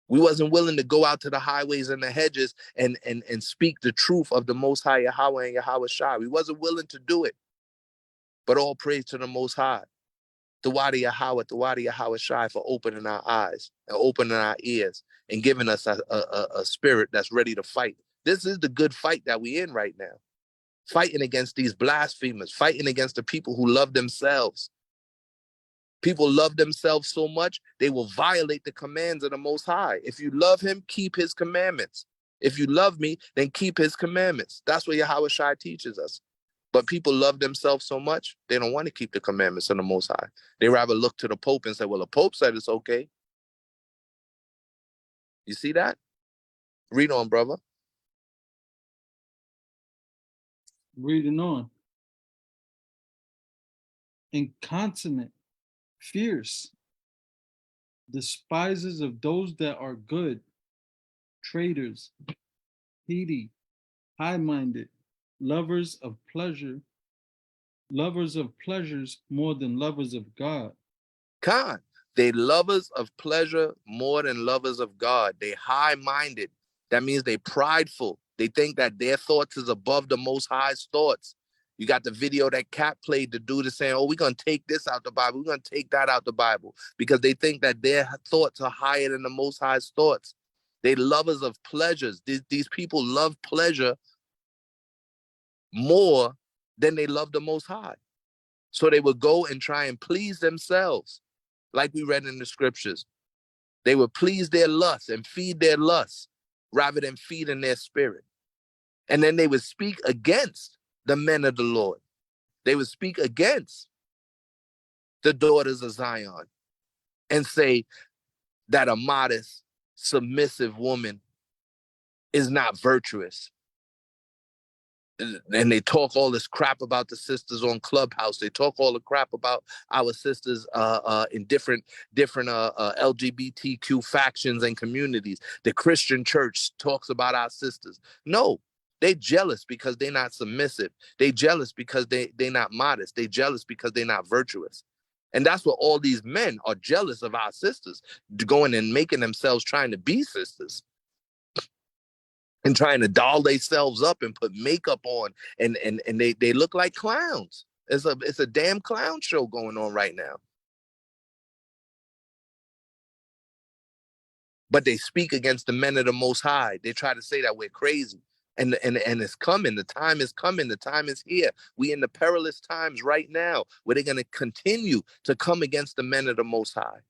We wasn't willing to go out to the highways and the hedges and speak the truth of the Most High Yahweh and Yahweh Shai. We wasn't willing to do it. But all praise to the Most High. Tawadi Yahweh Shai for opening our eyes and opening our ears and giving us a spirit that's ready to fight. This is the good fight that we in right now. Fighting against these blasphemers, fighting against the people who love themselves. People love themselves so much, they will violate the commands of the Most High. If you love him, keep his commandments. If you love me, then keep his commandments. That's what Yahweh Shai teaches us. But people love themselves so much, they don't want to keep the commandments of the Most High. They rather look to the Pope and say, well, the Pope said it's okay. You see that? Read on, brother. Reading on. Incontinent, fierce, despisers of those that are good, traitors, heady, high-minded, lovers of pleasures more than lovers of God. Khan, they lovers of pleasure more than lovers of God. They high-minded. That means they prideful. They think that their thoughts is above the Most High's thoughts. You got the video that Cat played, the dude is saying, oh, we're going to take this out the Bible. We're going to take that out the Bible, because they think that their thoughts are higher than the Most High's thoughts. They lovers of pleasures. These people love pleasure more than they love the Most High. So they would go and try and please themselves, like we read in the scriptures. They would please their lusts and feed their lusts rather than feeding their spirit. And then they would speak against the men of the Lord. They would speak against the daughters of Zion and say that a modest, submissive woman is not virtuous. And they talk all this crap about the sisters on Clubhouse. They talk all the crap about our sisters in different LGBTQ factions and communities. The Christian church talks about our sisters. No, They jealous because they're not submissive. They jealous because they're not modest. They jealous because they're not virtuous. And that's what all these men are jealous of our sisters, going and making themselves trying to be sisters and trying to doll themselves up and put makeup on, and they look like clowns. It's a damn clown show going on right now. But they speak against the men of the Most High. They try to say that we're crazy. And it's coming. The time is coming. The time is here. We in the perilous times right now where they're going to continue to come against the men of the Most High.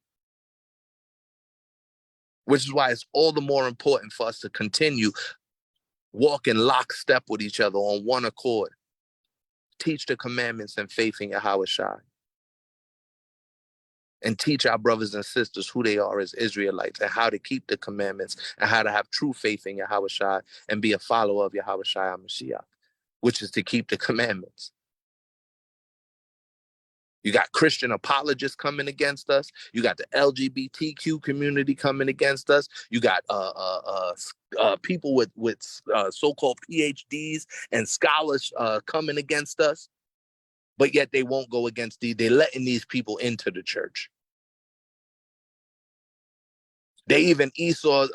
Which is why it's all the more important for us to continue walking lockstep with each other on one accord. Teach the commandments and faith in Yahweh. And teach our brothers and sisters who they are as Israelites and how to keep the commandments and how to have true faith in Yahweh and be a follower of Yahweh HaMashiach, which is to keep the commandments. You got Christian apologists coming against us. You got the LGBTQ community coming against us. You got people with so-called PhDs and scholars coming against us. But yet they won't go against they're letting these people into the church. They even Esau,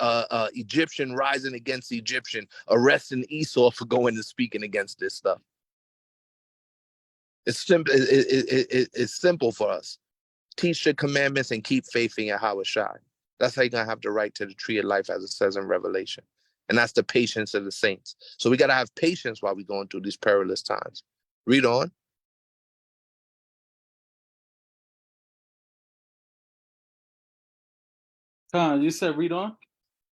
Egyptian rising against Egyptian, arresting Esau for going and speaking against this stuff. It's simple. It's simple for us. Teach the commandments and keep faith in Yahweh. That's how you're going to have the right to the tree of life, as it says in Revelation. And that's the patience of the saints. So we got to have patience while we're going through these perilous times. Read on. Khan, you said read on?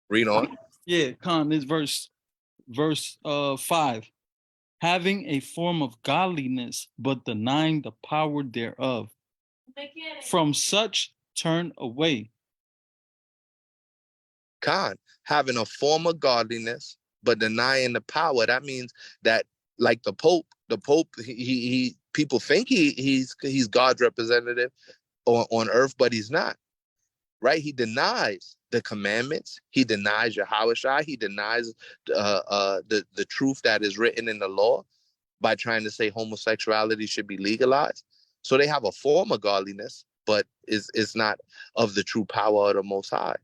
Read on. Yeah, Khan, this verse 5. Having a form of godliness, but denying the power thereof. From such turn away. Khan, having a form of godliness, but denying the power. That means that, like the Pope, he people think he's God's representative on earth, but he's not. Right? He denies the commandments. He denies Yahweh. He denies the truth that is written in the law by trying to say homosexuality should be legalized. So they have a form of godliness, but is not of the true power of the Most High.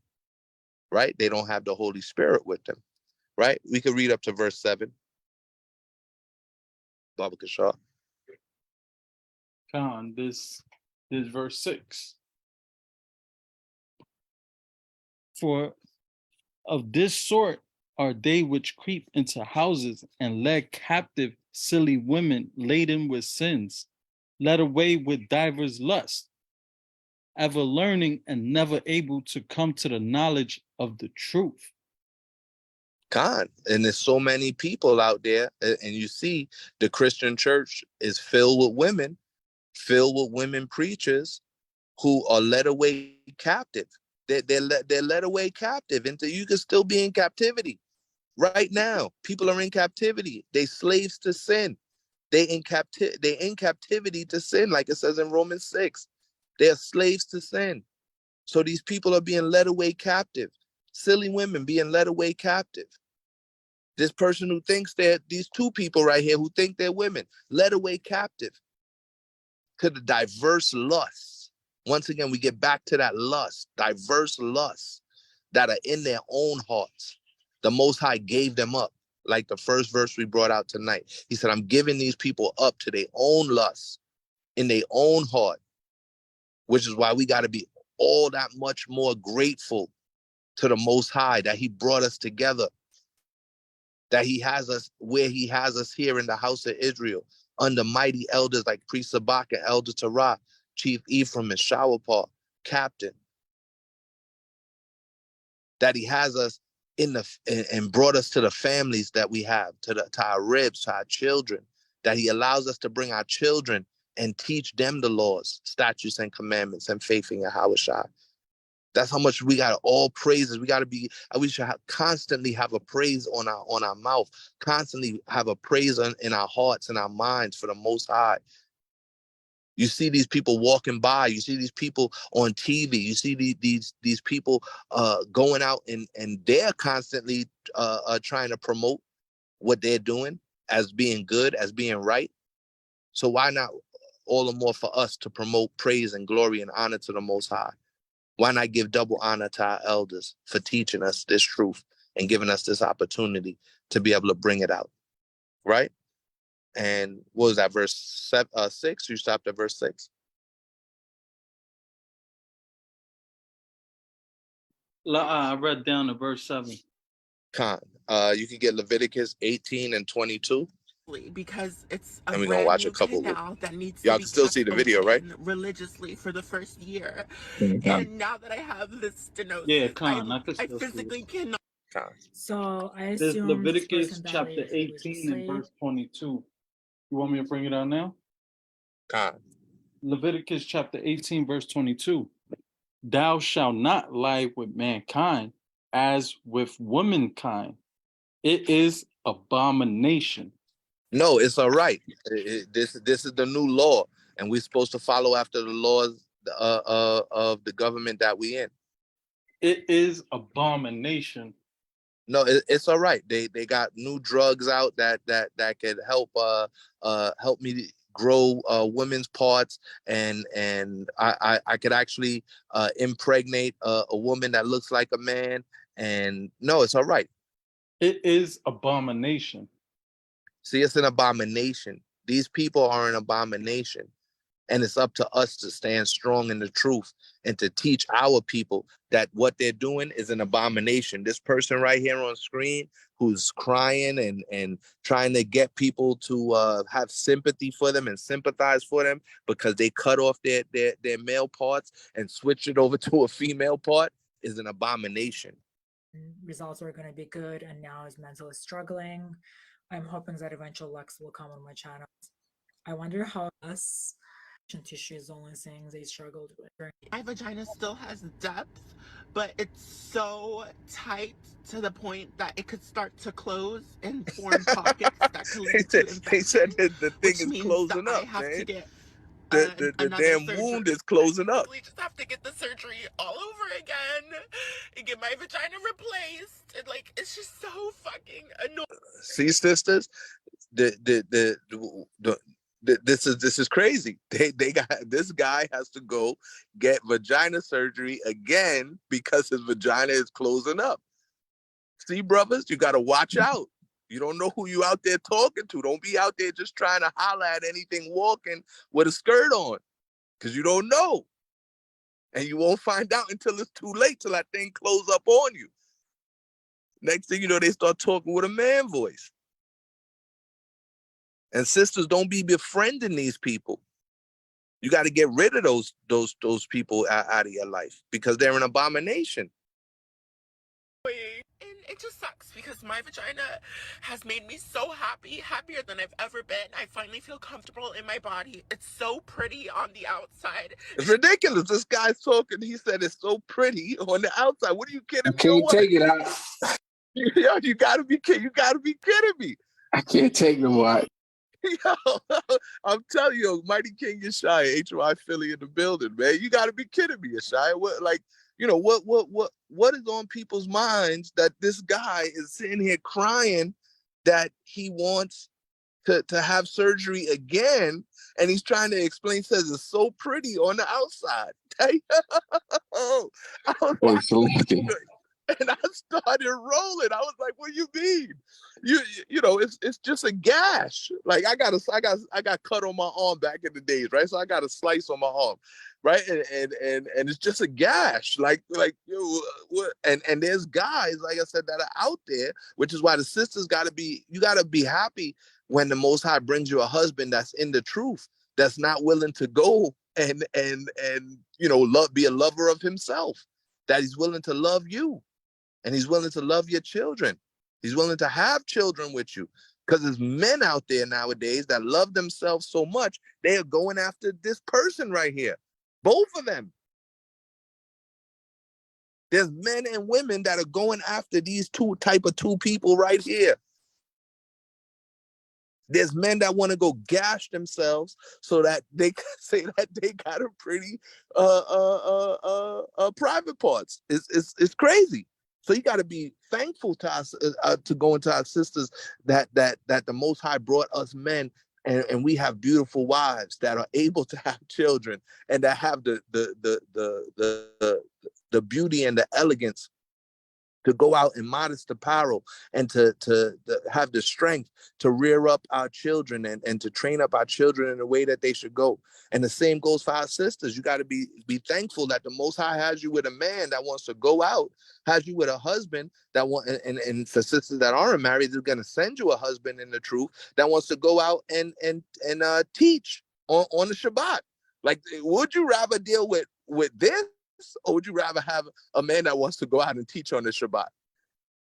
Right? They don't have the Holy Spirit with them. Right? We could read up to verse 7. Baba Kashar. Khan, this is verse 6. For of this sort are they which creep into houses and led captive silly women laden with sins, led away with divers lusts, ever learning and never able to come to the knowledge of the truth. God, and there's so many people out there, and you see the Christian church is filled with women preachers who are led away captive. They're led away captive into, you can still be in captivity right now. People are in captivity. They slaves to sin. They in captivity to sin, like it says in Romans 6. They are slaves to sin. So these people are being led away captive. Silly women being led away captive. This person who thinks these two people right here who think they're women, led away captive to the diverse lusts. Once again, we get back to that lust, diverse lusts that are in their own hearts. The Most High gave them up, like the first verse we brought out tonight. He said, I'm giving these people up to their own lusts in their own heart, which is why we got to be all that much more grateful to the Most High that he brought us together, that he has us where he has us here in the house of Israel, under mighty elders like Priest Sabak and Elder Torah, Chief Ephraim and Shawapar, Captain. That he has us and brought us to the families that we have, to our ribs, to our children, that he allows us to bring our children and teach them the laws, statutes, and commandments and faith in Yahweh. That's how much we got to all praises. We got to be, we should constantly have a praise on our mouth, constantly have a praise in our hearts and our minds for the Most High. You see these people walking by, you see these people on TV, you see these people going out and they're constantly trying to promote what they're doing as being good, as being right. So why not all the more for us to promote praise and glory and honor to the Most High? Why not give double honor to our elders for teaching us this truth and giving us this opportunity to be able to bring it out, right? And what was that, verse 6? You stopped at verse 6? I read down to verse 7. Con. You can get Leviticus 18 and 22. Because it's a And we're gonna brand watch new a couple. canal that needs Y'all to be can still kept see the video, right? religiously for the first year. Mm-hmm. And now that I have this stenosis, Yeah, Con, I physically cannot. So I There's assume this Leviticus person chapter violated was 18 and slave. verse 22. You want me to bring it out now? Con. Leviticus chapter 18, verse 22. Thou shalt not lie with mankind as with womankind. It is abomination. No, it's all right. This is the new law, and we're supposed to follow after the laws of the government that we in. It is abomination. No, it's all right. They got new drugs out that could help help me grow women's parts, and I could actually impregnate a woman that looks like a man. And no, it's all right. It is abomination. See, it's an abomination. These people are an abomination. And it's up to us to stand strong in the truth and to teach our people that what they're doing is an abomination. This person right here on screen who's crying and trying to get people to have sympathy for them and sympathize for them because they cut off their male parts and switch it over to a female part is an abomination. Results are going to be good, and now his mental is struggling. I'm hoping that eventual Lux will come on my channel. I wonder how us tissue is the only things they struggled with. My vagina still has depth, but it's so tight to the point that it could start to close and form pockets that could lead to infection. He said that the thing is closing up, I have man. to get The damn surgery. wound is closing up. We just have to get the surgery all over again and get my vagina replaced. And like, it's just so fucking annoying. See, sisters, this is crazy. They got, this guy has to go get vagina surgery again because his vagina is closing up. See, brothers, you got to watch out. You don't know who you out there talking to. Don't be out there just trying to holler at anything walking with a skirt on, because you don't know. And you won't find out until it's too late, till that thing close up on you. Next thing you know, they start talking with a man voice. And sisters, don't be befriending these people. You got to get rid of those people out of your life because they're an abomination. And it just sucks because my vagina has made me so happy, happier than I've ever been. I finally feel comfortable in my body. It's so pretty on the outside. It's ridiculous. This guy's talking. He said it's so pretty on the outside. What are you kidding me? I can't take it out. Yo, you gotta be kidding me. I can't take no more. Yo, I'm telling you, Mighty King Yeshaya, H.O.I Philly in the building, man. You gotta be kidding me, Yeshaya. What, like, you know, what is on people's minds that this guy is sitting here crying that he wants to have surgery again, and he's trying to explain, says it's so pretty on the outside. And I started rolling. I was like, "What do you mean? You know, it's just a gash. Like I got cut on my arm back in the days, right? So I got a slice on my arm, right? And it's just a gash. Like what? And there's guys, like I said, that are out there, which is why the sisters you gotta be happy when the Most High brings you a husband that's in the truth, that's not willing to go and you know, be a lover of himself, that he's willing to love you. And he's willing to love your children. He's willing to have children with you. Because there's men out there nowadays that love themselves so much, they are going after this person right here. Both of them. There's men and women that are going after these two people right here. There's men that want to go gash themselves so that they can say that they got a pretty private parts. It's crazy. So you got to be thankful to us, to go into our sisters that the Most High brought us men, and we have beautiful wives that are able to have children and that have the beauty and the elegance to go out in modest apparel and to have the strength to rear up our children and to train up our children in the way that they should go. And the same goes for our sisters. You got to be thankful that the Most High has you with a man that wants to go out, has you with a husband that want, and for sisters that aren't married, they're going to send you a husband in the truth that wants to go out and teach on the Shabbat. Like, would you rather deal with this, or would you rather have a man that wants to go out and teach on the Shabbat?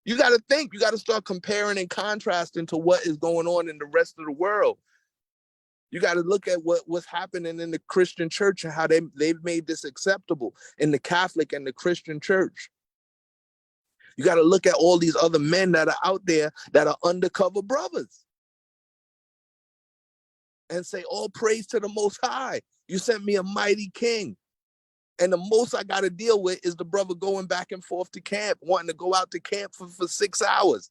You got to think. You got to start comparing and contrasting to what is going on in the rest of the world. You got to look at what's happening in the Christian church and how they've made this acceptable in the Catholic and the Christian church. You got to look at all these other men that are out there that are undercover brothers and say, all praise to the Most High. You sent me a mighty king. And the most I got to deal with is the brother going back and forth to camp, wanting to go out to camp for 6 hours,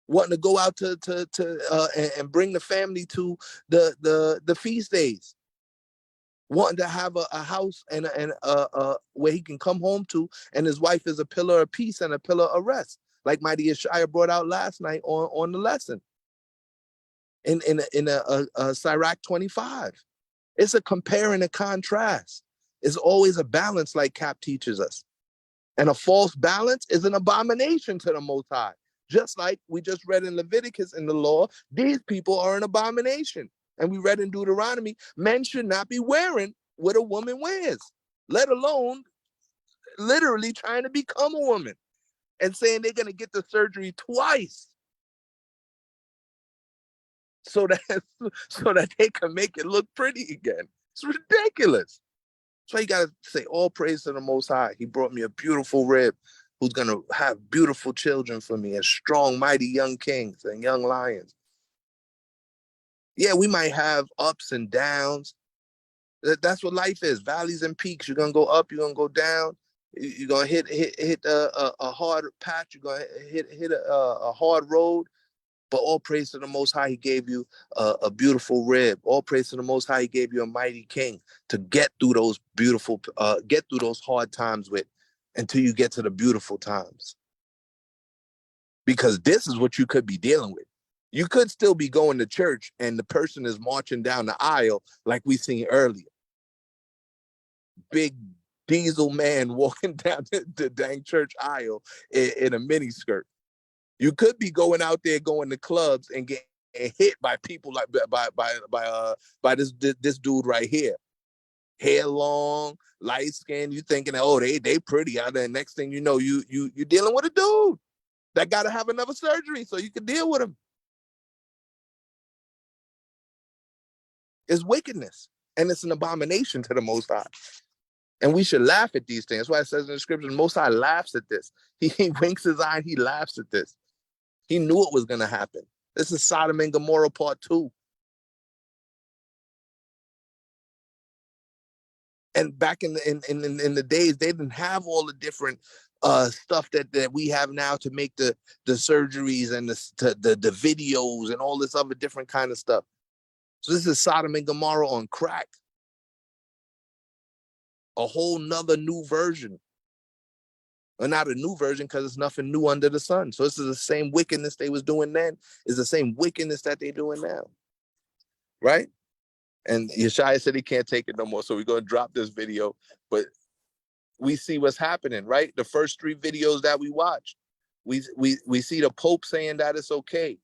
wanting to go out and bring the family to the feast days, wanting to have a house and where he can come home to, and his wife is a pillar of peace and a pillar of rest, like Mighty H.O.I brought out last night on the lesson in Sirach 25. It's a compare and a contrast. It's always a balance, like Cap teaches us. And a false balance is an abomination to the Most High. Just like we just read in Leviticus in the law, these people are an abomination. And we read in Deuteronomy, men should not be wearing what a woman wears, let alone literally trying to become a woman and saying they're going to get the surgery twice so that they can make it look pretty again. It's ridiculous. So you got to say, all praise to the Most High. He brought me a beautiful rib who's going to have beautiful children for me and strong, mighty young kings and young lions. Yeah, we might have ups and downs. That's what life is, valleys and peaks. You're going to go up, you're going to go down. You're going to hit a hard patch. You're going to hit a hard road. But all praise to the Most High, he gave you a beautiful rib. All praise to the Most High, he gave you a mighty king to get through those those hard times with, until you get to the beautiful times. Because this is what you could be dealing with. You could still be going to church and the person is marching down the aisle like we seen earlier. Big diesel man walking down the dang church aisle in a mini skirt. You could be going out there, going to clubs and getting hit by people like by this dude right here. Hair long, light skin. You thinking, oh, they pretty out there. Next thing you know, you dealing with a dude that got to have another surgery so you can deal with him. It's wickedness, and it's an abomination to the Most High. And we should laugh at these things. That's why it says in the scripture, the Most High laughs at this. He winks his eye and he laughs at this. He knew it was going to happen. This is Sodom and Gomorrah part 2. And back in the days, they didn't have all the different stuff that we have now to make the surgeries and the videos and all this other different kind of stuff. So this is Sodom and Gomorrah on crack. A whole nother new version. Or not a new version, because it's nothing new under the sun. So this is the same wickedness they was doing then, is the same wickedness that they're doing now. Right? And Yeshua said he can't take it no more. So we're going to drop this video. But we see what's happening, right? The first 3 videos that we watched, we see the Pope saying that it's okay.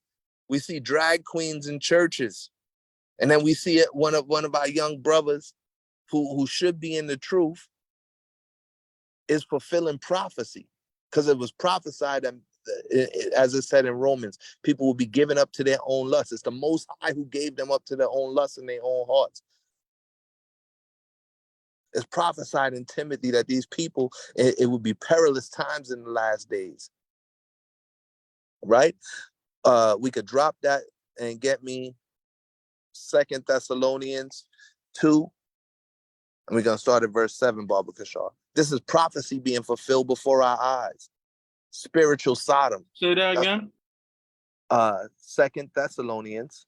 We see drag queens in churches. And then we see it, one of our young brothers who should be in the truth is fulfilling prophecy, because it was prophesied that, as it said in Romans, people will be given up to their own lusts. It's the Most High who gave them up to their own lusts in their own hearts. It's prophesied in Timothy that these people, it would be perilous times in the last days. Right? We could drop that and get me 2 Thessalonians 2. And we're going to start at verse 7, Baba Kashar. This is prophecy being fulfilled before our eyes. Spiritual Sodom. Say that again. 2 Thessalonians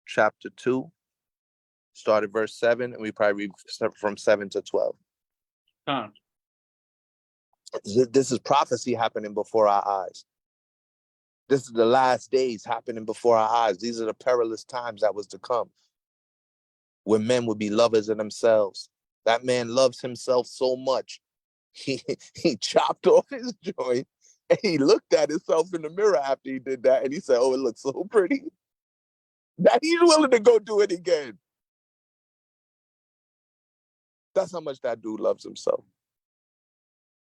chapter 2, start at verse 7, and we probably read from 7 to 12. This is prophecy happening before our eyes. This is the last days happening before our eyes. These are the perilous times that was to come, where men would be lovers of themselves. That man loves himself so much, he chopped off his joint, and he looked at himself in the mirror after he did that, and he said, oh, it looks so pretty, that he's willing to go do it again. That's how much that dude loves himself.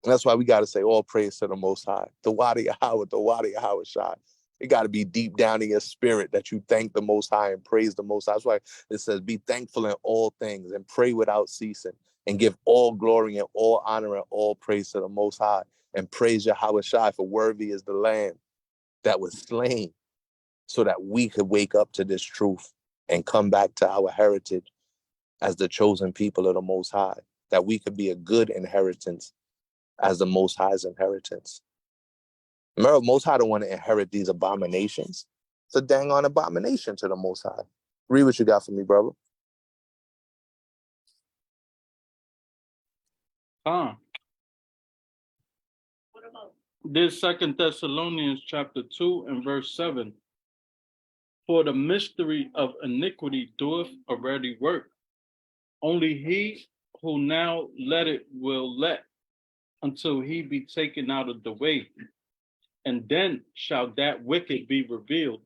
And that's why we got to say all praise to the Most High. The Wadi Yahweh, the Wadi Yahweh. It got to be deep down in your spirit that you thank the Most High and praise the Most High. That's why it says, be thankful in all things and pray without ceasing and give all glory and all honor and all praise to the Most High, and praise Yahweh Shai, for worthy is the Lamb that was slain so that we could wake up to this truth and come back to our heritage as the chosen people of the Most High, that we could be a good inheritance as the Most High's inheritance. Remember, Most High don't want to inherit these abominations. It's a dang on abomination to the Most High. Read what you got for me, brother. This 2 Thessalonians chapter 2 and verse 7. For the mystery of iniquity doeth already work. Only he who now let it will let, until he be taken out of the way. And then shall that wicked be revealed,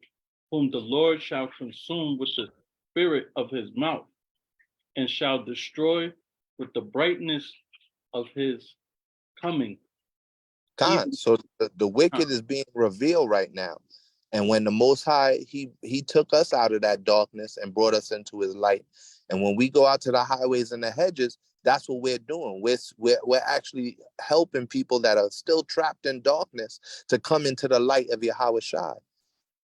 whom the Lord shall consume with the spirit of his mouth, and shall destroy with the brightness of his coming. So the wicked is being revealed right now. And when the Most High, he took us out of that darkness and brought us into his light. And when we go out to the highways and the hedges, that's what we're doing. We're actually helping people that are still trapped in darkness to come into the light of Yahweh Shai,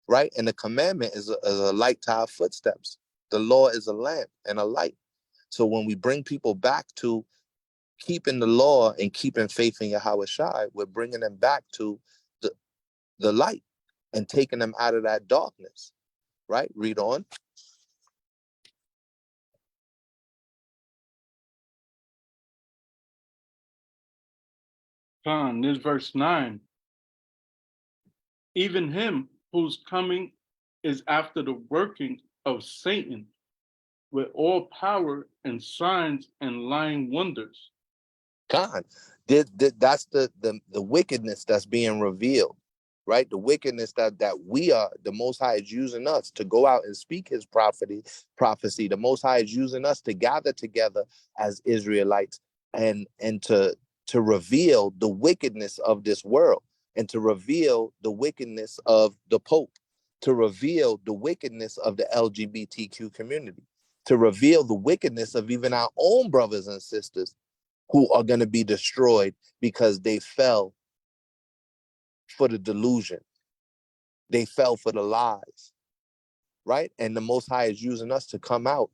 right? And the commandment is a light to our footsteps. The law is a lamp and a light. So when we bring people back to keeping the law and keeping faith in Yahweh Shai, we're bringing them back to the light and taking them out of that darkness, right? Read on. This verse 9. Even him whose coming is after the working of Satan, with all power and signs and lying wonders. God, that's the wickedness that's being revealed, right? The wickedness that we are, the Most High is using us to go out and speak his prophecy. The Most High is using us to gather together as Israelites and to reveal the wickedness of this world, and to reveal the wickedness of the Pope, to reveal the wickedness of the LGBTQ community, to reveal the wickedness of even our own brothers and sisters who are going to be destroyed because they fell for the delusion. They fell for the lies, right? And the Most High is using us to come out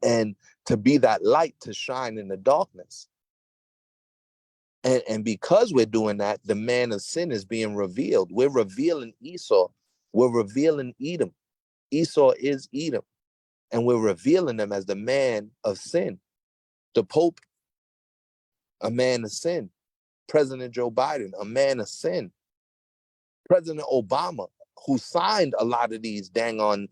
and to be that light to shine in the darkness. And because we're doing that, the man of sin is being revealed. We're revealing Esau. We're revealing Edom. Esau is Edom. And we're revealing them as the man of sin. The Pope, a man of sin. President Joe Biden, a man of sin. President Obama, who signed a lot of these dang on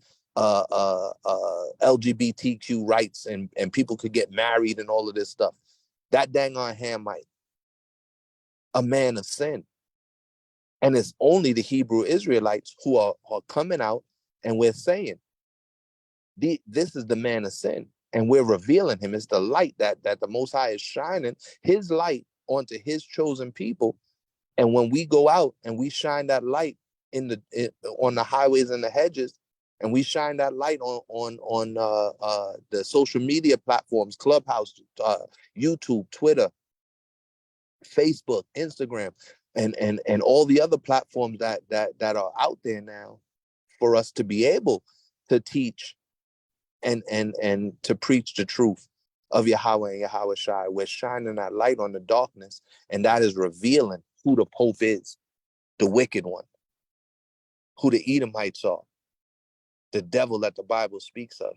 LGBTQ rights and people could get married and all of this stuff. That dang on Hamite, a man of sin. And it's only the Hebrew Israelites who are coming out, and we're saying, this is the man of sin. And we're revealing him. It's the light that the Most High is shining his light onto his chosen people. And when we go out and we shine that light on the highways and the hedges, and we shine that light on the social media platforms, Clubhouse, YouTube, Twitter, Facebook, Instagram, and all the other platforms that are out there now, for us to be able to teach and to preach the truth of Yahweh and Yahweh Shai. We're shining that light on the darkness, and that is revealing who the Pope is, the wicked one, who the Edomites are, the devil that the Bible speaks of.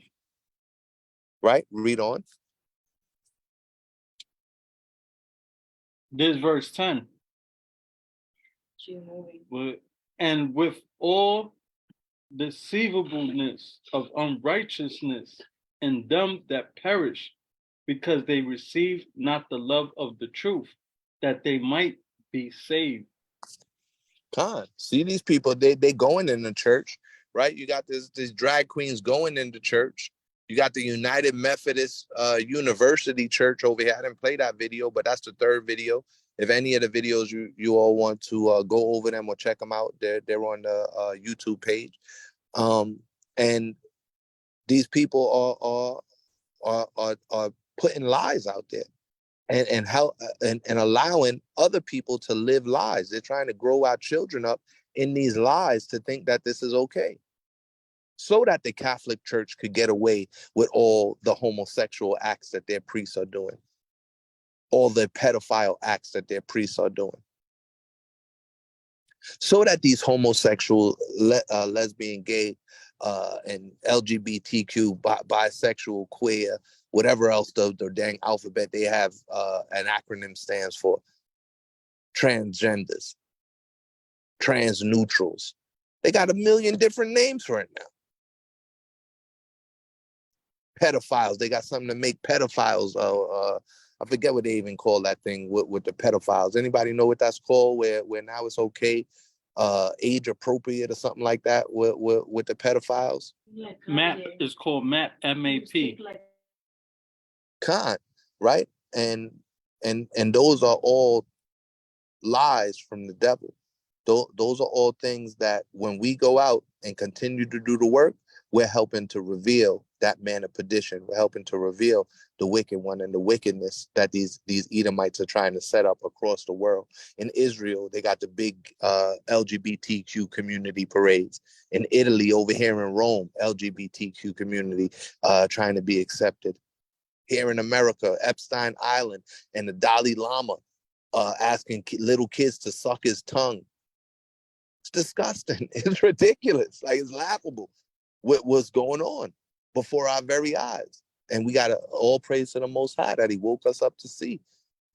Right? Read on. This verse 10. And with all deceivableness of unrighteousness in them that perish, because they receive not the love of the truth, that they might be saved. God, see these people, they going in the church, right? You got these drag queens going into church. You got the United Methodist University Church over here. I didn't play that video, but that's the third video. If any of the videos you all want to go over them or check them out, they're on the YouTube page. And these people are putting lies out there and how and allowing other people to live lies. They're trying to grow our children up in these lies to think that this is okay, so that the Catholic Church could get away with all the homosexual acts that their priests are doing, all the pedophile acts that their priests are doing, so that these homosexual, lesbian, gay, and LGBTQ, bisexual, queer, whatever else the dang alphabet they have an acronym stands for, transgenders, trans neutrals. They got a million different names for it now. Pedophiles, they got something to make pedophiles. I forget what they even call that thing with the pedophiles. Anybody know what that's called? Where now it's okay, age appropriate or something like that with the pedophiles. MAP is called MAP, M-A-P. Right? And those are all lies from the devil. Those are all things that when we go out and continue to do the work, we're helping to reveal that man of perdition. We're helping to reveal the wicked one and the wickedness that these Edomites are trying to set up across the world. In Israel, they got the big LGBTQ community parades. In Italy, over here in Rome, LGBTQ community trying to be accepted. Here in America, Epstein Island and the Dalai Lama asking little kids to suck his tongue. It's disgusting. It's ridiculous. Like, it's laughable what's going on before our very eyes. And we got to all praise to the Most High that he woke us up to see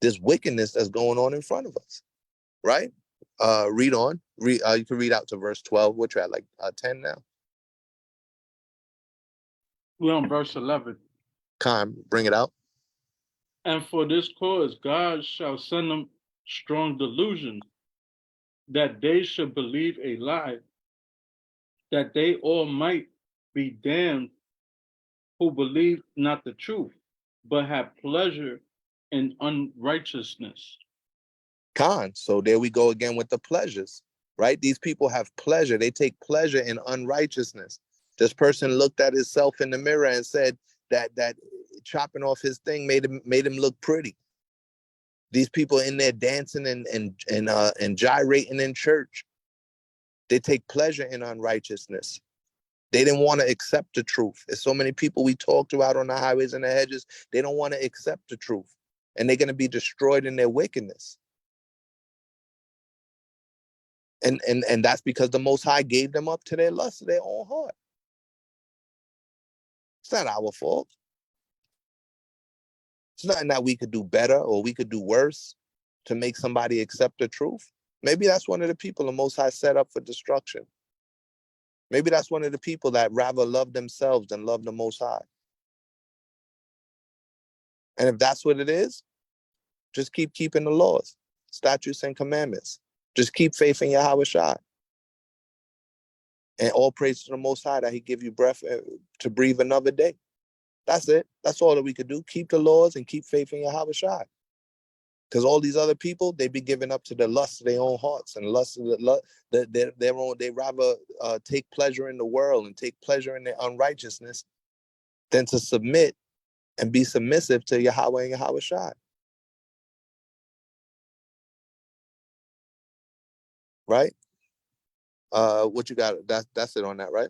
this wickedness that's going on in front of us. Right? Read on. You can read out to verse 12. What you at, like 10 now? We're on verse 11. Bring it out. And for this cause, God shall send them strong delusion, that they should believe a lie, that they all might be damned who believe not the truth, but have pleasure in unrighteousness. So there we go again with the pleasures, right? These people have pleasure. They take pleasure in unrighteousness. This person looked at himself in the mirror and said that chopping off his thing made him look pretty. These people in there dancing and gyrating in church. They take pleasure in unrighteousness. They didn't want to accept the truth. There's so many people we talk to out on the highways and the hedges. They don't want to accept the truth, and they're going to be destroyed in their wickedness. And that's because the Most High gave them up to their lust of their own heart. It's not our fault. It's nothing that we could do better or we could do worse to make somebody accept the truth. Maybe that's one of the people the Most High set up for destruction. Maybe that's one of the people that rather love themselves than love the Most High. And if that's what it is, just keep keeping the laws, statutes, and commandments. Just keep faith in Yahweh Shai. And all praise to the Most High that he give you breath to breathe another day. That's it. That's all that we could do. Keep the laws and keep faith in Yahweh Shai. Because all these other people, they be giving up to the lust of their own hearts and lust of their own. They rather take pleasure in the world and take pleasure in their unrighteousness than to submit and be submissive to Yahweh and Yahweh Shai. Right? What you got? That's it on that, right?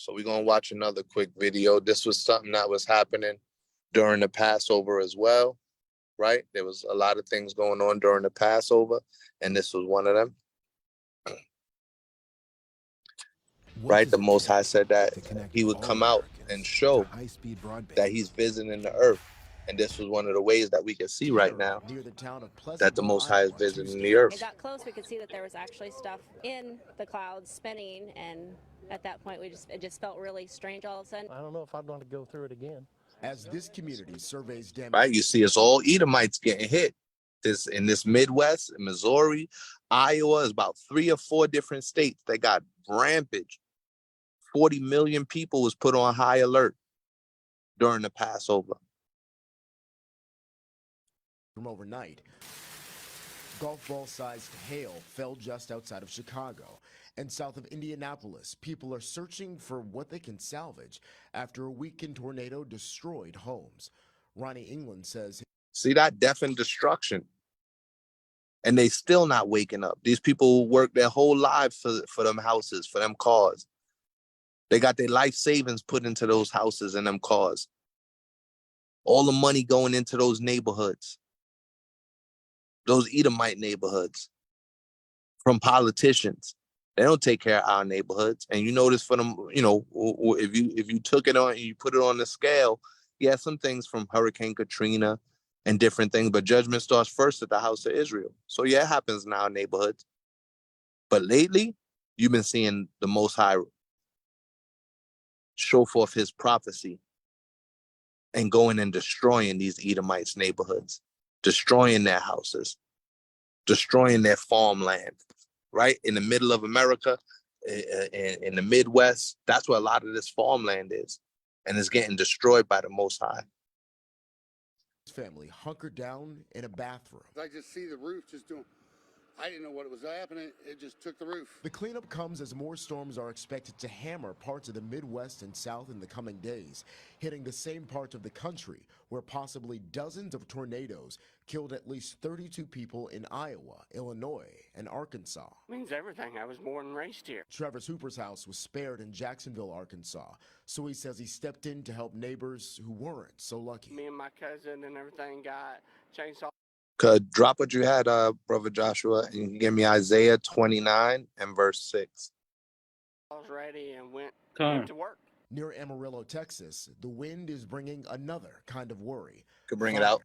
So we're going to watch another quick video. This was something that was happening during the Passover as well, right? There was a lot of things going on during the Passover, and this was one of them. Right? The Most High said that he would come out and show that he's visiting the earth. And this was one of the ways that we can see right now that the Most High is visiting the earth. It got close, we could see that there was actually stuff in the clouds spinning, and at that point it just felt really strange all of a sudden. I don't know if I'd want to go through it again. As this community surveys damage. Right? You see, it's all Edomites getting hit. In this Midwest, in Missouri, Iowa, is about 3 or 4 different states that got rampage. 40 million people was put on high alert during the Passover. From overnight, golf ball-sized hail fell just outside of Chicago. And south of Indianapolis, people are searching for what they can salvage after a weekend tornado destroyed homes. Ronnie England says, see that death and destruction, and they still not waking up. These people work their whole lives for them houses, for them cars. They got their life savings put into those houses and them cars. All the money going into those neighborhoods, those Edomite neighborhoods, from politicians. They don't take care of our neighborhoods. And you notice for them, you know, if you took it on and you put it on the scale, yeah, some things from Hurricane Katrina and different things, but judgment starts first at the house of Israel. So yeah, it happens in our neighborhoods. But lately, you've been seeing the Most High show forth his prophecy and going and destroying these Edomites' neighborhoods, destroying their houses, destroying their farmland, right? In the middle of America, in the Midwest, that's where a lot of this farmland is. And it's getting destroyed by the Most High. Family hunkered down in a bathroom. I just see the roof just doing, I didn't know what was happening. It just took the roof. The cleanup comes as more storms are expected to hammer parts of the Midwest and South in the coming days, hitting the same parts of the country where possibly dozens of tornadoes killed at least 32 people in Iowa, Illinois, and Arkansas. Means everything. I was born and raised here. Travis Hooper's house was spared in Jacksonville, Arkansas, so he says he stepped in to help neighbors who weren't so lucky. Me and my cousin and everything got chainsaw. Could drop what you had, Brother Joshua, and you can give me Isaiah 29 and verse 6. I was ready and went to work. Near Amarillo, Texas, the wind is bringing another kind of worry. Could bring it out.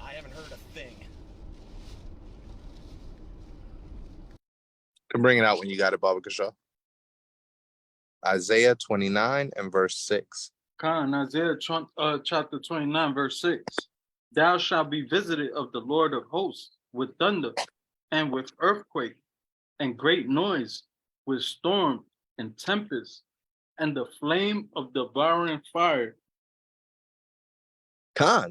I haven't heard a thing. Can bring it out when you got it, Baba Kashaw. Isaiah 29 and verse 6. Isaiah chapter 29, verse 6. Thou shalt be visited of the Lord of hosts with thunder and with earthquake and great noise, with storm and tempest and the flame of devouring fire.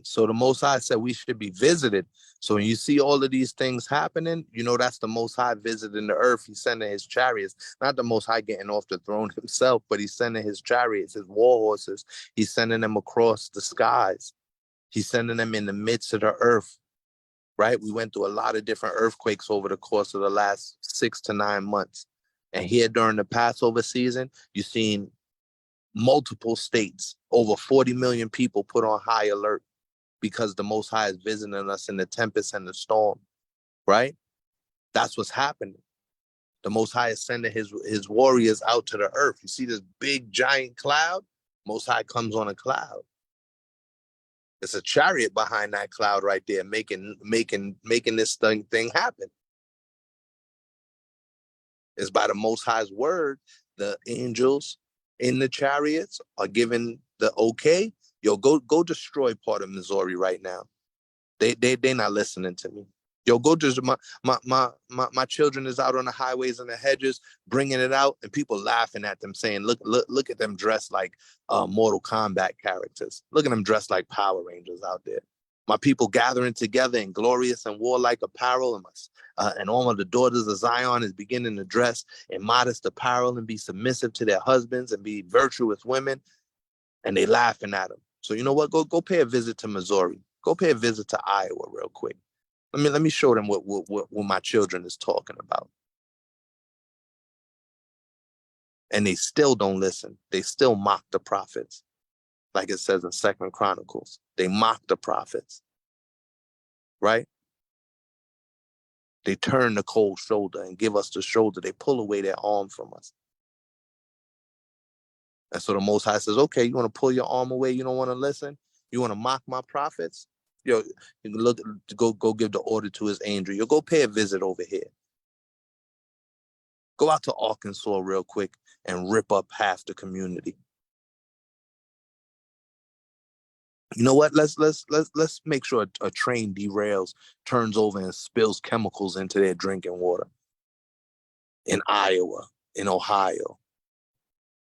So the Most High said we should be visited. So when you see all of these things happening, you know that's the Most High visiting the earth. He's sending his chariots, not the Most High getting off the throne himself, but he's sending his chariots, his war horses. He's sending them across the skies. He's sending them in the midst of the earth, right? We went through a lot of different earthquakes over the course of the last 6 to 9 months. And here during the Passover season, you've seen multiple states, over 40 million people put on high alert because the Most High is visiting us in the tempest and the storm, right? That's what's happening. The Most High is sending his warriors out to the earth. You see this big giant cloud? Most High comes on a cloud. It's a chariot behind that cloud right there, making this thing happen. It's by the Most High's word, the angels in the chariots are given the okay. Yo, go destroy part of Missouri right now. They not listening to me. Yo, go just my children is out on the highways and the hedges bringing it out, and people laughing at them, saying, look at them dressed like Mortal Kombat characters. Look at them dressed like Power Rangers out there. My people gathering together in glorious and warlike apparel, and all of the daughters of Zion is beginning to dress in modest apparel and be submissive to their husbands and be virtuous women, and they laughing at them. So you know what? Go pay a visit to Missouri. Go pay a visit to Iowa real quick. Let me show them what my children is talking about. And they still don't listen. They still mock the prophets. Like it says in 2 Chronicles. They mock the prophets. Right? They turn the cold shoulder and give us the shoulder. They pull away their arm from us. And so the Most High says, okay, you want to pull your arm away? You don't want to listen? You want to mock my prophets? Yo, you can look, go give the order to his angel. You'll go pay a visit over here. Go out to Arkansas real quick and rip up half the community. You know what? Let's make sure a train derails, turns over, and spills chemicals into their drinking water. In Iowa, in Ohio,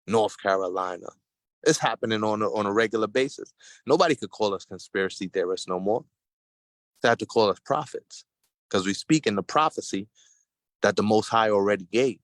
North Carolina. It's happening on a regular basis. Nobody could call us conspiracy theorists no more. They have to call us prophets, because we speak in the prophecy that the Most High already gave.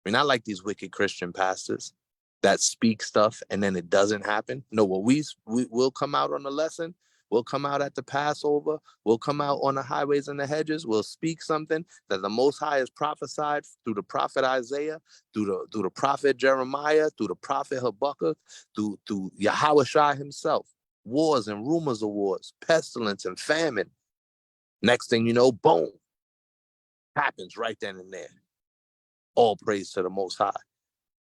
We're not like these wicked Christian pastors that speak stuff and then it doesn't happen. No, what we'll come out on the lesson. We'll come out at the Passover. We'll come out on the highways and the hedges. We'll speak something that the Most High has prophesied through the prophet Isaiah, through the prophet Jeremiah, through the prophet Habakkuk, through Yawasap himself. Wars and rumors of wars, pestilence and famine. Next thing you know, boom, happens right then and there. All praise to the Most High,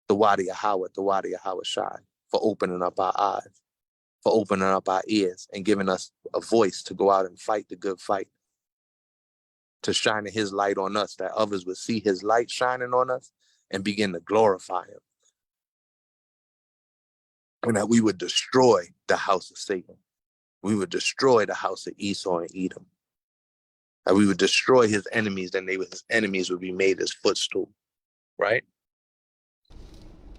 the Wadi Yahweh, the Wadi Yahweh for opening up our eyes, for opening up our ears and giving us a voice to go out and fight the good fight, to shine his light on us, that others would see his light shining on us and begin to glorify him. And that we would destroy the house of Satan. We would destroy the house of Esau and Edom. That we would destroy his enemies, and his enemies would be made his footstool. Right?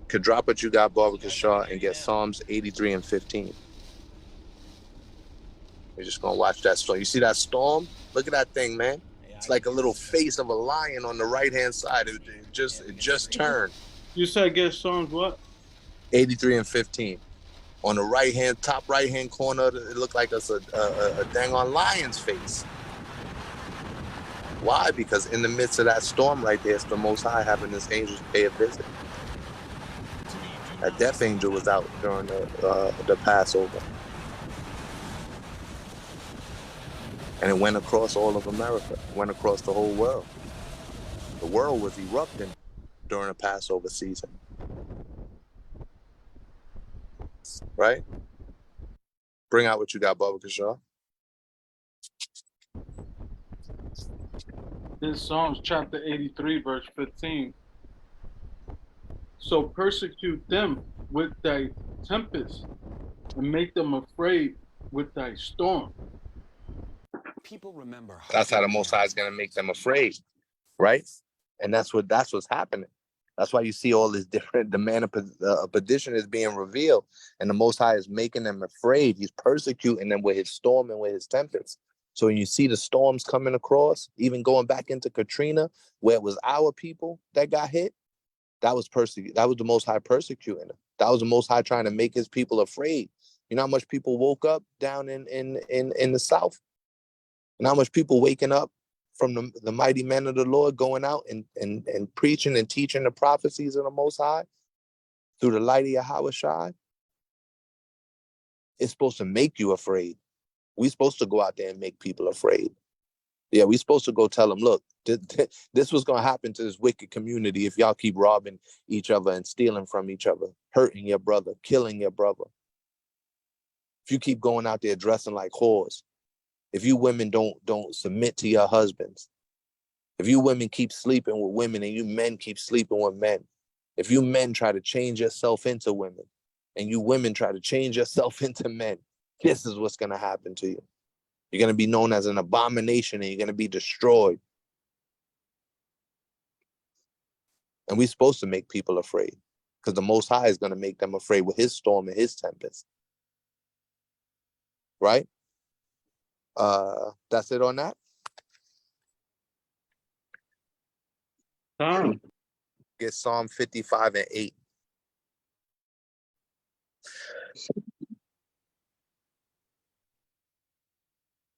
Could drop what you got, Barbara Shaw, and get Psalms 83 and 15. We're just gonna watch that storm. You see that storm? Look at that thing, man. It's like a little face of a lion on the right-hand side. It just turned. You said get Psalms what? 83 and 15. On the top right-hand corner, it looked like it's a dang on lion's face. Why? Because in the midst of that storm right there, it's the Most High having his angels pay a visit. A death angel was out during the Passover. And it went across all of America. It went across the whole world. The world was erupting during the Passover season. Right? Bring out what you got, Barbara Shaw. This Psalms chapter 83, verse 15. So persecute them with thy tempest and make them afraid with thy storm. People remember. That's how the Most High is going to make them afraid, right? And that's what's happening. That's why you see all this different, the man of perdition is being revealed, and the Most High is making them afraid. He's persecuting them with his storm and with his tempest. So when you see the storms coming across, even going back into Katrina, where it was our people that got hit, that was the Most High persecuting them. That was the Most High trying to make his people afraid. You know how much people woke up down in the South? And how much people waking up from the mighty men of the Lord, going out and preaching and teaching the prophecies of the Most High through the light of Yahweh. It's supposed to make you afraid. We're supposed to go out there and make people afraid. Yeah, we're supposed to go tell them, look, this was going to happen to this wicked community if y'all keep robbing each other and stealing from each other, hurting your brother, killing your brother. If you keep going out there dressing like whores, if you women don't submit to your husbands, if you women keep sleeping with women and you men keep sleeping with men, if you men try to change yourself into women and you women try to change yourself into men, this is what's going to happen to you. You're going to be known as an abomination and you're going to be destroyed. And we're supposed to make people afraid because the Most High is going to make them afraid with his storm and his tempest. Right? That's it on that. Get Psalm 55 and 8.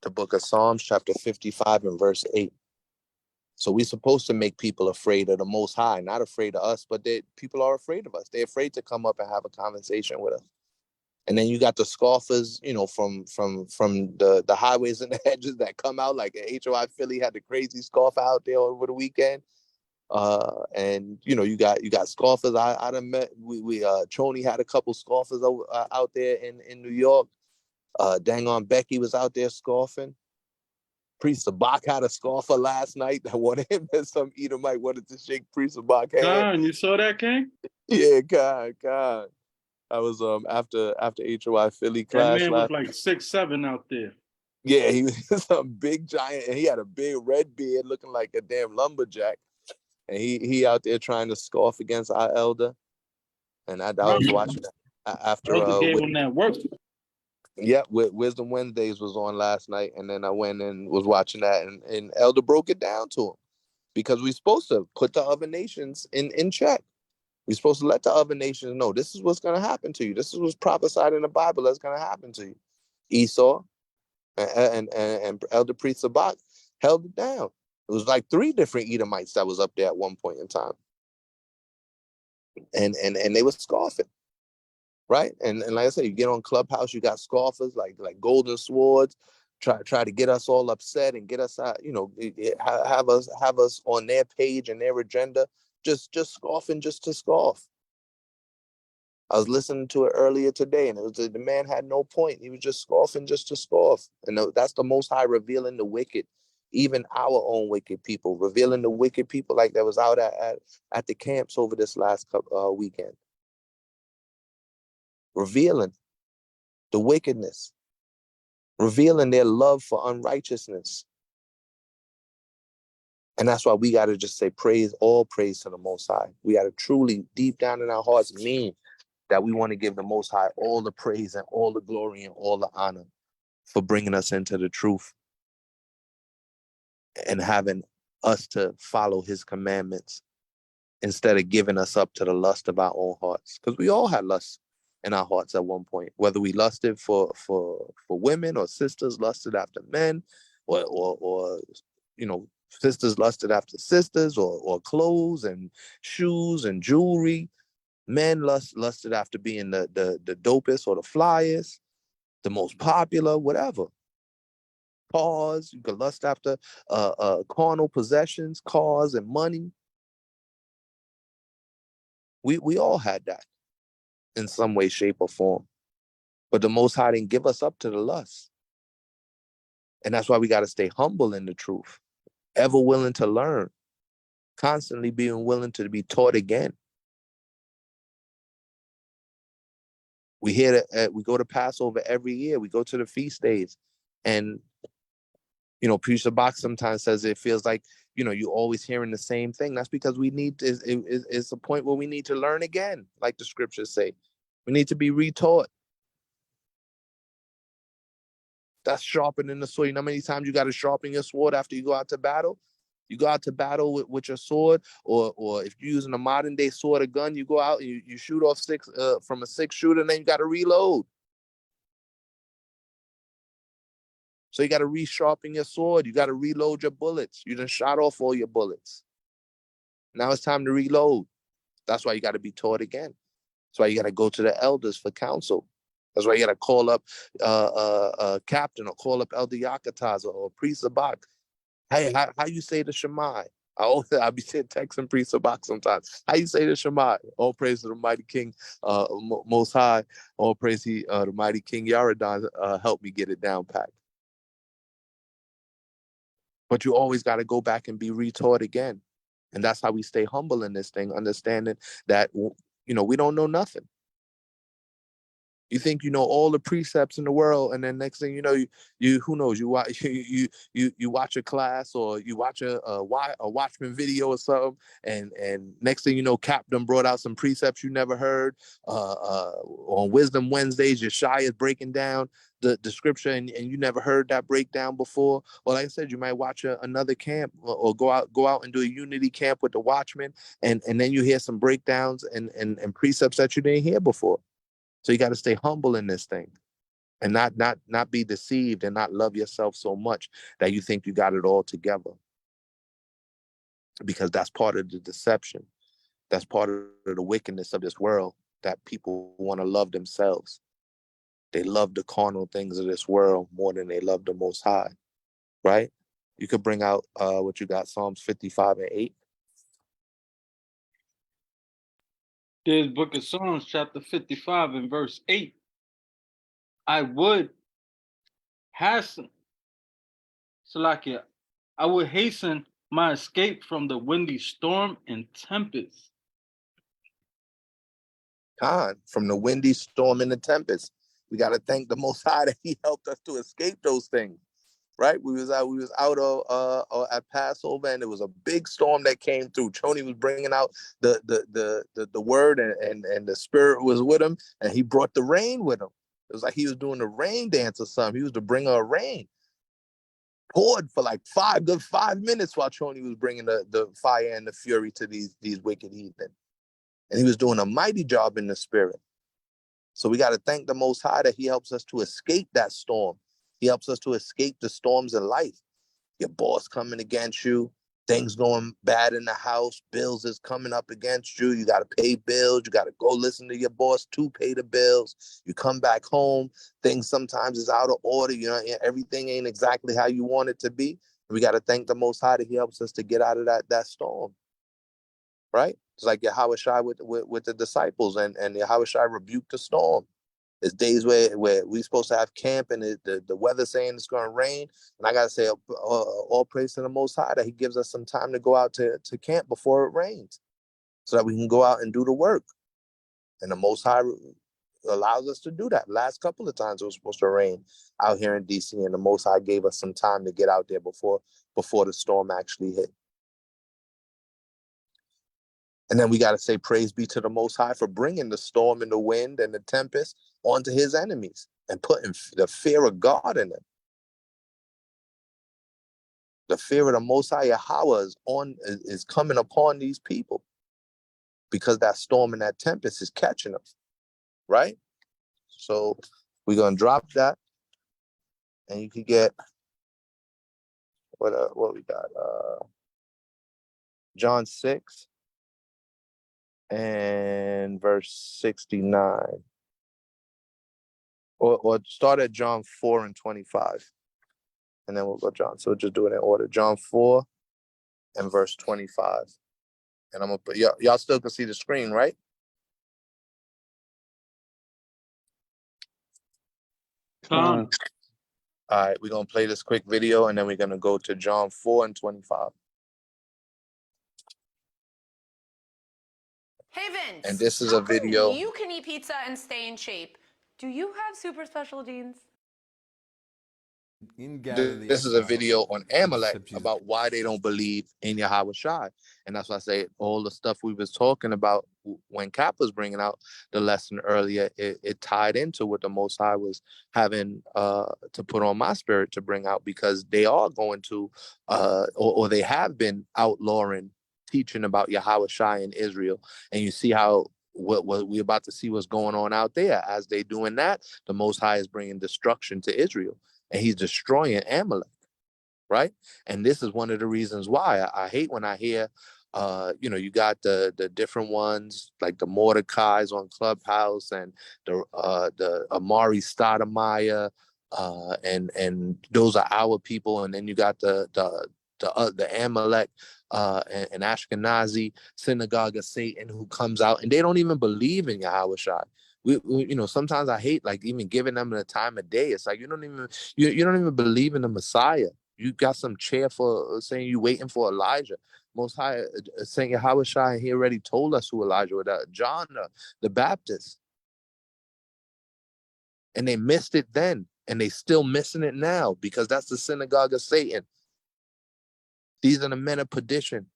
The book of Psalms, chapter 55 and verse 8. So we're supposed to make people afraid of the Most High, not afraid of us, but people are afraid of us. They're afraid to come up and have a conversation with us. And then you got the scoffers, from the highways and the hedges that come out, like H.O.I. Philly had the crazy scoffer out there over the weekend. And you got scoffers. I done met Choney had a couple scoffers out there in New York. Dang on Becky was out there scoffing. Priest Sabak had a scoffer last night that wanted him and some Edomite wanted to shake Priest Sabak hand. You saw that, King? Yeah, God. I was after H.O.I. Philly That class man was last. like 6'7" out there. Yeah, he was some big giant, and he had a big red beard, looking like a damn lumberjack. And he out there trying to scoff against our elder. And I was watching that after Elder gave him that work. Yeah, Wisdom Wednesdays was on last night, and then I went and was watching that, and Elder broke it down to him, because we're supposed to put the other nations in check. We're supposed to let the other nations know this is what's going to happen to you. This is what's prophesied in the Bible that's going to happen to you. Esau and Elder Priest Sabak held it down. It was like 3 different Edomites that was up there at one point in time, and they were scoffing. Right. And like I said, you get on Clubhouse, you got scoffers like Golden Swords, try to get us all upset and get us out, have us on their page and their agenda, just scoffing just to scoff. I was listening to it earlier today, and it was the man had no point. He was just scoffing just to scoff. And that's the Most High revealing the wicked, even our own wicked people, revealing the wicked people like that was out at the camps over this last weekend. Revealing the wickedness, revealing their love for unrighteousness. And that's why we got to just say all praise to the Most High. We got to truly, deep down in our hearts, mean that we want to give the Most High all the praise and all the glory and all the honor for bringing us into the truth and having us to follow his commandments instead of giving us up to the lust of our own hearts. Because we all had lust in our hearts at one point, whether we lusted for women, or sisters lusted after men, or sisters lusted after sisters, or clothes and shoes and jewelry. Men lusted after being the dopest or the flyest, the most popular, whatever. Cars, you could lust after carnal possessions, cars and money. We all had that in some way, shape, or form. But the Most High didn't give us up to the lust. And that's why we got to stay humble in the truth, ever willing to learn, constantly being willing to be taught again. We go to Passover every year. We go to the feast days. And, Priest Sabak sometimes says it feels like, you're always hearing the same thing. That's because it's a point where we need to learn again, like the scriptures say. We need to be retaught. That's sharpening the sword. You know how many times you got to sharpen your sword after you go out to battle? You go out to battle with your sword, or if you're using a modern day sword or gun, you go out and you shoot off from a 6-shooter, and then you got to reload. So you got to resharpen your sword. You got to reload your bullets. You done shot off all your bullets. Now it's time to reload. That's why you got to be taught again. That's why you got to go to the elders for counsel. That's why you got to call up captain, or call up Elder Yakataz or Priest Sabak. Hey, how you say the Shema? I be texting Priest Sabak sometimes. How you say the Shema? All praise to the mighty King, Most High. All praise the mighty King Yaradan. Help me get it down packed. But you always got to go back and be retaught again. And that's how we stay humble in this thing, understanding that, we don't know nothing. You think you know all the precepts in the world, and then next thing you know, you who knows, you watch you watch a class, or you watch a Watchman video or something, and next thing you know, Captain brought out some precepts you never heard. On Wisdom Wednesdays, H.O.I is breaking down the scripture, and you never heard that breakdown before. Or like I said, you might watch another camp, or go out and do a unity camp with the Watchmen, and then you hear some breakdowns and precepts that you didn't hear before. So you got to stay humble in this thing, and not be deceived, and not love yourself so much that you think you got it all together, because that's part of the deception. That's part of the wickedness of this world, that people want to love themselves. They love the carnal things of this world more than they love the Most High, right? You could bring out what you got, Psalms 55 and 8. There's Book of Psalms, chapter 55 and verse 8. I would hasten, Salakia, I would hasten my escape from the windy storm and tempest. From the windy storm and the tempest. We got to thank the Most High that He helped us to escape those things. Right, we was out at Passover, and there was a big storm that came through. Choni was bringing out the word, and the Spirit was with him, and he brought the rain with him. It was like he was doing the rain dance or something. He was the bringer of rain. Poured for like 5 minutes while Choni was bringing the fire and the fury to these wicked heathen, and he was doing a mighty job in the Spirit. So we got to thank the Most High that He helps us to escape that storm. He helps us to escape the storms in life. Your boss coming against you, things going bad in the house, bills is coming up against you. You got to pay bills. You got to go listen to your boss to pay the bills. You come back home, things sometimes is out of order. You know, everything ain't exactly how you want it to be. We got to thank the Most High that He helps us to get out of that storm. Right? It's like Yahweh with the disciples, and Yahweh rebuked the storm. There's days where we're supposed to have camp, and the weather saying it's going to rain. And I got to say, all praise to the Most High that He gives us some time to go out to camp before it rains, so that we can go out and do the work. And the Most High allows us to do that. Last couple of times it was supposed to rain out here in DC, and the Most High gave us some time to get out there before the storm actually hit. And then we got to say, praise be to the Most High for bringing the storm and the wind and the tempest onto His enemies and putting the fear of God in them. The fear of the Most High Yahweh is coming upon these people, because that storm and that tempest is catching them, right? So we're going to drop that, and you can get what we got. John 6 and verse 69. Or start at John 4 and 25. And then we'll go John. So we'll just do it in order. John 4 and verse 25. And I'm gonna put y'all still can see the screen, right? Come. All right, we're gonna play this quick video, and then we're gonna go to John 4 and 25. Hey Vince. And this is a video. You can eat pizza and stay in shape. Do you have super special genes? This is a video on Amalek about why they don't believe in Yahweh Shai. And that's why I say all the stuff we was talking about when Cap was bringing out the lesson earlier, it tied into what the Most High was having to put on my spirit to bring out, because they are going to, or they have been outlawing teaching about Yahweh Shai in Israel. And you see how what we're about to see what's going on out there. As they doing that, the Most High is bringing destruction to Israel. And He's destroying Amalek, right? And this is one of the reasons why I hate when I hear, you got the different ones like the Mordecai's on Clubhouse, and the Amari Stoudemire, and those are our people. And then you got the Amalek and Ashkenazi synagogue of Satan, who comes out and they don't even believe in Yahweh Shai. We sometimes I hate like even giving them the time of day. It's like you don't even believe in the Messiah. You got some chair for saying you waiting for Elijah. Most High saying Yahweh Shai, and He already told us who Elijah was. John the Baptist. And they missed it then, and they still missing it now, because that's the synagogue of Satan. These are the men of perdition.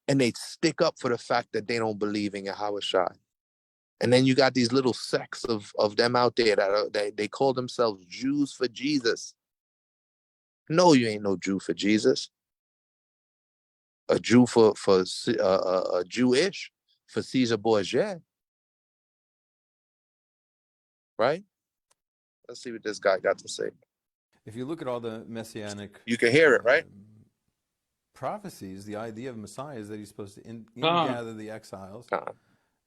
And they stick up for the fact that they don't believe in Yahweh. And then you got these little sects of them out there that they call themselves Jews for Jesus. No, you ain't no Jew for Jesus. A Jew for Jewish for Caesar Borgia, right? Let's see what this guy got to say. If you look at all the messianic, you can hear it, right? Prophecies, the idea of Messiah is that he's supposed to gather the exiles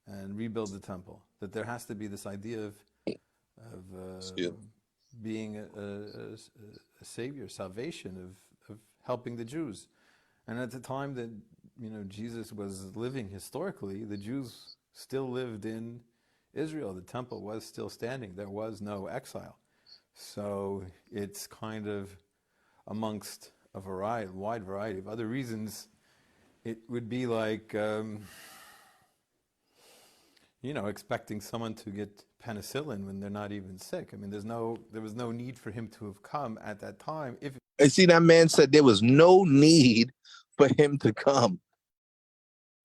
and rebuild the temple. That there has to be this idea of being a savior, salvation, of helping the Jews. And at the time that Jesus was living historically, the Jews still lived in Israel. The temple was still standing. There was no exile. So it's kind of amongst a wide variety of other reasons. It would be like, expecting someone to get penicillin when they're not even sick. I mean, there was no need for him to have come at that time. And see, that man said there was no need for him to come.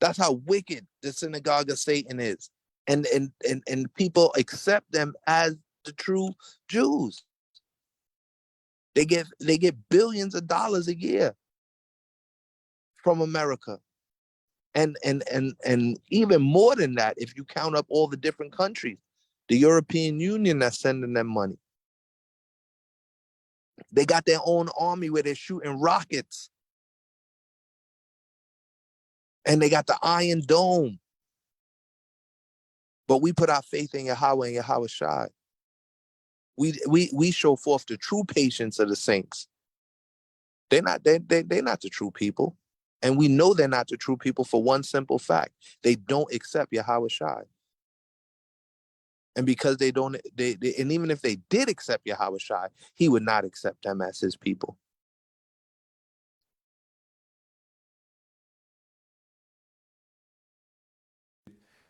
That's how wicked the synagogue of Satan is. And people accept them as the true Jews. They get billions of dollars a year from America. And even more than that, if you count up all the different countries, the European Union that's sending them money. They got their own army where they're shooting rockets. And they got the Iron Dome. But we put our faith in Yahweh and Yahweh Shai. We show forth the true patience of the saints. They're not the true people. And we know they're not the true people for one simple fact. They don't accept Yahweh Shai. And because they don't, and even if they did accept Yahweh Shai, he would not accept them as his people.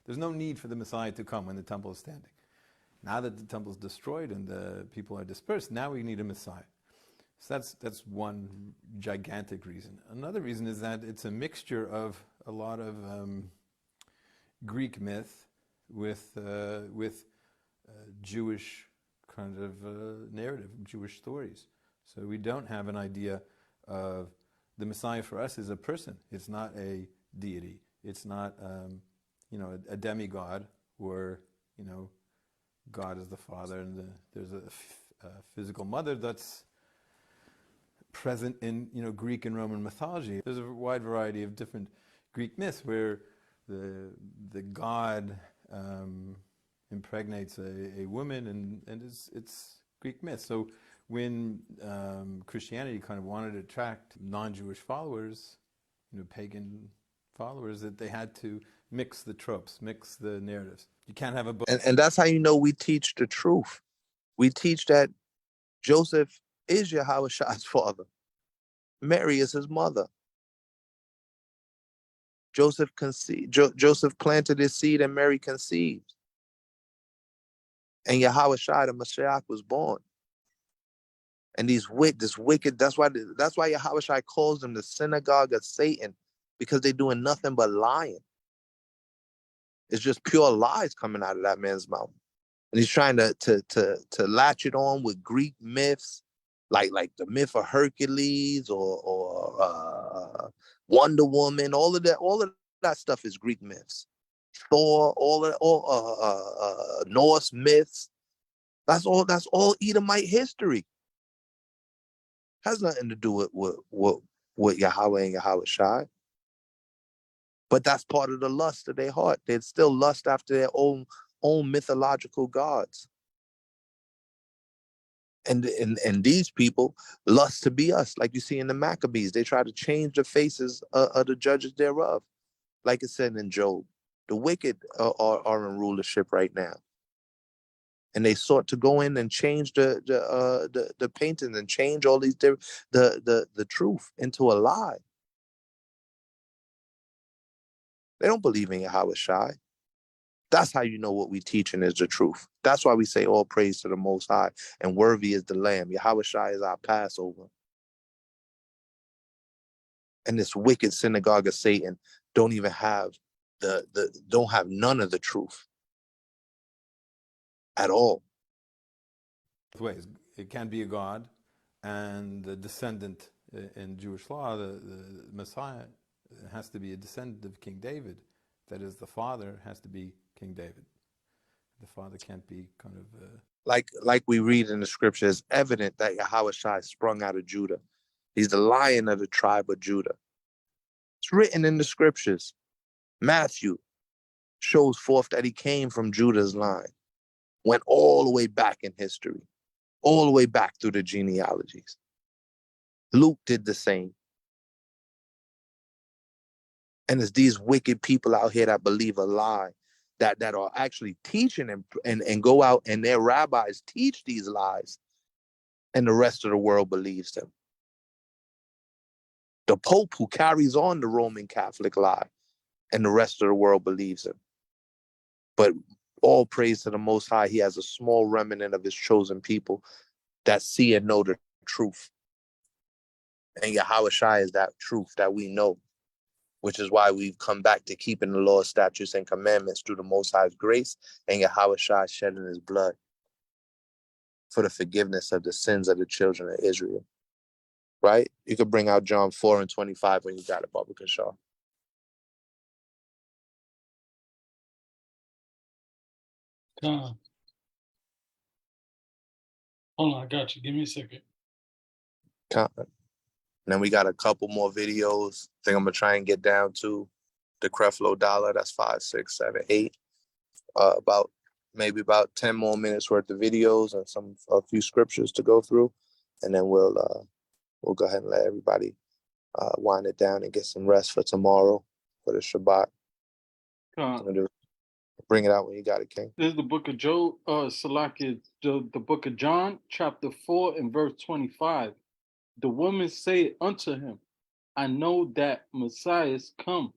There's no need for the Messiah to come when the temple is standing. Now that the temple is destroyed and the people are dispersed, now we need a Messiah. So that's one gigantic reason. Another reason is that it's a mixture of a lot of Greek myth with Jewish kind of narrative, Jewish stories. So we don't have an idea of the Messiah for us is a person. It's not a deity. It's not a demigod where God is the Father and there's a physical mother that's present in Greek and Roman mythology. There's a wide variety of different Greek myths where the god impregnates a woman, and it's Greek myth. So when Christianity kind of wanted to attract non-Jewish followers, pagan followers, that they had to mix the tropes, mix the narratives. You can't have a book. And that's how we teach the truth. We teach that Joseph is Yahweh Shai's father. Mary is his mother. Joseph planted his seed and Mary conceived. And Yahweh Shai, the Mashiach, was born. And this wicked, that's why Yahweh Shai calls them the synagogue of Satan, because they're doing nothing but lying. It's just pure lies coming out of that man's mouth. And he's trying to latch it on with Greek myths, like the myth of Hercules or Wonder Woman. All of that stuff is Greek myths. Thor, all Norse myths. That's all Edomite history. Has nothing to do with Yahweh and Yahweh Shai. But that's part of the lust of their heart. They still lust after their own mythological gods. And these people lust to be us, like you see in the Maccabees. They try to change the faces of the judges thereof. Like it said in Job, the wicked are in rulership right now. And they sought to go in and change the paintings and change all these the truth into a lie. They don't believe in Yahweh Shai. That's how you know what we teaching is the truth. That's why we say all praise to the Most High, and worthy is the Lamb. Yahushua is our Passover. And this wicked synagogue of Satan don't even have don't have none of the truth at all. Both ways. It can be a God and the descendant in Jewish law, the Messiah has to be a descendant of King David. That is, the father has to be King David. The father can't be kind of... Like we read in the scripture, it's evident that Yahushua sprung out of Judah. He's the Lion of the tribe of Judah. It's written in the scriptures. Matthew shows forth that he came from Judah's line, went all the way back in history, all the way back through the genealogies. Luke did the same. And it's these wicked people out here that believe a lie, that are actually teaching and go out and their rabbis teach these lies, and the rest of the world believes them. The Pope who carries on the Roman Catholic lie, and the rest of the world believes him. But all praise to the Most High, he has a small remnant of his chosen people that see and know the truth. And Yahushua is that truth that we know, which is why we've come back to keeping the law, statutes, and commandments through the Most High's grace and Yahushua shedding his blood for the forgiveness of the sins of the children of Israel. Right? You could bring out John 4:25 when you got it, Baba Kashaw. Hold on, I got you. Give me a second. And then we got a couple more videos. I think I'm gonna try and get down to the Creflo Dollar. That's 5, 6, 7, 8. Maybe about 10 more minutes worth of videos and a few scriptures to go through, and then we'll go ahead and let everybody wind it down and get some rest for tomorrow for the Shabbat. Bring it out when you got it, King. This is the book of Job, Salakia, the book of John, chapter 4 and verse 25. The woman said unto him, I know that Messiah is come,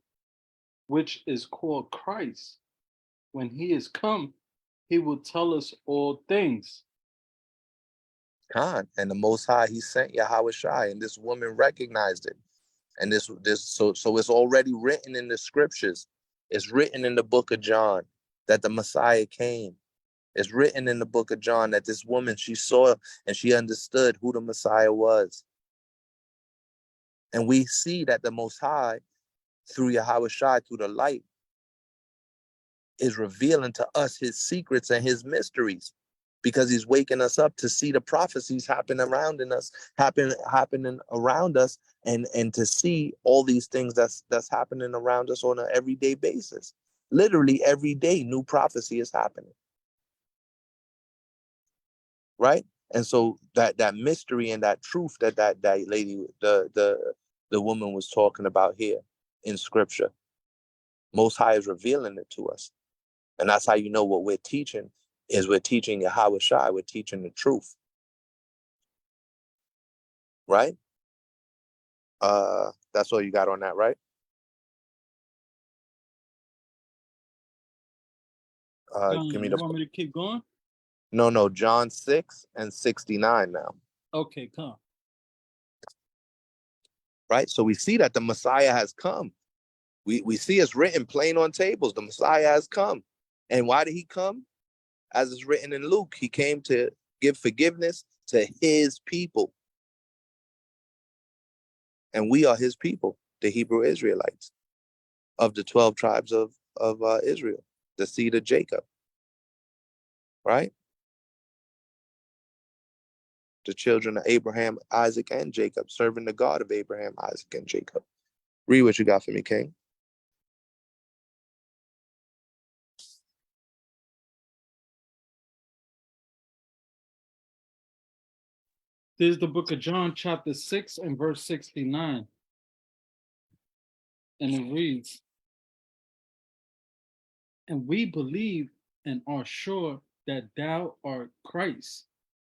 which is called Christ. When he is come, he will tell us all things. And the Most High, he sent Yahushua, and this woman recognized it. And so it's already written in the scriptures. It's written in the book of John that the Messiah came. It's written in the book of John that this woman, she saw and she understood who the Messiah was. And we see that the Most High, through Yahushua, through the light, is revealing to us his secrets and his mysteries, because he's waking us up to see the prophecies happening around us, and to see all these things that's happening around us on an everyday basis. Literally every day, new prophecy is happening. Right? And so that mystery and that truth that lady, the woman was talking about here in scripture, Most High is revealing it to us. And that's how you know what we're teaching is we're teaching Yahushua, we're teaching the truth. Right? That's all you got on that, right? Give me You want me to keep going? No, John 6 and 69 now. Okay, come. Right? So we see that the Messiah has come. We see it's written plain on tables. The Messiah has come. And why did he come? As is written in Luke, he came to give forgiveness to his people. And we are his people, the Hebrew Israelites of the 12 tribes of Israel, the seed of Jacob. Right? The children of Abraham, Isaac, and Jacob, serving the God of Abraham, Isaac, and Jacob. Read what you got for me, King. This is the book of John, chapter 6 and verse 69. And it reads, and we believe and are sure that thou art Christ,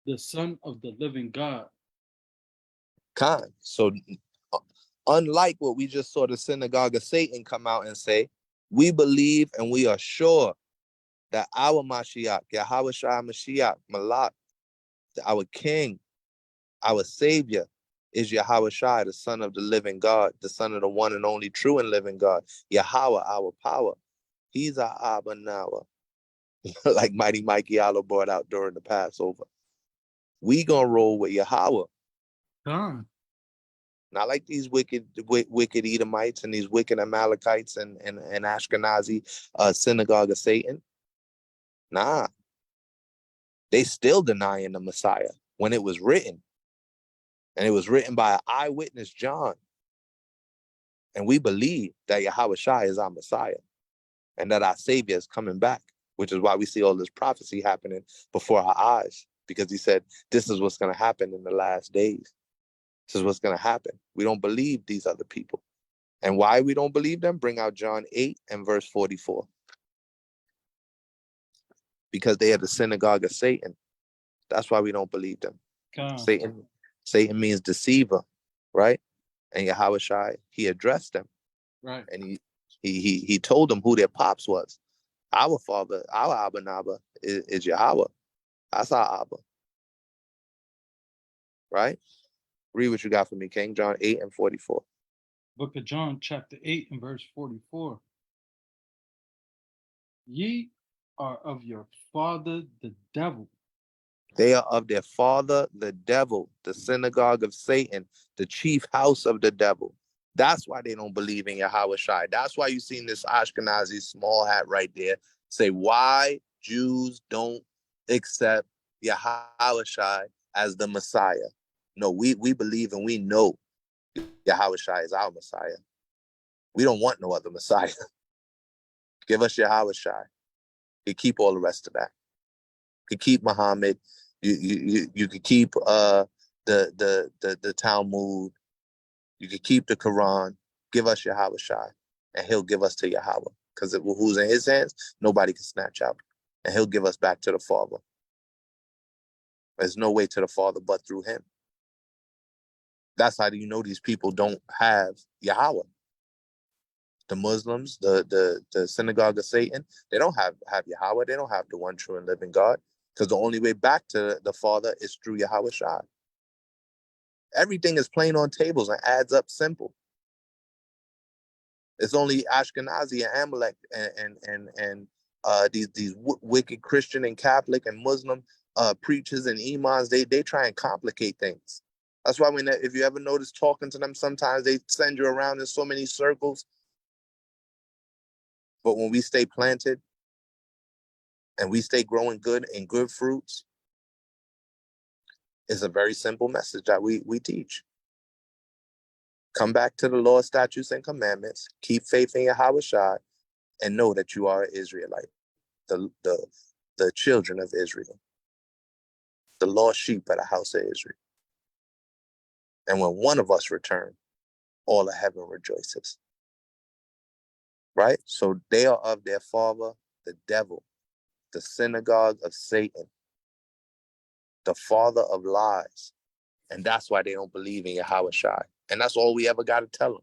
the Son of the living God. So unlike what we just saw the synagogue of Satan come out and say, we believe and we are sure that our Mashiach, Yahweh Shai Mashiach, Malak, our King, our Savior, is Yahweh Shai, the Son of the living God, the Son of the one and only true and living God. Yahweh, our power. He's our Abba now. Like Mighty Mikey Allah brought out during the Passover. We gonna roll with Yahweh. Gone. Not like these wicked Edomites and these wicked Amalekites and Ashkenazi synagogue of Satan. Nah. They still denying the Messiah when it was written. And it was written by an eyewitness, John. And we believe that Yahweh Shai is our Messiah and that our Savior is coming back, which is why we see all this prophecy happening before our eyes, because he said, this is what's going to happen in the last days. This is what's going to happen. We don't believe these other people. And why we don't believe them? Bring out John 8 and verse 44. Because they are the synagogue of Satan. That's why we don't believe them. Satan means deceiver, right? And Yahweh Shai, he addressed them. Right. And he told them who their pops was. Our father, our Abba Naba is Yahweh. That's our Abba. Right? Read what you got for me, King. John 8 and 44. Book of John, chapter 8 and verse 44. Ye are of your father the devil. They are of their father, the devil, the synagogue of Satan, the chief house of the devil. That's why they don't believe in Yahweh Shai. That's why you seen this Ashkenazi small hat right there say why Jews don't accept Yahweh Shai as the Messiah. No, we believe and we know Yahweh Shai is our Messiah. We don't want no other Messiah. Give us Yahweh Shai. You keep all the rest of that. You keep Muhammad. You could keep the Talmud. You could keep the Quran. Give us Yahweh Shai, and he'll give us to Yahweh. Because who's in his hands, nobody can snatch out. And he'll give us back to the Father. There's no way to the Father but through him. That's how you know these people don't have Yahweh. The Muslims, the synagogue of Satan, they don't have Yahweh. They don't have the one true and living God. Because the only way back to the Father is through Yahweh Shai. Everything is plain on tables and adds up simple. It's only Ashkenazi and Amalek and these wicked Christian and Catholic and Muslim preachers and imams. They try and complicate things. That's why if you ever notice talking to them, sometimes they send you around in so many circles. But when we stay planted and we stay growing good and good fruits, it's a very simple message that we teach. Come back to the law, statutes, and commandments. Keep faith in Yahweh Shai, and know that you are an Israelite, the children of Israel, the lost sheep of the house of Israel. And when one of us return, all of heaven rejoices. Right? So they are of their father, the devil, the synagogue of Satan, the father of lies. And that's why they don't believe in Yahweh Shai. And that's all we ever got to tell them.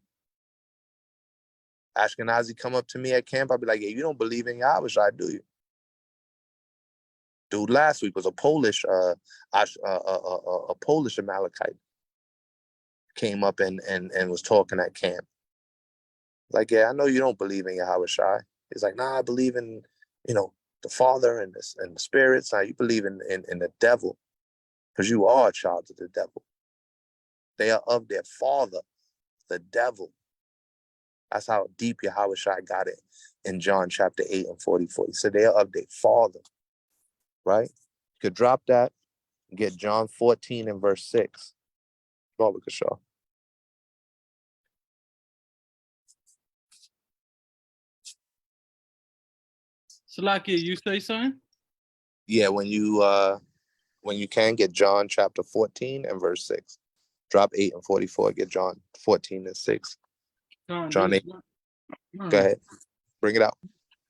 Ashkenazi come up to me at camp, I'll be like, yeah, you don't believe in Yahweh Shai, do you? Dude last week was a Polish Amalekite. Came up and was talking at camp. Like, yeah, I know you don't believe in Yahweh Shai. He's like, nah, I believe in, the Father and the spirits. Now you believe in the devil, because you are a child of the devil. They are of their father, the devil. That's how deep Yahweh Shai got it in John chapter 8 and 44. He said they are of their father, right? You could drop that and get John 14 and verse 6. Go with Kashaw. Salakia, you say something? Yeah, when you can get John chapter 14 and verse 6. Drop 8 and 44, get John 14 and 6. John 8. Go ahead. Bring it out.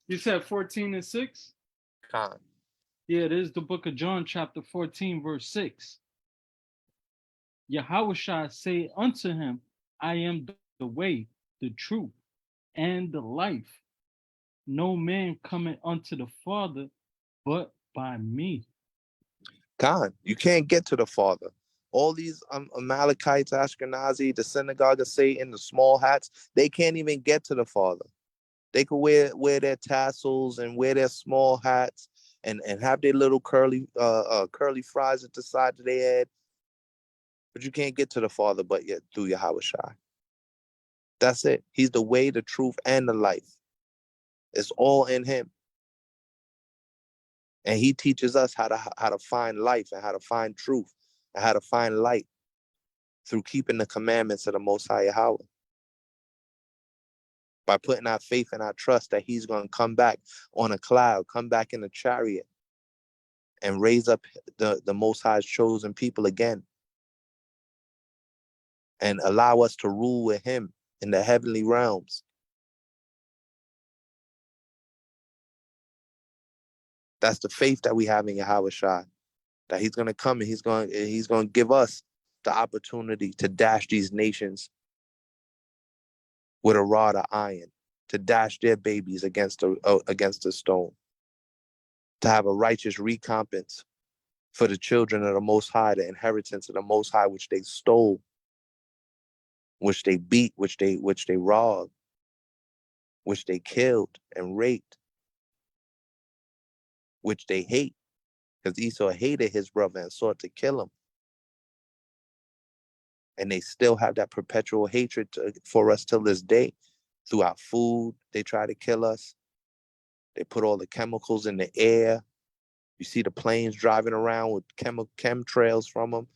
You said 14 and 6? Khan. Yeah, it is the book of John, chapter 14, verse 6. Yahweh Shai say unto him, I am the way, the truth, and the life. no man coming unto the Father but by me. God, you can't get to the Father. All these Amalekites, Ashkenazi, the synagogue of Satan, the small hats, they can't even get to the Father. They could wear their tassels and wear their small hats and have their little curly fries at the side of their head, but you can't get to the Father but yet through Yahweh. That's it. He's the way, the truth, and the life. It's all in him. And he teaches us how to find life and how to find truth and how to find light through keeping the commandments of the Most High Yahweh. By putting our faith and our trust that he's going to come back on a cloud, come back in a chariot, and raise up the Most High's chosen people again. And allow us to rule with him in the heavenly realms. That's the faith that we have in Yahweh Shai. That he's going to come and he's going to give us the opportunity to dash these nations with a rod of iron, to dash their babies against a stone, to have a righteous recompense for the children of the Most High, the inheritance of the Most High, which they stole, which they beat, which they robbed, which they killed and raped, which they hate, because Esau hated his brother and sought to kill him. And they still have that perpetual hatred for us till this day. Through our food, they try to kill us. They put all the chemicals in the air. You see the planes driving around with chemtrails from them.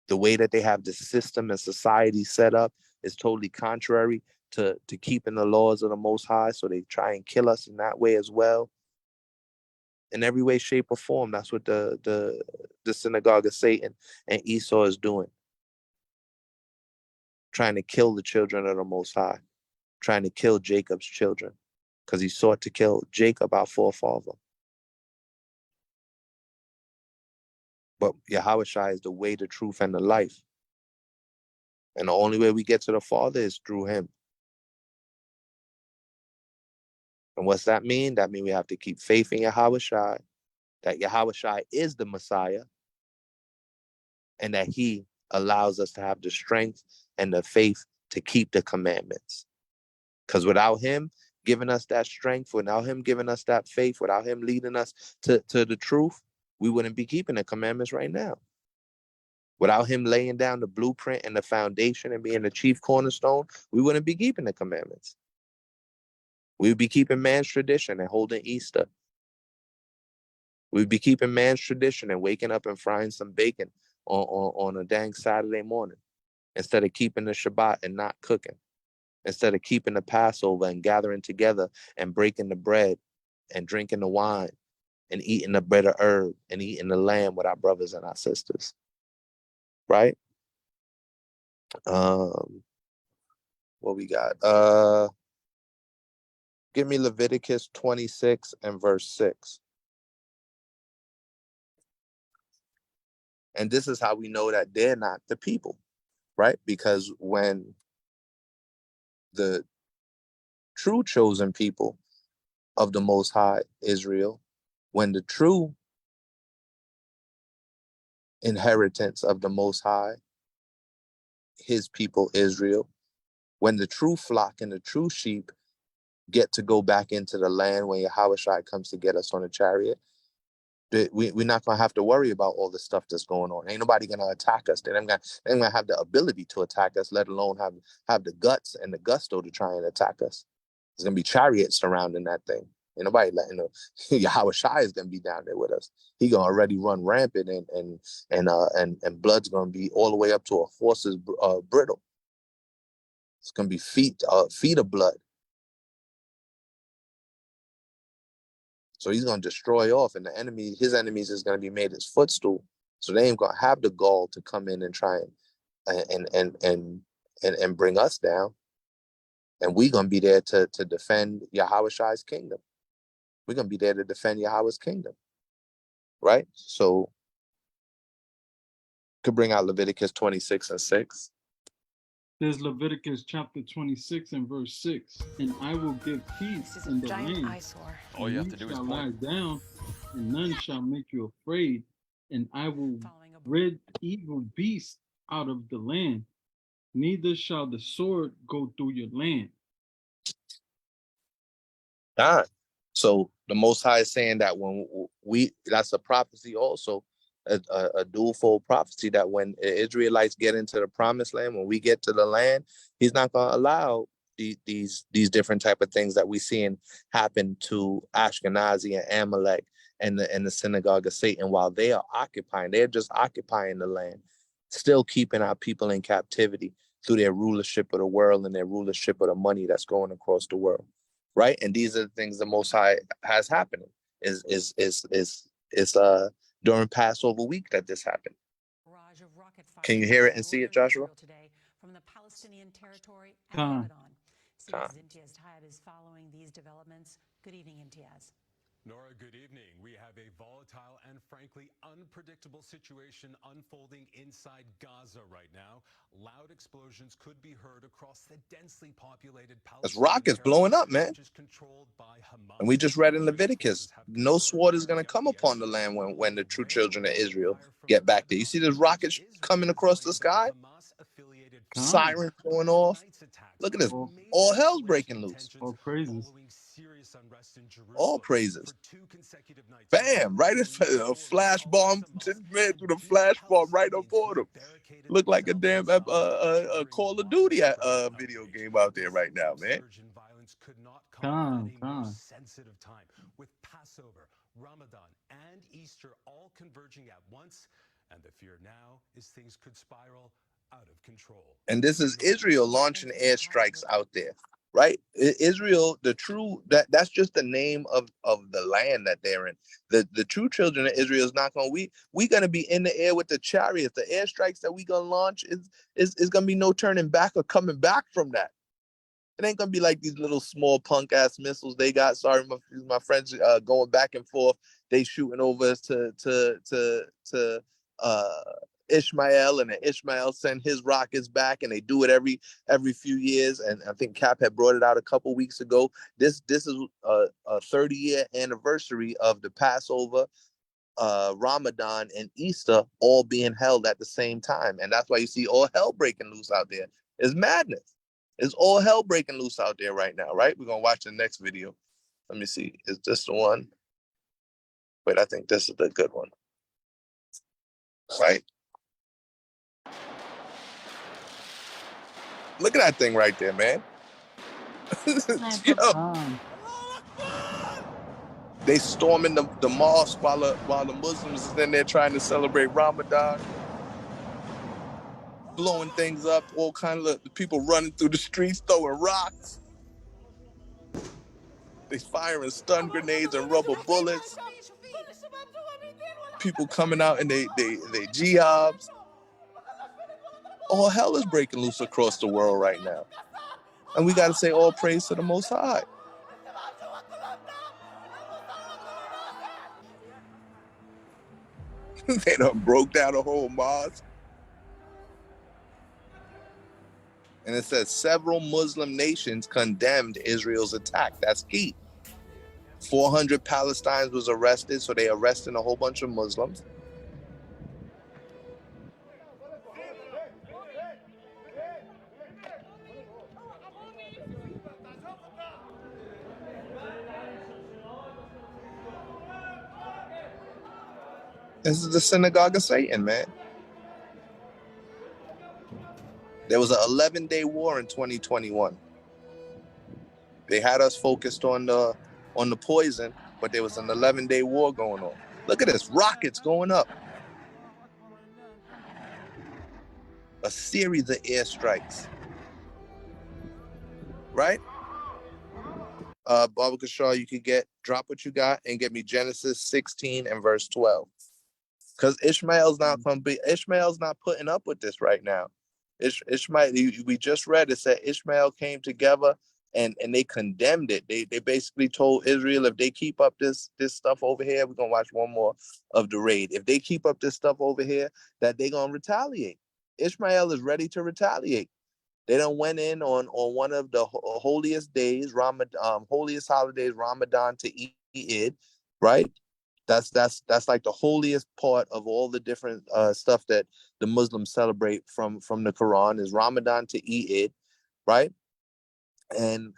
The way that they have the system and society set up is totally contrary to keeping the laws of the Most High. So they try and kill us in that way as well. In every way, shape, or form, that's what the synagogue of Satan and Esau is doing. Trying to kill the children of the Most High. Trying to kill Jacob's children. Because he sought to kill Jacob, our forefather. But Yahweh Shai is the way, the truth, and the life. And the only way we get to the Father is through him. And what's that mean? That means we have to keep faith in Yahweh Shai, that Yahweh Shai is the Messiah, and that he allows us to have the strength and the faith to keep the commandments. Because without him giving us that strength, without him giving us that faith, without him leading us to the truth, we wouldn't be keeping the commandments right now. Without him laying down the blueprint and the foundation and being the chief cornerstone, we wouldn't be keeping the commandments. We would be keeping man's tradition and holding Easter. We'd be keeping man's tradition and waking up and frying some bacon on a dang Saturday morning instead of keeping the Shabbat and not cooking, instead of keeping the Passover and gathering together and breaking the bread and drinking the wine and eating the bitter herb and eating the lamb with our brothers and our sisters, right? What we got? Give me Leviticus 26 and verse 6. And this is how we know that they're not the people, right? Because when the true chosen people of the Most High, Israel, when the true inheritance of the Most High, his people, Israel, when the true flock and the true sheep get to go back into the land when Yahweh Shai comes to get us on a chariot, we're not going to have to worry about all the stuff that's going on. Ain't nobody going to attack us. They're not going to have the ability to attack us, let alone have the guts and the gusto to try and attack us. There's going to be chariots surrounding that thing. Ain't nobody letting know. Yahweh Shai is going to be down there with us. He going to already run rampant and blood's going to be all the way up to a horse's bridle. It's going to be feet of blood. So he's going to destroy off, and his enemies is going to be made his footstool. So they ain't going to have the gall to come in and try and bring us down. And we're going to be there to defend Yahweh Shai's kingdom. We're going to be there to defend Yahweh's kingdom. Right? So could bring out Leviticus 26 and 6. There's Leviticus chapter 26 and verse 6. And I will give peace in the land, All and you have you to do is shall point. lie down, and none shall make you afraid. And I will rid evil beasts out of the land, neither shall the sword go through your land. God. So the Most High is saying that when that's a prophecy also, a dual-fold prophecy, that when the Israelites get into the promised land, when we get to the land, he's not going to allow these different type of things that we seeing happen to Ashkenazi and Amalek and the synagogue of Satan while they are occupying. They're just occupying the land, still keeping our people in captivity through their rulership of the world and their rulership of the money that's going across the world. Right, and these are the things the Most High has happening. Is during Passover week that this happened. Can you hear it and see it, Joshua? From the Palestinian territory and Con. Lebanon. CBS Imtiaz Tayed is following these developments. Good evening, Imtiaz. Nora, good evening. We have a volatile and frankly unpredictable situation unfolding inside Gaza right now. Loud explosions could be heard across the densely populated There's Palestinian rockets territory, blowing up, man. which is controlled by Hamas. And we just read in Leviticus, no sword is going to come upon the land when the true children of Israel get back there. You see those rockets coming across the sky? Sirens going off. Look at this. All hell's breaking loose. All praises. All praises. Bam! Right in a flash bomb. Man threw the flash bomb right up on them. Look like a damn Call of Duty video game out there right now, man. Sensitive time with Passover, Ramadan, and Easter all converging at once, and the fear now is things could spiral out of control. And this is Israel launching airstrikes out there, right? Israel, that's just the name of the land that they're in. The true children of Israel is not going. We gonna be in the air with the chariots. The airstrikes that we gonna launch is gonna be no turning back or coming back from that. It ain't gonna be like these little small punk ass missiles they got. Sorry, my friends going back and forth. They shooting over us to Ishmael, and then Ishmael send his rockets back, and they do it every few years. And I think Cap had brought it out a couple weeks ago. This is a 30-year anniversary of the Passover, Ramadan, and Easter all being held at the same time, and that's why you see all hell breaking loose out there. It's madness. It's all hell breaking loose out there right now, right? We're gonna watch the next video. Let me see. Is this the one? Wait, I think this is the good one. Right? Look at that thing right there, man. Yo. They storming the mosque while the Muslims is in there trying to celebrate Ramadan. Blowing things up, all kinds of people running through the streets, throwing rocks. They firing stun grenades and rubber bullets. People coming out in they jihadis. All hell is breaking loose across the world right now. And we got to say all praise to the Most High. They done broke down a whole mosque. And it says several Muslim nations condemned Israel's attack. That's key. 400 Palestinians was arrested, so they arrested a whole bunch of Muslims. This is the synagogue of Satan, man. There was an 11-day war in 2021. They had us focused on the poison, but there was an 11-day war going on. Look at this, rockets going up. A series of airstrikes. Right? Baba Kashar, you could drop what you got and get me Genesis 16 and verse 12. Because Ishmael's not putting up with this right now. Ishmael, we just read it said Ishmael came together and they condemned it. They basically told Israel, if they keep up this stuff over here, we're gonna watch one more of the raid. If they keep up this stuff over here, that they're gonna retaliate. Ishmael is ready to retaliate. They done went in on one of the holiest days, holiest holidays, Ramadan to Eid, right? That's like the holiest part of all the different stuff that the Muslims celebrate from the Quran is Ramadan to Eid, right? And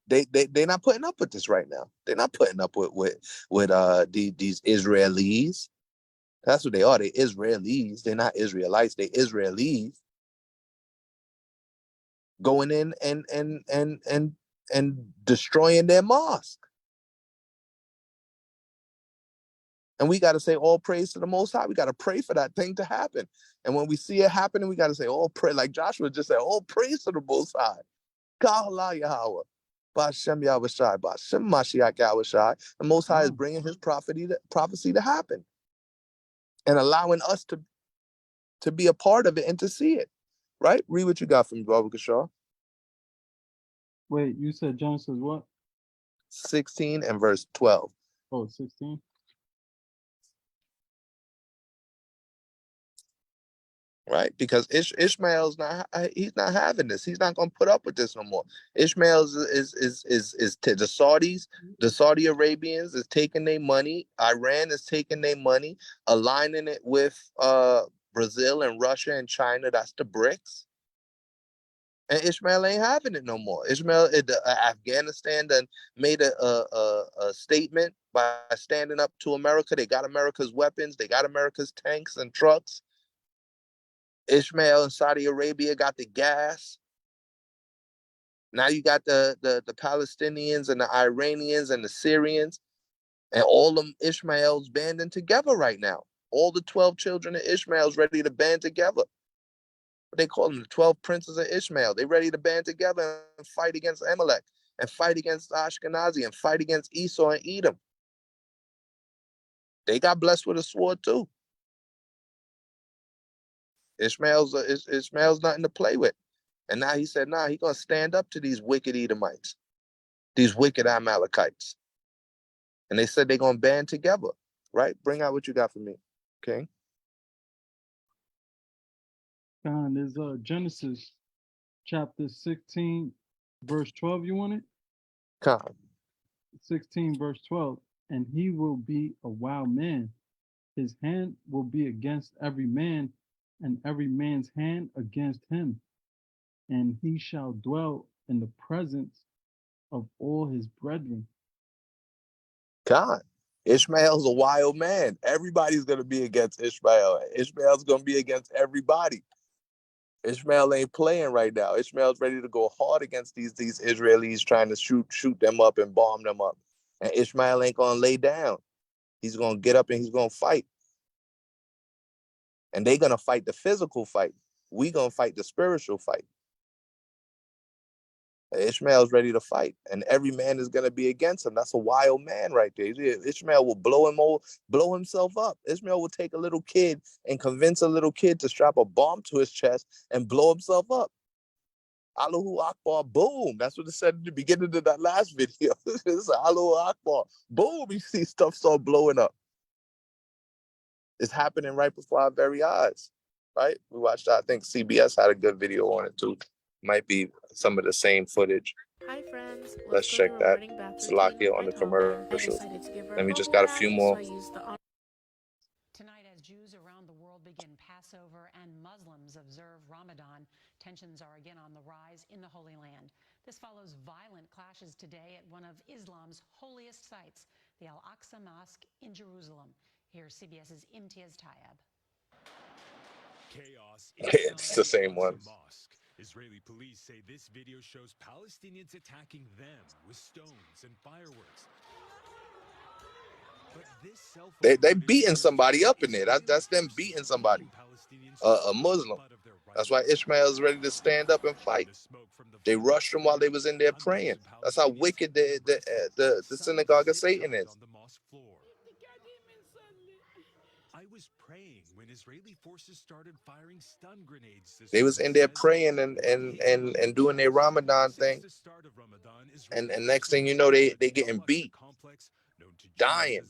they're not putting up with this right now. They're not putting up with these Israelis. That's what they are. They're Israelis. They're not Israelites. They're Israelis going in and destroying their mosque. And we got to say all praise to the Most High. We got to pray for that thing to happen. And when we see it happening, we got to say all pray, like Joshua just said, all praise to the Most High. Ka'ala Yahweh. Ba'Shem Yawashai. Ba'Shem Mashiach Yawashai. The Most High is bringing his prophecy to happen and allowing us to be a part of it and to see it. Right? Read what you got from Baba Kishar. Wait, you said Genesis what? 16 and verse 12. Oh, 16. Right, because Ishmael's he's not having this. He's not going to put up with this no more. Ishmael's is the Saudis, the Saudi Arabians is taking their money. Iran is taking their money, aligning it with Brazil and Russia and China. That's the BRICS. And Ishmael ain't having it no more. Afghanistan done made a statement by standing up to America. They got America's weapons. They got America's tanks and trucks. Ishmael and Saudi Arabia got the gas. Now you got the Palestinians and the Iranians and the Syrians and all them Ishmaels banding together right now. All the 12 children of Ishmael's ready to band together. They call them the 12 princes of Ishmael. They ready to band together and fight against Amalek and fight against Ashkenazi and fight against Esau and Edom. They got blessed with a sword too. Ishmael's nothing to play with. And now he said, he's going to stand up to these wicked Edomites, these wicked Amalekites. And they said they're going to band together, right? Bring out what you got for me, okay? There's Genesis chapter 16, verse 12. You want it? Come. 16, verse 12. And he will be a wild man. His hand will be against every man, and every man's hand against him. And he shall dwell in the presence of all his brethren. God, Ishmael's a wild man. Everybody's going to be against Ishmael. Ishmael's going to be against everybody. Ishmael ain't playing right now. Ishmael's ready to go hard against these Israelis trying to shoot them up and bomb them up. And Ishmael ain't going to lay down. He's going to get up and he's going to fight. And they're going to fight the physical fight. We're going to fight the spiritual fight. Ishmael's ready to fight, and every man is going to be against him. That's a wild man right there. Ishmael will blow himself up. Ishmael will take a little kid and convince a little kid to strap a bomb to his chest and blow himself up. Allahu Akbar, boom. That's what it said at the beginning of that last video. It's Allahu Akbar, boom. You see stuff start blowing up. It's happening right before our very eyes, right? We watched that. I think CBS had a good video on it too. Might be some of the same footage. Hi friends, Let's check that. Salakia on the commercials. And we just got a few more. Tonight, as Jews around the world begin Passover and Muslims observe Ramadan, tensions are again on the rise in the Holy Land. This follows violent clashes today at one of Islam's holiest sites, the Al-Aqsa Mosque in Jerusalem. Here's CBS's Imtiaz Tayeb. Chaos. It's the same one. Israeli police say this video shows Palestinians attacking them with stones and fireworks. But They beating somebody up in there. That's them beating somebody. A Muslim. That's why Ishmael's ready to stand up and fight. They rushed him while they was in there praying. That's how wicked the synagogue of Satan is. I was praying when Israeli forces started firing stun grenades. They was in there praying and doing their Ramadan thing. And next thing you know, they getting beat, dying.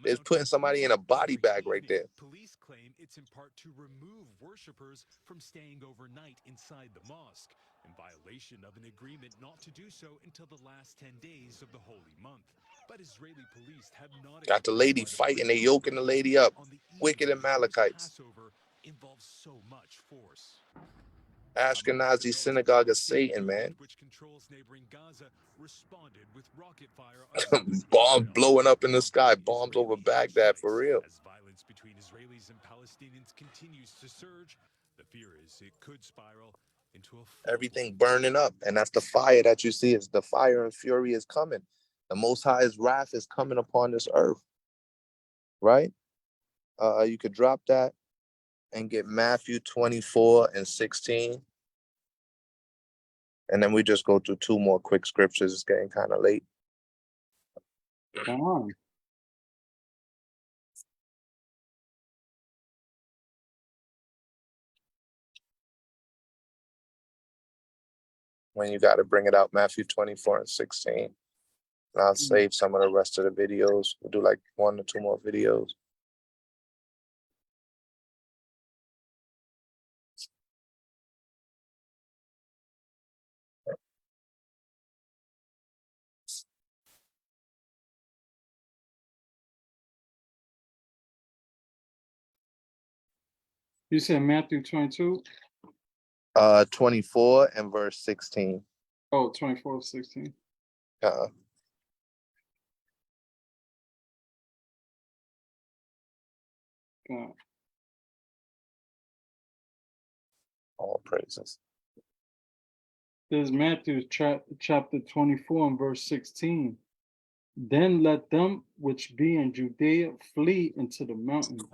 They're putting somebody in a body bag right there. Police claim it's in part to remove worshippers from staying overnight inside the mosque, in violation of an agreement not to do so until the last 10 days of the holy month. But Israeli police have not Got the lady fighting, they yoking the lady up. Wicked Amalekites. Passover involves so much force. Ashkenazi synagogue of Satan, man. Which controls neighboring Gaza responded with rocket fire Bombs blowing up in the sky, bombs over Baghdad for real. As violence between Israelis and Palestinians continues to surge, the fear is it could spiral into a everything burning up, and that's the fire that you see. Is the fire and fury is coming. The Most High's wrath is coming upon this earth, right? You could drop that and get Matthew 24 and 16. And then we just go through two more quick scriptures. It's getting kind of late. Come on. When you got to bring it out, Matthew 24 and 16. And I'll save some of the rest of the videos. We'll do like 1 or 2 more videos. You said Matthew 22? 24 and verse 16. Oh, 24, 16. Uh-uh. God. All praises. There's Matthew chapter 24 and verse 16. Then let them which be in Judea flee into the mountains.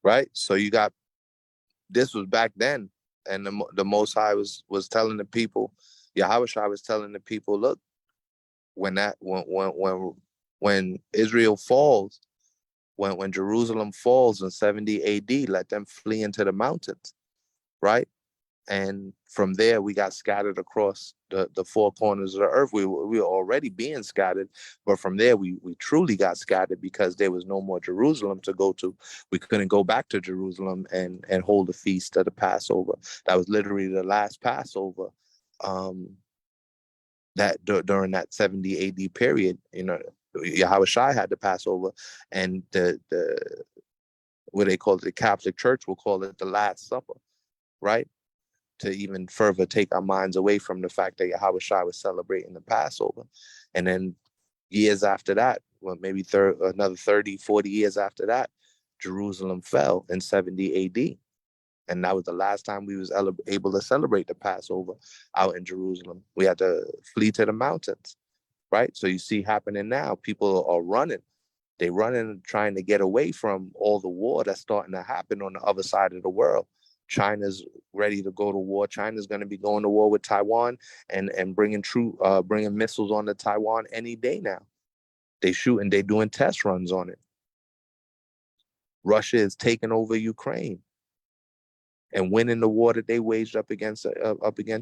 Right? So you got, this was back then, and the Most High was telling the people, Yahweh was telling the people, look, when Israel falls, when Jerusalem falls in 70 AD, let them flee into the mountains, right? And from there, we got scattered across the 4 corners of the earth. We were already being scattered, but from there, we truly got scattered because there was no more Jerusalem to go to. We couldn't go back to Jerusalem and hold the feast of the Passover. That was literally the last Passover that during that 70 AD period. You know, Yahweh had the Passover, and the what they call it, the Catholic Church will call it the Last Supper, right? To even further take our minds away from the fact that Yahweh was celebrating the Passover. And then years after that, well, maybe another 30, 40 years after that, Jerusalem fell in 70 AD. And that was the last time we was able to celebrate the Passover out in Jerusalem. We had to flee to the mountains, right? So you see happening now, people are running. They running, trying to get away from all the war that's starting to happen on the other side of the world. China's ready to go to war. China's going to be going to war with Taiwan and bringing missiles onto Taiwan any day now. They're doing test runs on it. Russia is taking over Ukraine and winning the war that they waged up against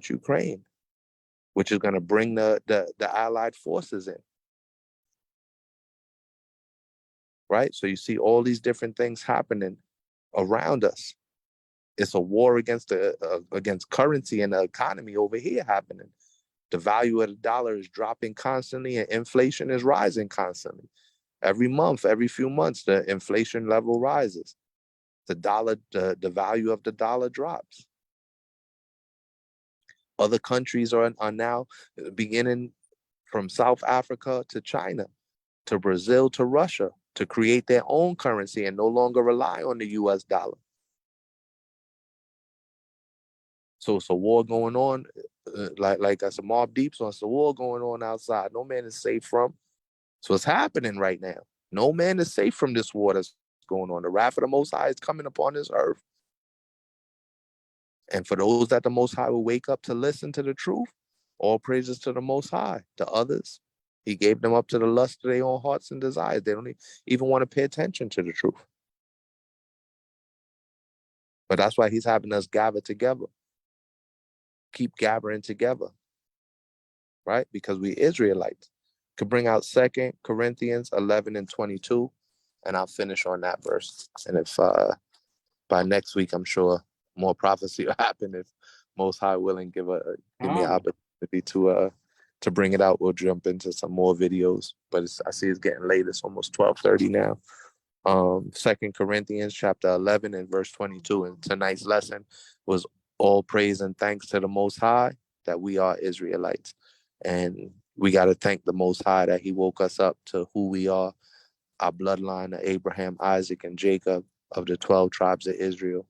Ukraine, which is going to bring the Allied forces in. Right? So you see all these different things happening around us. It's a war against currency and the economy over here happening. The value of the dollar is dropping constantly, and inflation is rising constantly. Every month, every few months, the inflation level rises. The value of the dollar drops. Other countries are now beginning, from South Africa to China, to Brazil to Russia, to create their own currency and no longer rely on the US dollar. So it's a war going on, like I said, Mobb Deep, so it's a war going on outside. No man is safe from. So it's happening right now. No man is safe from this war that's going on. The wrath of the Most High is coming upon this earth. And for those that the Most High will wake up to listen to the truth, all praises to the Most High. The others, he gave them up to the lust of their own hearts and desires. They don't even want to pay attention to the truth. But that's why he's having us gather together. Keep gathering together, right? Because we Israelites. Could bring out 2 Corinthians 11 and 22. and I'll finish on that verse. And if by next week, I'm sure more prophecy will happen. If Most High willing, give me an opportunity to bring it out. We'll jump into some more videos. But I see it's getting late. It's almost 12:30 now. 2 Corinthians chapter 11 and verse 22. And tonight's lesson was all praise and thanks to the Most High that we are Israelites. And we got to thank the Most High that he woke us up to who we are, our bloodline of Abraham, Isaac, and Jacob of the 12 tribes of Israel.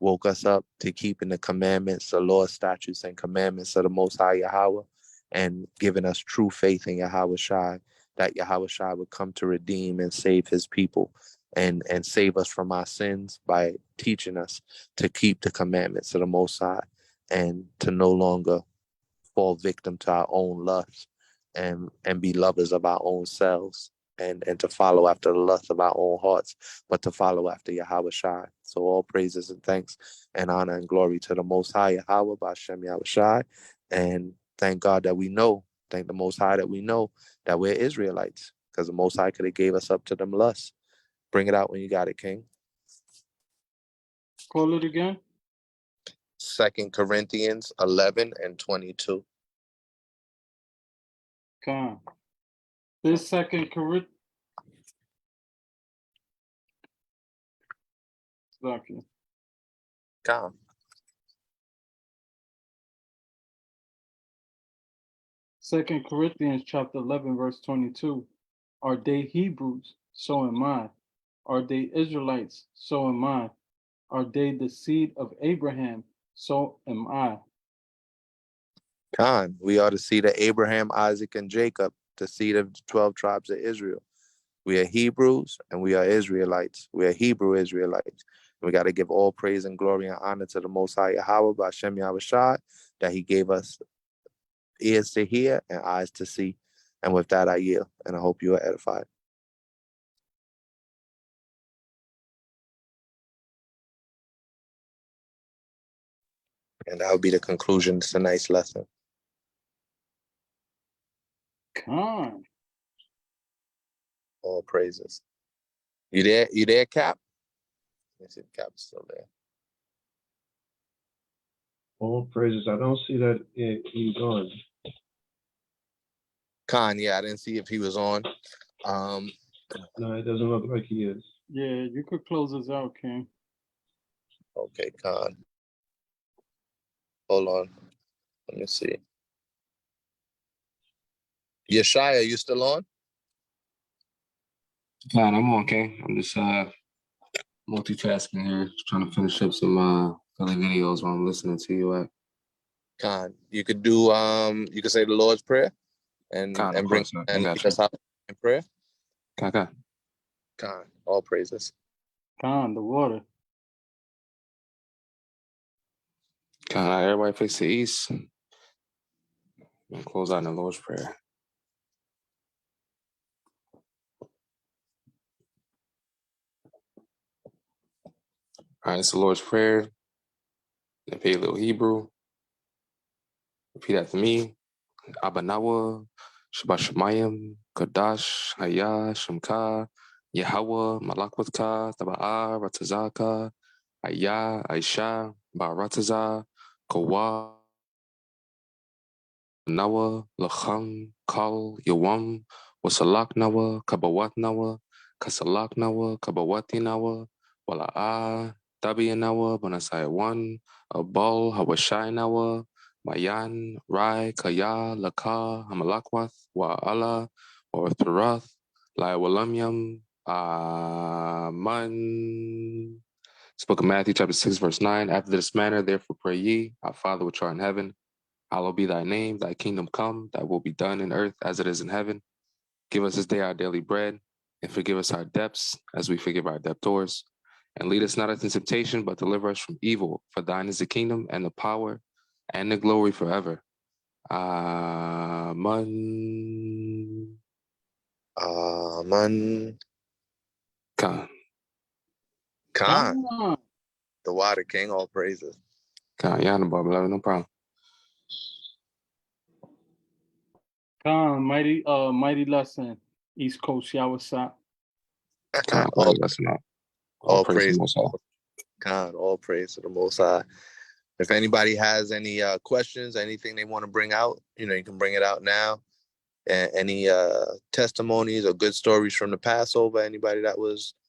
Woke us up to keeping the commandments, the law, statutes, and commandments of the Most High Yahweh, and giving us true faith in Yahweh, that Yahweh would come to redeem and save his people and save us from our sins by teaching us to keep the commandments of the Most High and to no longer fall victim to our own lust and be lovers of our own selves. And to follow after the lust of our own hearts, but to follow after Yahweh Shai. So all praises and thanks and honor and glory to the Most High Yahweh, B'Shem Yahweh Shai. And thank God that we know, thank the Most High that we know that we're Israelites, because the Most High could have gave us up to them lusts. Bring it out when you got it, King. Call it again. 2 Corinthians 11 and 22. Come. This 2 Corinthians. Come. 2 Corinthians chapter 11, verse 22. Are they Hebrews? So am I. Are they Israelites? So am I. Are they the seed of Abraham? So am I. Khan, we are the seed of Abraham, Isaac, and Jacob, the seed of the 12 tribes of Israel. We are Hebrews and we are Israelites. We are Hebrew Israelites. We got to give all praise and glory and honor to the Most High Yahweh, B'Shem Yahweh Shai, that he gave us ears to hear and eyes to see. And with that, I yield, and I hope you are edified. And that will be the conclusion to tonight's lesson. Come. All praises. You there? You there, Cap? Let me see if Cap's still there. All praises. I don't see that he's on. Khan, yeah, I didn't see if he was on. No, it doesn't look like he is. Yeah, you could close us out, King. Okay, Khan. Hold on. Let me see. Yeshaya, are you still on? God, I'm on, King. I'm just multitasking here, just trying to finish up some funny videos while I'm listening to you. Khan, you could do you could say the Lord's Prayer and Khan, and bring I and got lead you. us out in prayer. Khan. Khan, all praises. Khan, the water. Khan, everybody face the east. And close out in the Lord's Prayer. All right, it's the Lord's Prayer. Repeat a little Hebrew. Repeat after me. Abanawa, Shabbat Shemayim, Kadash, Haya, Shemka, Yahweh, Malakwatka, Taba'a, Ratazaka, Haya, Aisha, Barataza, Kawa, Nawa, Lacham, Kal, Yawam, Wasalak Nawa, Kabawat Nawa, Kasalak Nawa, Kabawati Nawa, Wala'a, Tabi Nawa, Banasai 1, Abal, Hawashai Nawa, Mayan, Rai, Kaya, Laka, Hamalakwath, Wa'ala, Orthurath, Lai Walamyam, Aman. It's the book of Matthew, chapter 6, verse 9. After this manner, therefore pray ye, our Father which art in heaven, hallowed be thy name, thy kingdom come, thy will be done in earth as it is in heaven. Give us this day our daily bread, and forgive us our debts as we forgive our debtors. And lead us not into temptation, but deliver us from evil. For thine is the kingdom and the power and the glory forever. Amen. Amen. Khan. Khan. The water king, all praises. Khan, yeah, no problem. Khan, mighty lesson. East Coast Yawasap. God, All, that's not. All all praise to praise, the Most High. God, all praise to the Most High. If anybody has any questions, anything they want to bring out, you can bring it out now. And any testimonies or good stories from the Passover, anybody that was